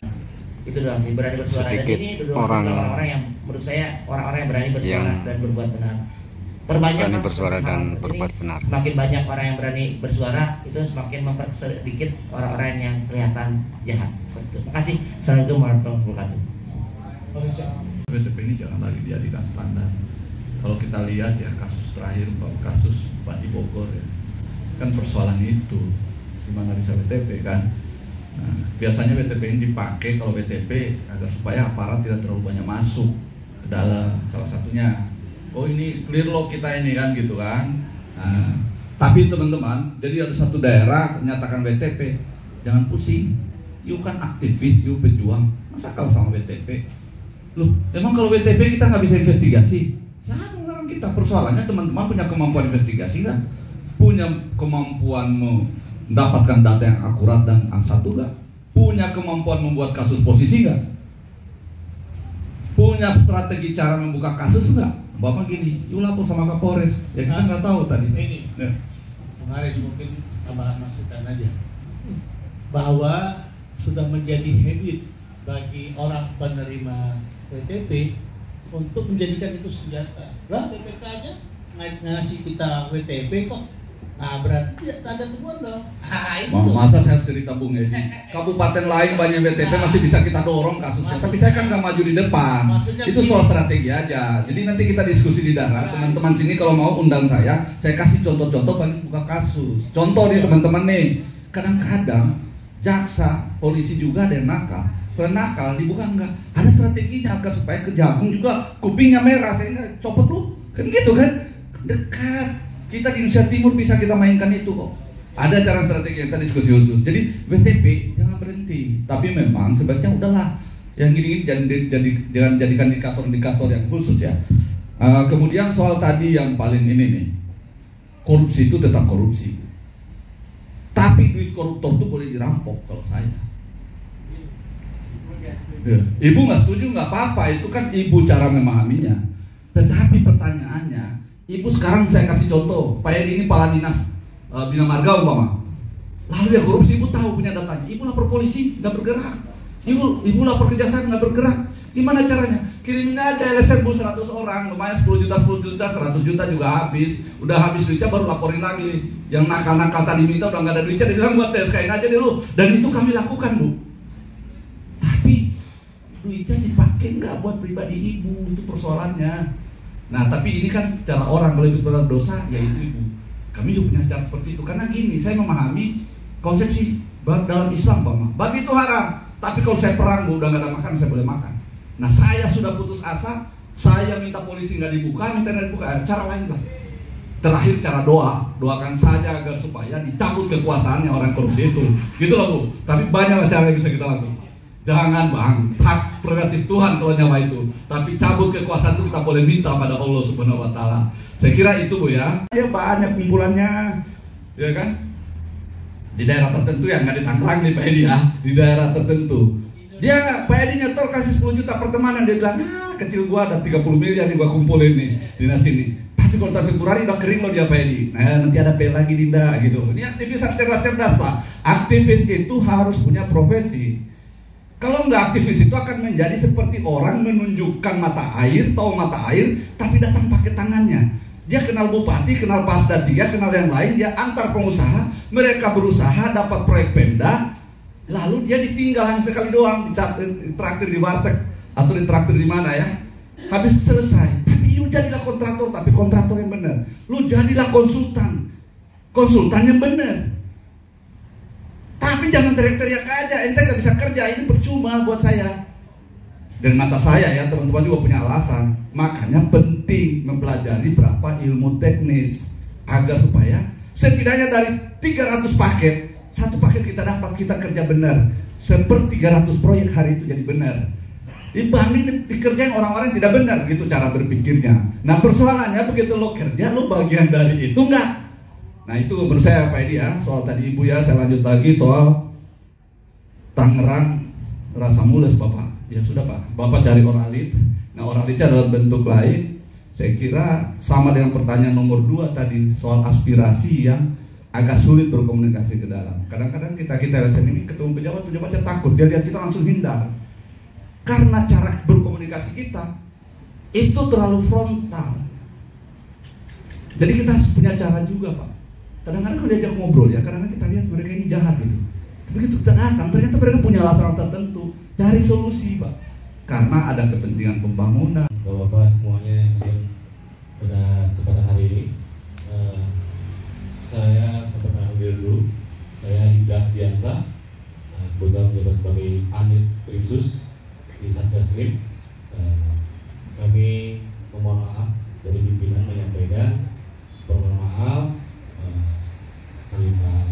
Itu doang sih, berani bersuara. Dan ini orang-orang yang menurut saya orang-orang yang berani bersuara dan berbuat benar. Perbanyak berani bersuara dan berbuat benar. Semakin banyak orang yang berani bersuara, itu semakin mempersedikit orang-orang yang kelihatan jahat. Seperti itu. Terima kasih. Assalamualaikum warahmatullahi wabarakatuh. WTP ini jangan lagi dijadikan standar. Kalau kita lihat ya kasus terakhir, kasus Bupati Bogor ya, kan persoalannya itu gimana bisa WTP kan. Nah, biasanya WTP ini dipakai kalau WTP agar supaya aparat tidak terlalu banyak masuk ke dalam. Salah satunya, oh ini clear lock kita ini kan gitu kan. Nah, tapi teman-teman, jadi ada satu daerah menyatakan WTP, jangan pusing. You kan aktivis, you pejuang. Masa kalau sama WTP? Loh, emang kalau WTP kita nggak bisa investigasi? Siapa melarang kita? Persoalannya teman-teman punya kemampuan investigasi kan? Punya kemampuan mendapatkan data yang akurat dan satu nggak? Punya kemampuan membuat kasus posisi nggak? Punya strategi cara membuka kasus nggak? Bapak gini, yuk lapor sama Kapolres. Ya kita nggak tahu tadi. Ini, ya. Kemarin mungkin tambahan masukan aja, bahwa sudah menjadi habit bagi orang penerima WTP untuk menjadikan itu senjata. Lah BPK aja ngasih kita WTP kok. Nah berarti tidak ada temuan dong. Masa saya cerita Bung Edi, kabupaten lain banyak WTP masih bisa kita dorong kasusnya. Tapi saya kan nggak maju di depan. Itu soal strategi aja. Jadi nanti kita diskusi di darat. Teman-teman sini kalau mau undang saya kasih contoh-contoh bagi buka kasus. Contoh nih teman-teman nih, kadang-kadang jaksa, polisi juga ada yang nakal. Kalau nakal dibuka enggak, ada strateginya agar supaya kejagung juga kupingnya merah sehingga copot lu, kan gitu kan? Dekat. Kita di Indonesia Timur bisa kita mainkan itu kok. Ada cara strategi yang tadi diskusi khusus. Jadi WTP jangan berhenti. Tapi memang sebaiknya udahlah yang gini jangan jadikan indikator-indikator yang khusus ya. Kemudian soal tadi yang paling ini nih, korupsi itu tetap korupsi. Tapi duit koruptor itu boleh dirampok kalau saya. Ibu nggak setuju nggak apa-apa, itu kan ibu cara memahaminya. Tetapi pertanyaannya, ibu sekarang saya kasih contoh, Pak Edi ini Kepala Dinas Bina Marga umpama. Lalu dia korupsi, ibu tahu punya datanya. Ibu lapor polisi nggak bergerak. Ibu lapor kejaksaan nggak bergerak. Gimana caranya? Kirimin aja LSM 100 orang, lumayan 10 juta, 100 juta juga habis. Udah habis duitnya baru laporin lagi. Yang nakal-nakal tadi minta udah nggak ada duitnya, dia bilang buat TSK-in aja dulu. Dan itu kami lakukan Bu. Tapi duitnya dipakai nggak buat pribadi ibu, itu persoalannya. Nah tapi ini kan cara orang kalau itu berdosa ya itu ibu. Kami juga punya cara seperti itu karena gini, saya memahami konsepsi dalam Islam babi itu haram. Tapi kalau saya perang udah nggak ada makan, saya boleh makan. Nah saya sudah putus asa, saya minta polisi nggak dibuka, minta nggak dibuka, cara lain lah. Terakhir cara doakan saja agar supaya dicabut kekuasaannya orang korupsi itu. Gitu loh Bu. Tapi banyaklah cara yang bisa kita lakukan. Jangan Bang, hak prerogatif Tuhan kalau nyawa itu. Tapi cabut kekuasaan itu kita boleh minta pada Allah Subhanahu Wa Taala. Saya kira itu Bu ya. Ya banyak kumpulannya, ya kan? Di daerah tertentu yang nggak di Tangerang nih Pak Edi ya, di daerah tertentu. Dia Pak Edi nyetor kasih 10 juta pertemanan, dia bilang, kecil gua ada 30 miliar nih gua kumpulin nih dinas ini. Tapi kalau Taufik Burhani udah kering loh dia Pak Edi. Nah nanti ada P lagi Dinda gitu. Ini aktivis cerdas lah. Aktivis itu harus punya profesi. Kalau nggak aktivis itu akan menjadi seperti orang menunjukkan mata air, tahu mata air, tapi datang pakai tangannya. Dia kenal bupati, kenal pasda dia, kenal yang lain, dia antar pengusaha, mereka berusaha dapat proyek Pemda, lalu dia ditinggal hanya sekali doang, ditraktir di warteg atau ditraktir di mana ya, habis selesai. Tapi lu jadilah kontraktor, tapi kontraktor yang benar. Lu jadilah konsultan yang benar. Tapi jangan teriak-teriak aja, ente gak bisa kerja, ini percuma buat saya. Dan mata saya ya, teman-teman juga punya alasan. Makanya penting mempelajari berapa ilmu teknis agar supaya setidaknya dari 300 paket, satu paket kita dapat, kita kerja benar. Seper 300 proyek hari itu jadi benar. Ini dikerjain orang-orang yang tidak benar gitu cara berpikirnya. Nah persoalannya begitu lo kerja, lo bagian dari itu enggak? Nah itu menurut saya Pak Edi ya, soal tadi Ibu ya, saya lanjut lagi soal Tangerang rasa mules Bapak. Ya sudah Pak, Bapak cari oralit. Nah oralitnya dalam bentuk lain. Saya kira sama dengan pertanyaan nomor 2 tadi soal aspirasi yang agak sulit berkomunikasi ke dalam. Kadang-kadang kita LSM ini ketemu pejabatnya takut, dia lihat kita langsung hindar. Karena cara berkomunikasi kita itu terlalu frontal. Jadi kita harus punya cara juga Pak. Kadang-kadang kalau diajak ngobrol ya, kadang-kadang kita lihat mereka ini jahat gitu. Begitu kita datang, ternyata mereka punya alasan tertentu. Cari solusi Pak. Karena ada kepentingan pembangunan. Bapak-bapak semuanya yang pada hari ini, saya perkenalkan dulu. Saya Ida Diansa, kebetulan menjabat sebagai Anit Krimsus di Satgas Lim. Kami memohon maaf dari pimpinan menyampaikan permohonan maaf dari Pak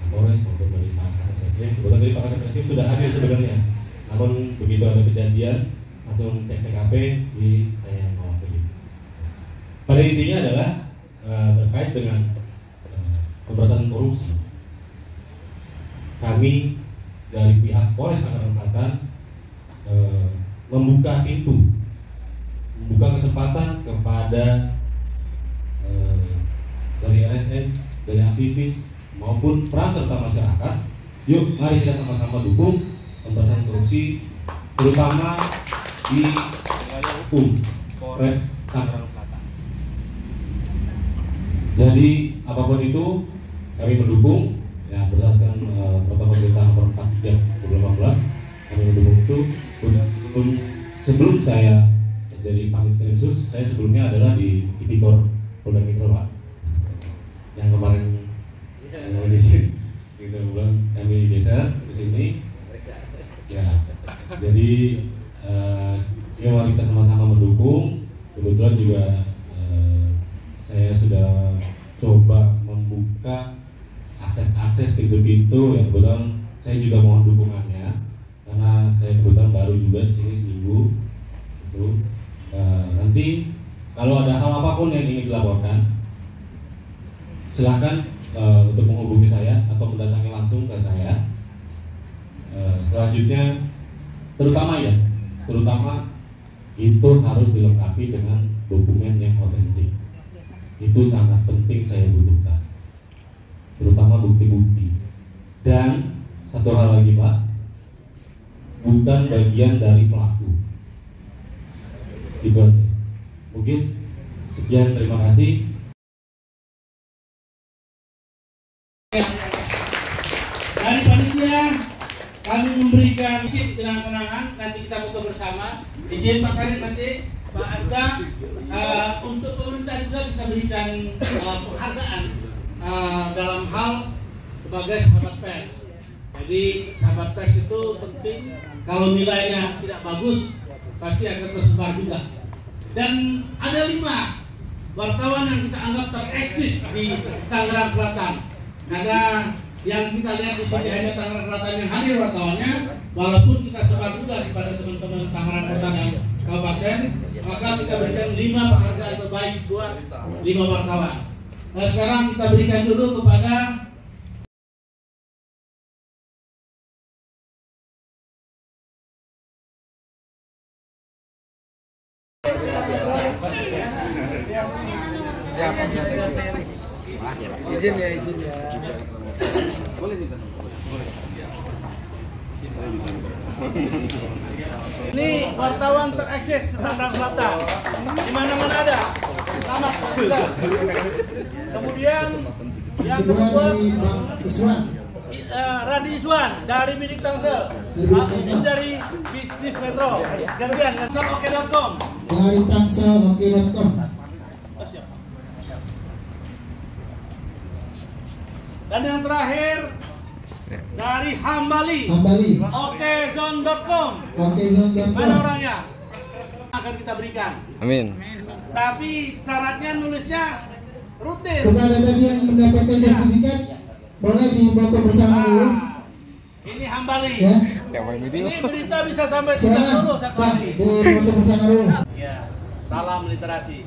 Kapolres maupun dari Pak Kasat Reskrim. Kebetulan dari Pak Kasat Reskrim sudah hadir sebenarnya, namun begitu ada kejadian langsung cek TKP di saya mewakili. Pada intinya adalah terkait dengan pemberantasan korupsi. Kami dari pihak Polres Tangerang Selatan membuka pintu, membuka kesempatan kepada dari ASN, dari aktivis maupun peran serta masyarakat. Yuk, mari kita sama-sama dukung pemberantasan korupsi, terutama di wilayah hukum Polres Tangerang Selatan. Jadi apapun itu kami mendukung ya berdasarkan protokol pemerintah nomor 4 2018 kami mendukung itu. Sebelum saya jadi Panit Krimsus, saya sebelumnya adalah di Tipikor Polda Metro Pak, yang kemarin di sini kita bilang kami geser ke sini ya. Jadi mari kita sama-sama mendukung. Kebetulan juga saya sudah coba membuka akses pintu-pintu yang kebetulan saya juga mohon dukungannya karena saya kebetulan baru juga di sini seminggu. Itu nanti kalau ada hal apapun yang ingin dilaporkan, silakan untuk menghubungi saya atau mendatangi langsung ke saya. Selanjutnya, terutama itu harus dilengkapi dengan dokumen yang otentik. Itu sangat penting saya butuhkan, terutama bukti-bukti. Dan satu hal lagi Pak, bukan bagian dari pelaku. Itu aja. Mungkin sekian, terima kasih. Dari panitia kami memberikan kenang-kenangan, nanti kita foto bersama. Izin Pak Kadit nanti Pak Asda, untuk pemerintah juga kita berikan penghargaan dalam hal sebagai sahabat pers. Jadi sahabat pers itu penting. Kalau nilainya tidak bagus, pasti akan tersebar juga. Dan ada 5 wartawan yang kita anggap tereksis di Tangerang Selatan. Ada yang kita lihat di sini hanya Tangerang Selatan yang hadir wartawannya, walaupun kita sebar juga kepada teman-teman Tangerang Kota dan Kabupaten, maka kita berikan 5 penghargaan terbaik buat 5 wartawan. Nah sekarang kita berikan dulu kepada izin ya. Boleh kita. Ini wartawan tereksis Tangerang Selatan. Di mana-mana ada. Selamat juga. Kemudian yang kedua Radi Iswan dari Bidik Tangsel. Aktivis dari Bisnis Metro. Gantian Tangsel-oke.com. Dari Tangsel-oke.com. Dan yang terakhir dari Hambali. Okezone.com. Mana orangnya? Akan kita berikan. Amin. Tapi syaratnya nulisnya rutin. Kepada tadi yang mendapatkan sertifikat, boleh difoto bersama dulu. Ini Hambali. Ya. Siapa yang video? Ini berita bisa sampai 30 satu hari. Untuk bersama dulu. Ya, salam literasi.